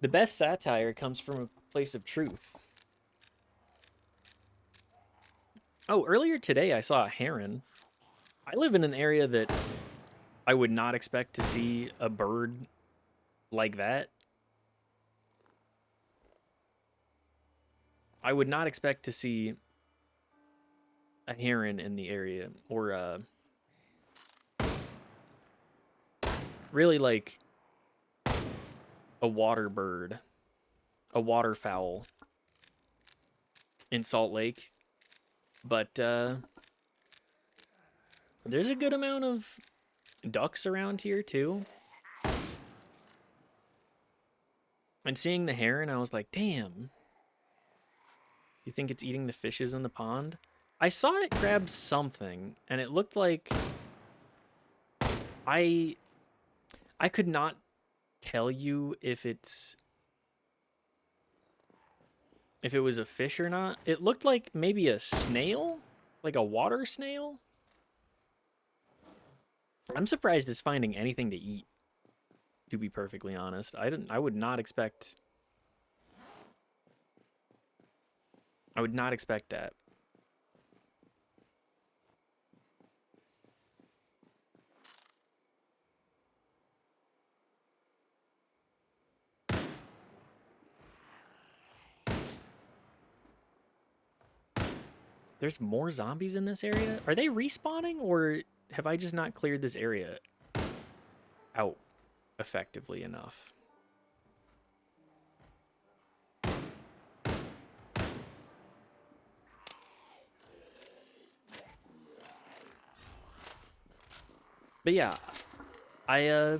The best satire comes from a place of truth. Oh, earlier today I saw a heron. I live in an area that I would not expect to see a bird like that. I would not expect to see a heron in the area, or really like a water bird, a waterfowl in Salt Lake. But there's a good amount of ducks around here too. And seeing the heron, I was like, damn. You think it's eating the fishes in the pond? I saw it grab something, and it looked like I could not tell you if it was a fish or not. It looked like maybe a snail, like a water snail. I'm surprised it's finding anything to eat, to be perfectly honest. I would not expect that. There's more zombies in this area? Are they respawning, or have I just not cleared this area? out effectively enough. But yeah, I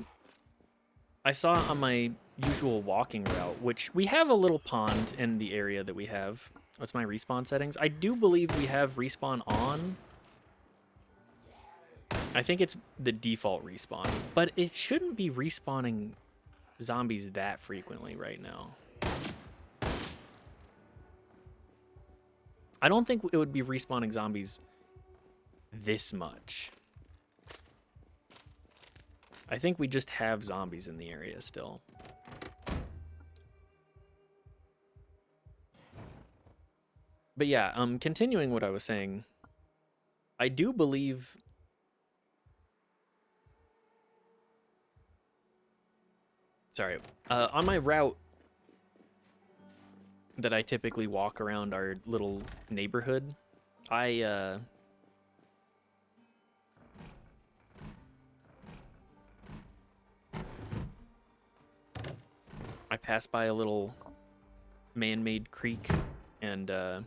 saw on my usual walking route, which we have a little pond in the area that we have. What's my respawn settings? I do believe we have respawn on. I think it's the default respawn, but it shouldn't be respawning zombies that frequently right now. I don't think it would be respawning zombies this much. I think we just have zombies in the area still. But yeah, continuing what I was saying, I do believe on my route that I typically walk around our little neighborhood, I pass by a little man-made creek and a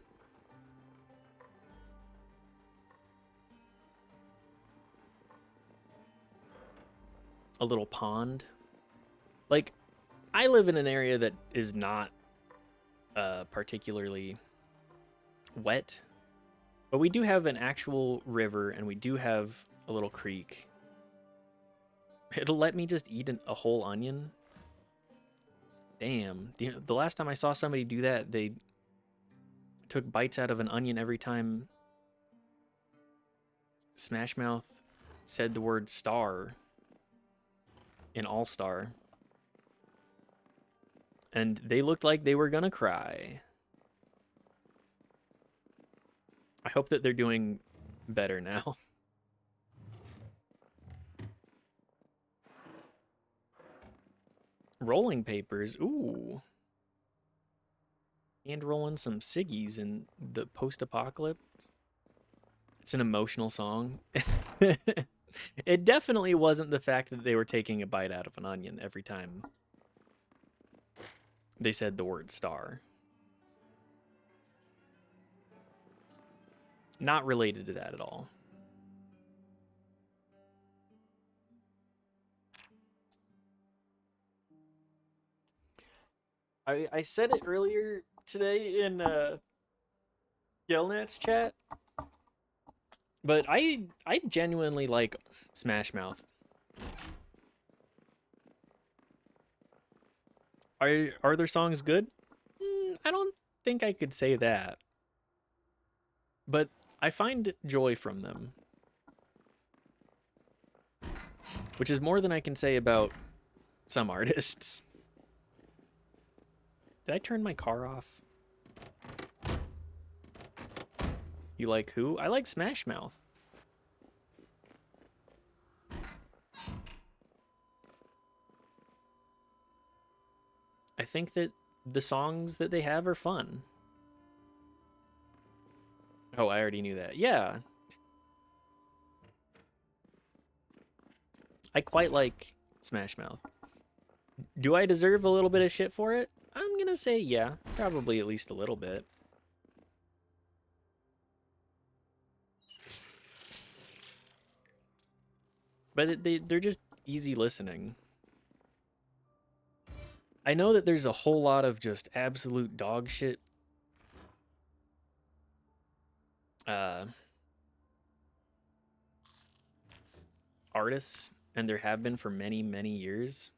little pond. Like, I live in an area that is not particularly wet, but we do have an actual river and we do have a little creek. It'll let me just eat a whole onion. Damn. The last time I saw somebody do that, they took bites out of an onion every time Smash Mouth said the word star in All Star. And they looked like they were gonna cry. I hope that they're doing better now. Rolling papers, ooh. And rolling some ciggies in the post-apocalypse. It's an emotional song. It definitely wasn't the fact that they were taking a bite out of an onion every time they said the word star. Not related to that at all. I said it earlier today in Gelnat's chat, but I genuinely like Smash Mouth. Are their songs good? I don't think I could say that. But I find joy from them. Which is more than I can say about some artists. Did I turn my car off? You like who? I like Smash Mouth. I think that the songs that they have are fun. Oh, I already knew that. Yeah. I quite like Smash Mouth. Do I deserve a little bit of shit for it? I'm gonna say yeah, probably at least a little bit. But they're just easy listening. I know that there's a whole lot of just absolute dog shit artists, and there have been for many, many years.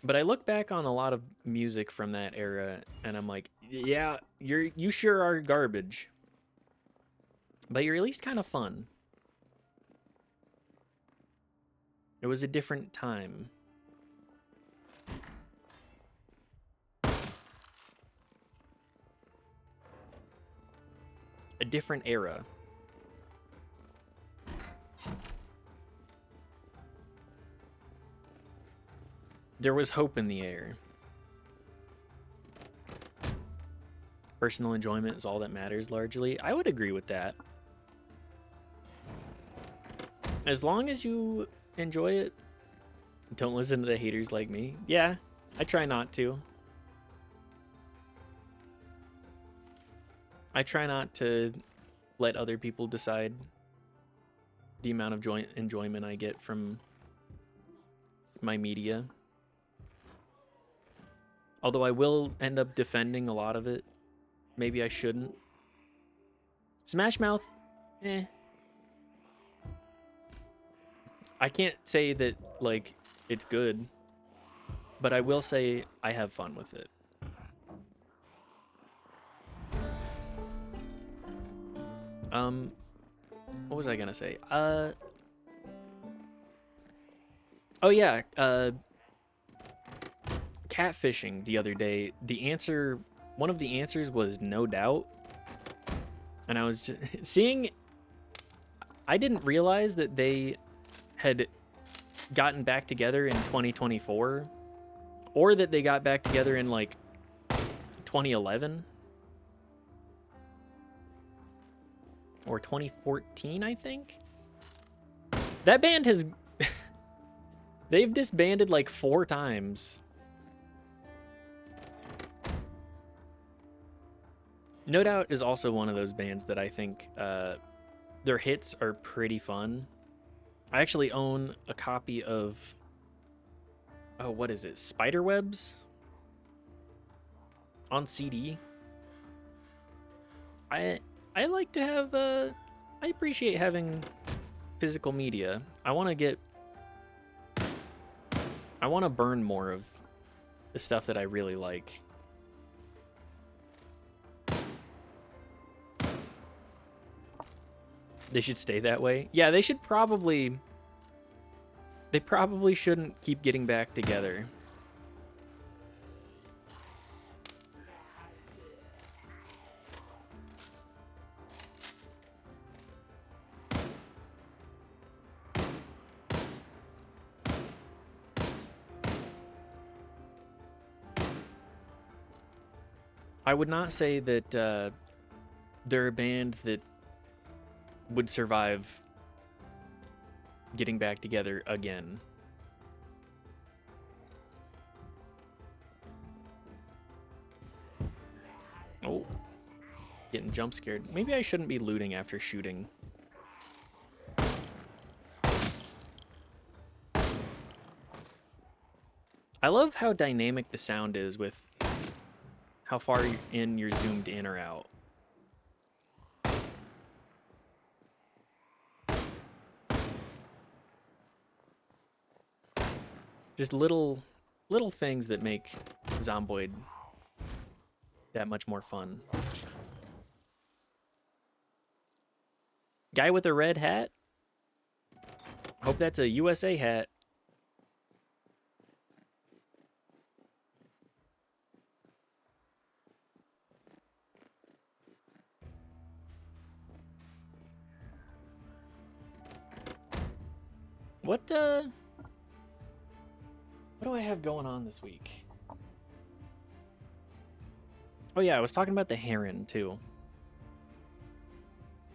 But I look back on a lot of music from that era, and I'm like, yeah, you sure are garbage. But you're at least kind of fun. It was a different time. A different era. There was hope in the air. Personal enjoyment is all that matters, largely. I would agree with that. As long as you enjoy it. Don't listen to the haters like me. Yeah, I try not to. I try not to let other people decide the amount of enjoyment I get from my media. Although I will end up defending a lot of it. Maybe I shouldn't. Smash Mouth, eh. I can't say that, like, it's good, but I will say I have fun with it. What was I gonna say? Oh yeah, catfishing the other day. One of the answers was no doubt. And I was just seeing, I didn't realize that they had gotten back together in 2024, or that they got back together in like 2011 or 2014, I think. That band has they've disbanded like 4 times. No Doubt is also one of those bands that I think their hits are pretty fun. I actually own a copy of, oh, what is it? Spiderwebs on CD. I like to have I appreciate having physical media. I want to burn more of the stuff that I really like. They should stay that way. Yeah, they probably shouldn't keep getting back together. I would not say that they're a band that would survive getting back together again. Oh, getting jump scared. Maybe I shouldn't be looting after shooting. I love how dynamic the sound is with how far in you're zoomed in or out. Just little things that make Zomboid that much more fun. Guy with a red hat? Hope that's a USA hat. What do I have going on this week? Oh yeah, I was talking about the heron too.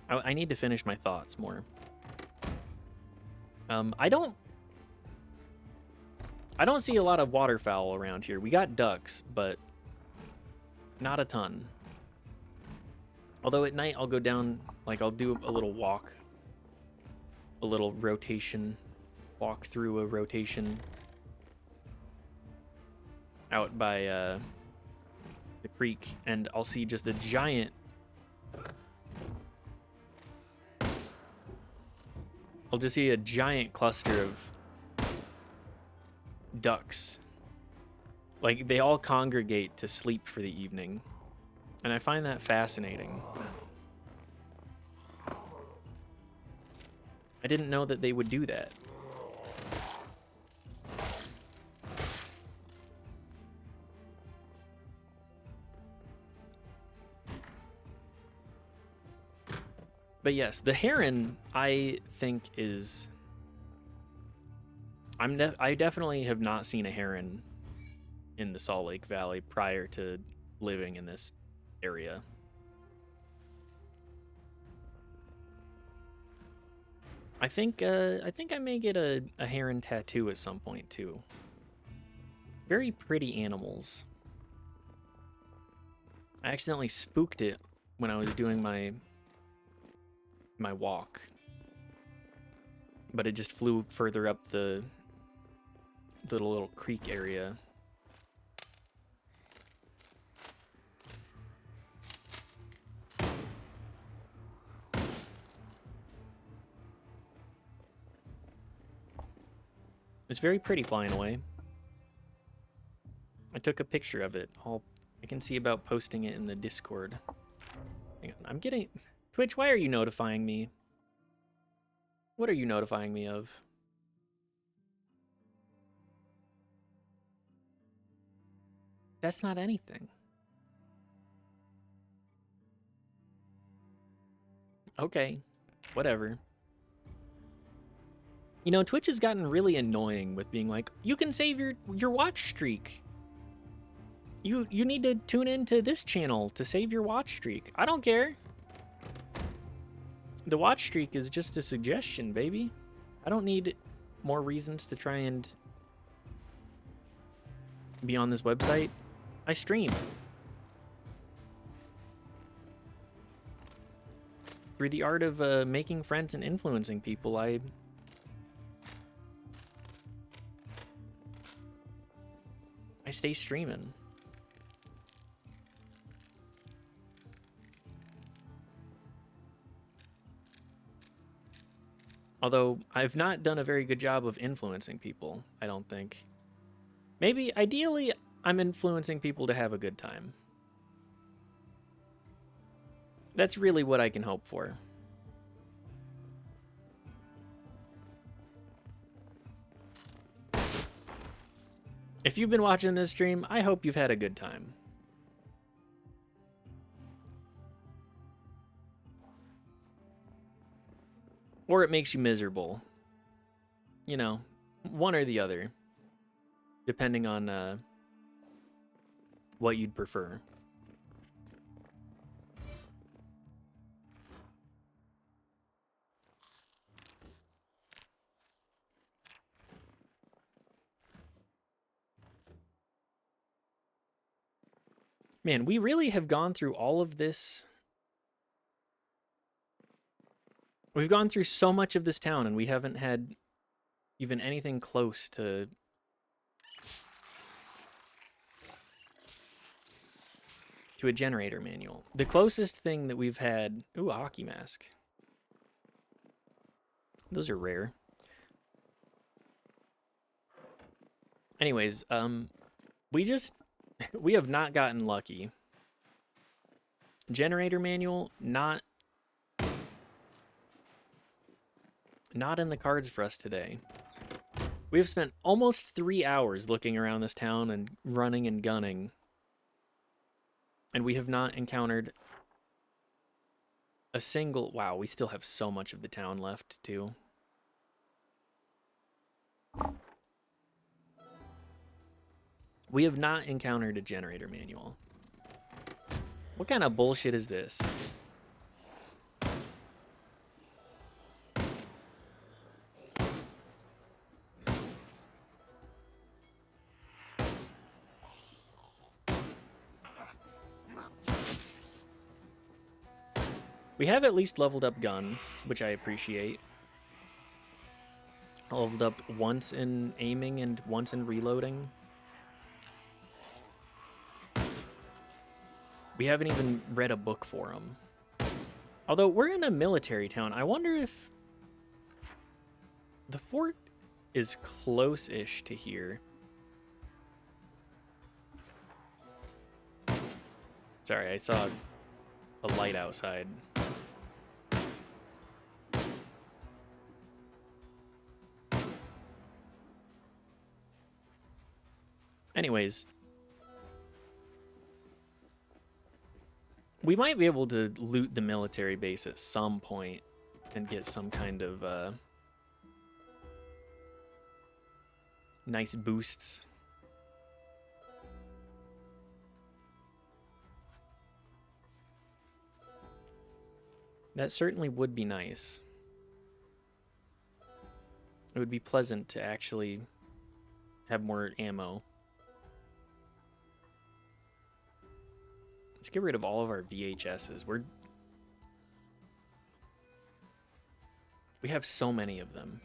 I need to finish my thoughts more. I don't see a lot of waterfowl around here. We got ducks, but not a ton. Although at night I'll go down, like I'll do a little walk, a little rotation, walk through a rotation out by the creek, and I'll see just a giant, I'll just see a giant cluster of ducks. Like, they all congregate to sleep for the evening. And I find that fascinating. I didn't know that they would do that. But yes, the heron, I think, is... I definitely have not seen a heron in the Salt Lake Valley prior to living in this area. I think I may get a heron tattoo at some point too. Very pretty animals. I accidentally spooked it when I was doing my walk, but it just flew further up the little creek area. It's very pretty flying away. I took a picture of it. I can see about posting it in the Discord. Hang on, I'm getting... Twitch, why are you notifying me? What are you notifying me of? That's not anything. Okay, whatever. You know, Twitch has gotten really annoying with being like, you can save your watch streak. You need to tune into this channel to save your watch streak. I don't care. The watch streak is just a suggestion, baby. I don't need more reasons to try and be on this website. I stream. Through the art of making friends and influencing people, I stay streaming. Although, I've not done a very good job of influencing people, I don't think. Maybe, ideally, I'm influencing people to have a good time. That's really what I can hope for. If you've been watching this stream, I hope you've had a good time. Or it makes you miserable. You know, one or the other. Depending on what you'd prefer. Man, we really have gone through all of this. We've gone through so much of this town and we haven't had even anything close to a generator manual. The closest thing that we've had... Ooh, a hockey mask. Those are rare. Anyways, we have not gotten lucky. Generator manual, not in the cards for us today. We've spent almost 3 hours looking around this town and running and gunning. And we have not encountered a single... Wow, we still have so much of the town left, too. We have not encountered a generator manual. What kind of bullshit is this? We have at least leveled up guns, which I appreciate. I leveled up once in aiming and once in reloading. We haven't even read a book for them. Although we're in a military town, I wonder if the fort is close-ish to here. Sorry, I saw a light outside. Anyways, we might be able to loot the military base at some point and get some kind of nice boosts. That certainly would be nice. It would be pleasant to actually have more ammo. Let's get rid of all of our VHSs. We have so many of them.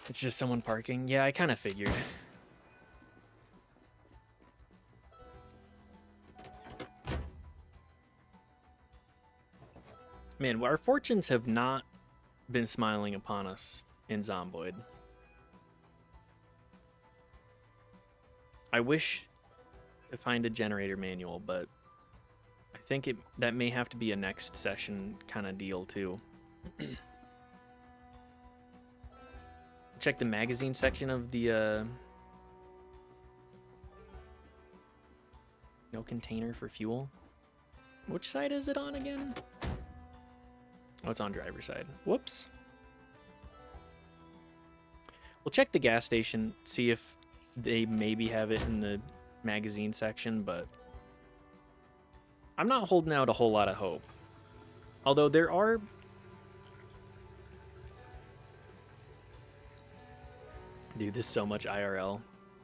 It's just someone parking. Yeah, I kind of figured. Man, our fortunes have not been smiling upon us in Zomboid. I wish to find a generator manual, but I think that may have to be a next session kind of deal too. Check the magazine section of the no container for fuel. Which side is it on again? Oh, it's on driver's side. Whoops. We'll check the gas station, see if they maybe have it in the magazine section, but I'm not holding out a whole lot of hope. Although there are... Dude, this is so much IRL.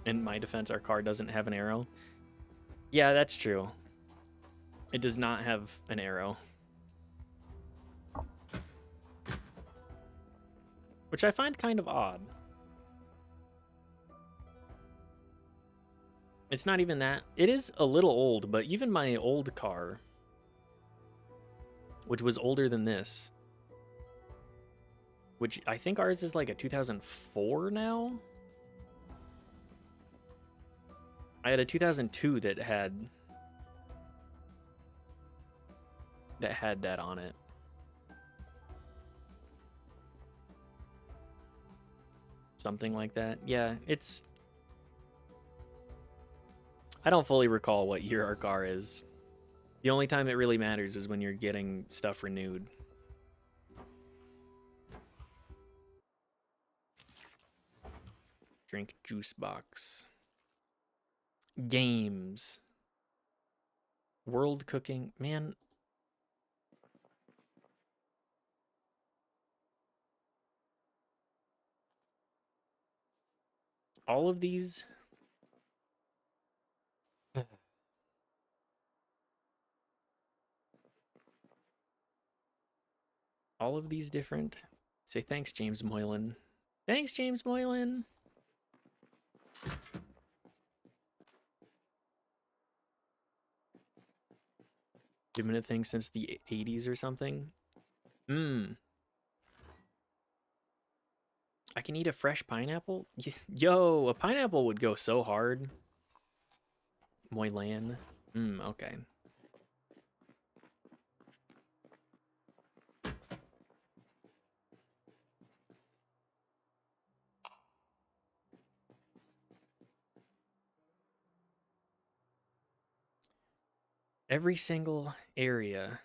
In my defense, our car doesn't have an arrow. Yeah, that's true. It does not have an arrow. Which I find kind of odd. It's not even that. It is a little old, but even my old car, which was older than this, which I think ours is like a 2004 now. I had a 2002 that had that on it. Something like that. Yeah, it's... I don't fully recall what year our car is. The only time it really matters is when you're getting stuff renewed. Drink juice box. Games. World cooking. Man. All of these... all of these different... Say thanks, James Moylan. Thanks, James Moylan. Been a thing since the 80s or something. I can eat a fresh pineapple? Yo, a pineapple would go so hard. Moylan. Okay. Every single area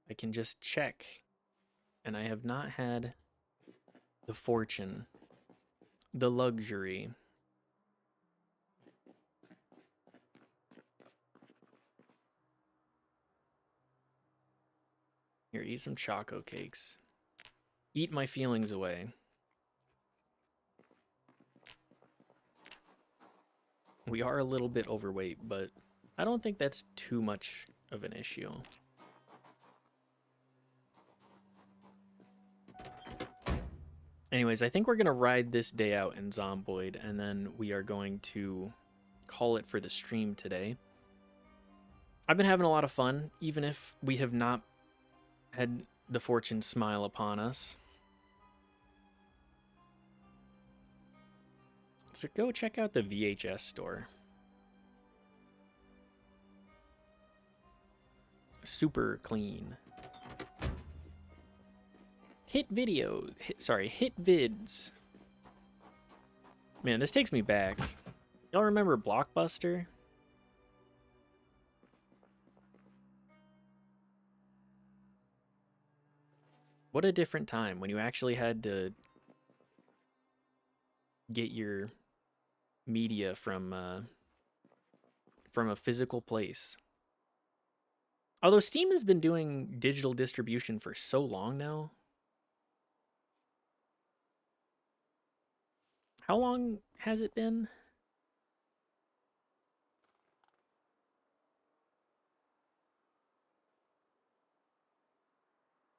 I can just check, and I have not had the fortune, the luxury. Here, eat some Choco Cakes. Eat my feelings away. We are a little bit overweight, but I don't think that's too much of an issue. Anyways, I think we're going to ride this day out in Zomboid, and then we are going to call it for the stream today. I've been having a lot of fun, even if we have not had the fortune smile upon us. So go check out the VHS store. Super clean. Hit vids. Man, this takes me back. Y'all remember Blockbuster? What a different time when you actually had to get your media from a physical place. Although Steam has been doing digital distribution for so long now. How long has it been?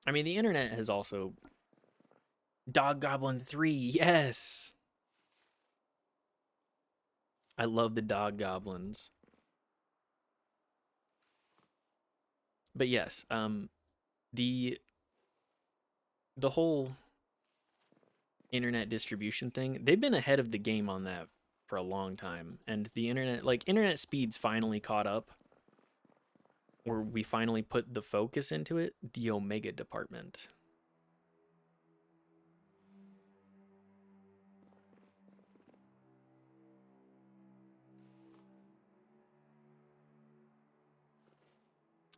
I mean, the internet has also... Dog Goblin 3, yes! I love the Dog Goblins. But yes, the whole internet distribution thing, they've been ahead of the game on that for a long time. And the internet, like, internet speeds finally caught up, where we finally put the focus into it, the Omega department.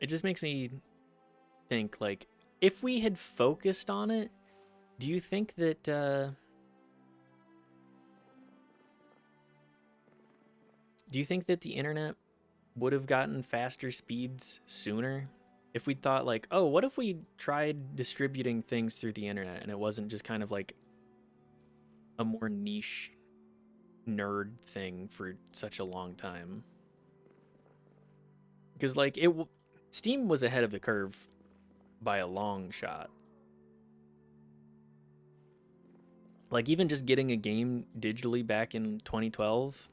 It just makes me think, like, if we had focused on it, do you think that the internet would have gotten faster speeds sooner? If we thought, like, oh, what if we tried distributing things through the internet and it wasn't just kind of like a more niche nerd thing for such a long time? Because, like, Steam was ahead of the curve by a long shot. Like, even just getting a game digitally back in 2012,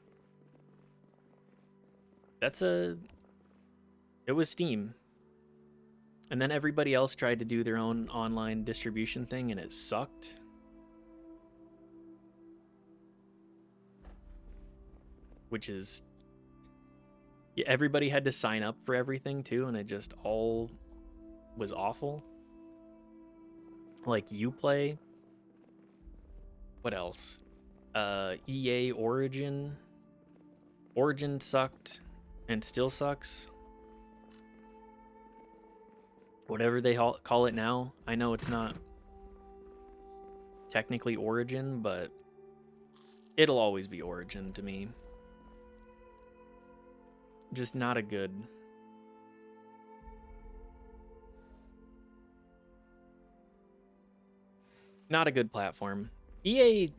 it was Steam. And then everybody else tried to do their own online distribution thing and it sucked. Which is, yeah, everybody had to sign up for everything too, and it just all was awful. Like Uplay. What else? EA Origin. Origin sucked and still sucks. Whatever they call it now. I know it's not technically Origin, but it'll always be Origin to me. Just not a good... Not a good platform. EA...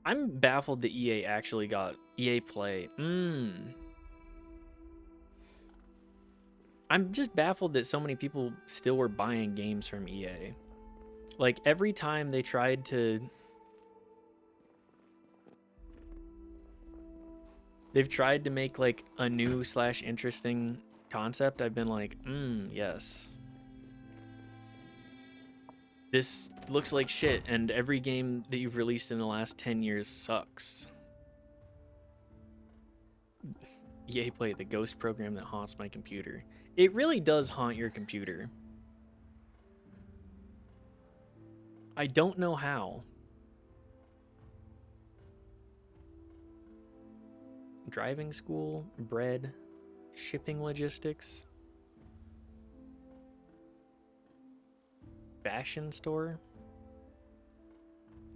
I'm baffled that EA actually got EA Play. I'm just baffled that so many people still were buying games from EA. Like, every time they tried to... They've tried to make, like, a new / interesting concept, I've been like, yes. This looks like shit, and every game that you've released in the last 10 years sucks. EA Play, the ghost program that haunts my computer. It really does haunt your computer. I don't know how. Driving school, bread, shipping logistics, fashion store.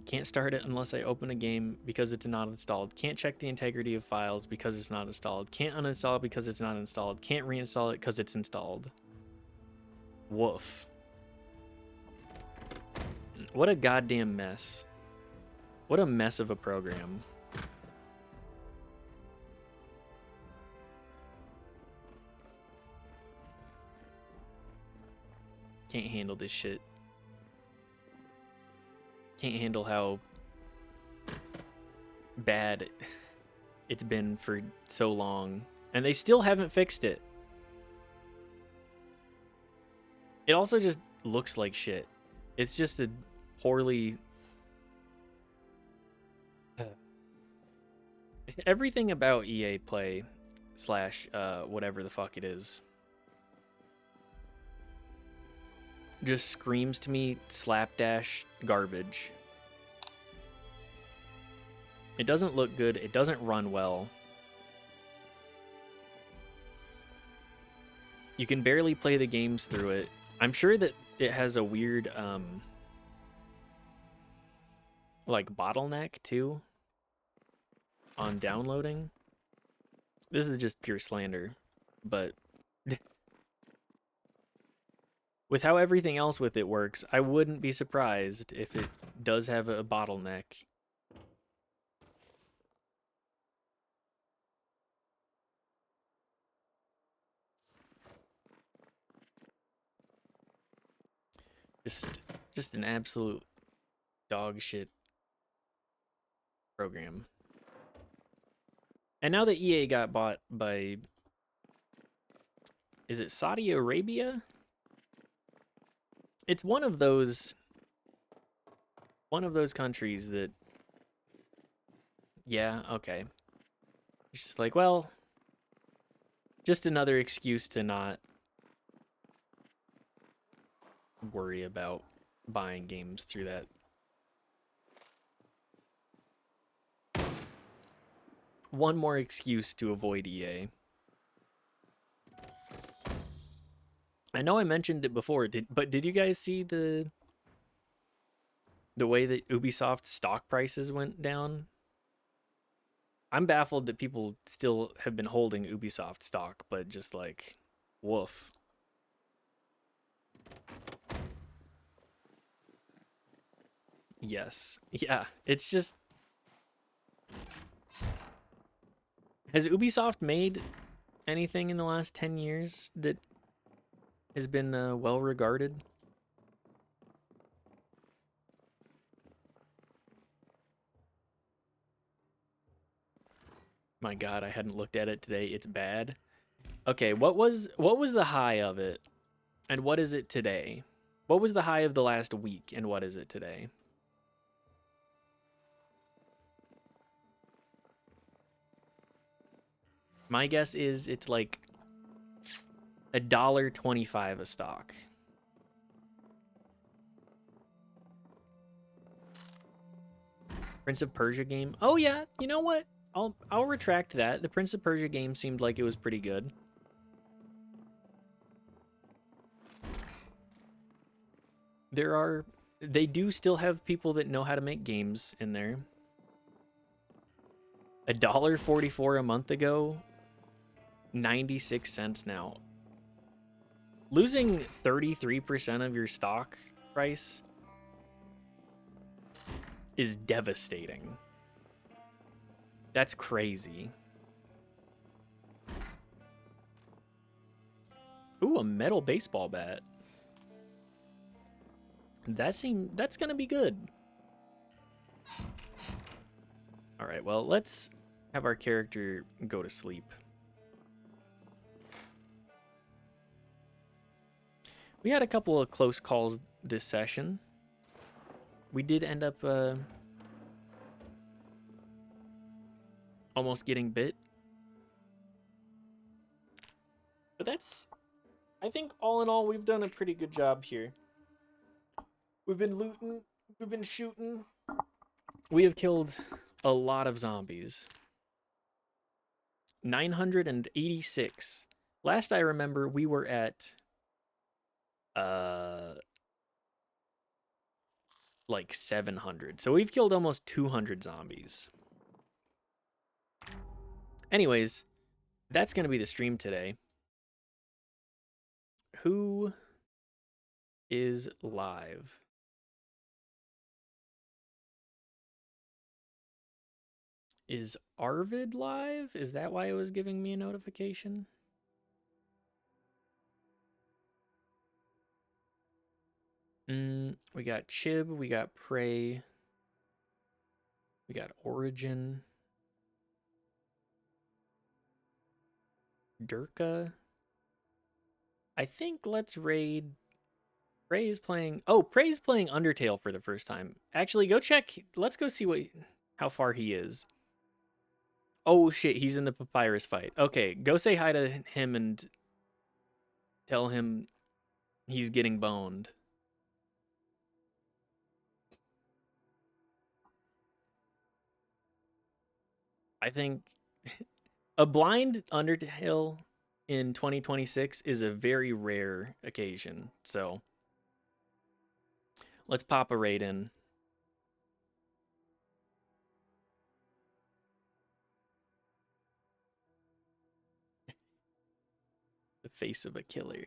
Can't start it unless I open a game because it's not installed. Can't check the integrity of files because it's not installed. Can't uninstall it because it's not installed. Can't reinstall it because it's installed. Woof. What a goddamn mess. What a mess of a program. Can't handle this shit. Can't handle how bad it's been for so long. And they still haven't fixed it. It also just looks like shit. It's just a poorly... Everything about EA Play / whatever the fuck it is just screams to me slapdash garbage. It doesn't look good. It doesn't run well. You can barely play the games through it. I'm sure that it has a weird, like, bottleneck, too, on downloading. This is just pure slander, but With how everything else with it works, I wouldn't be surprised if it does have a bottleneck. Just an absolute dog shit program. And now that EA got bought by, is it Saudi Arabia? It's one of those countries that, yeah, okay. It's just like, well, just another excuse to not worry about buying games through that. One more excuse to avoid EA. I know I mentioned it before, but did you guys see the way that Ubisoft stock prices went down? I'm baffled that people still have been holding Ubisoft stock, but just like, woof. Yes. Yeah, it's just... Has Ubisoft made anything in the last 10 years that has been well regarded? My God, I hadn't looked at it today. It's bad. Okay, what was the high of it, and what is it today? What was the high of the last week, and what is it today? My guess is it's like $1.25 a stock. Prince of Persia game. Oh yeah, you know what? I'll retract that. The Prince of Persia game seemed like it was pretty good. They do still have people that know how to make games in there. $1.44 a month ago, 96 cents now. Losing 33% of your stock price is devastating. That's crazy. Ooh, a metal baseball bat. That's gonna be good. All right, well, let's have our character go to sleep. We had a couple of close calls this session. We did end up almost getting bit. But I think all in all, we've done a pretty good job here. We've been looting, we've been shooting. We have killed a lot of zombies. 986. Last I remember, we were at like 700. So we've killed almost 200 zombies. Anyways, that's going to be the stream today. Who is live? Is Arvid live? Is that why it was giving me a notification? We got Chib, we got Prey, we got Origin, Durka. I think let's raid. Prey's playing. Oh, Prey's playing Undertale for the first time. Actually, go check. Let's go see how far he is. Oh shit, he's in the Papyrus fight. Okay, go say hi to him and tell him he's getting boned. I think a blind Undertale in 2026 is a very rare occasion. So let's pop a raid in. The face of a killer.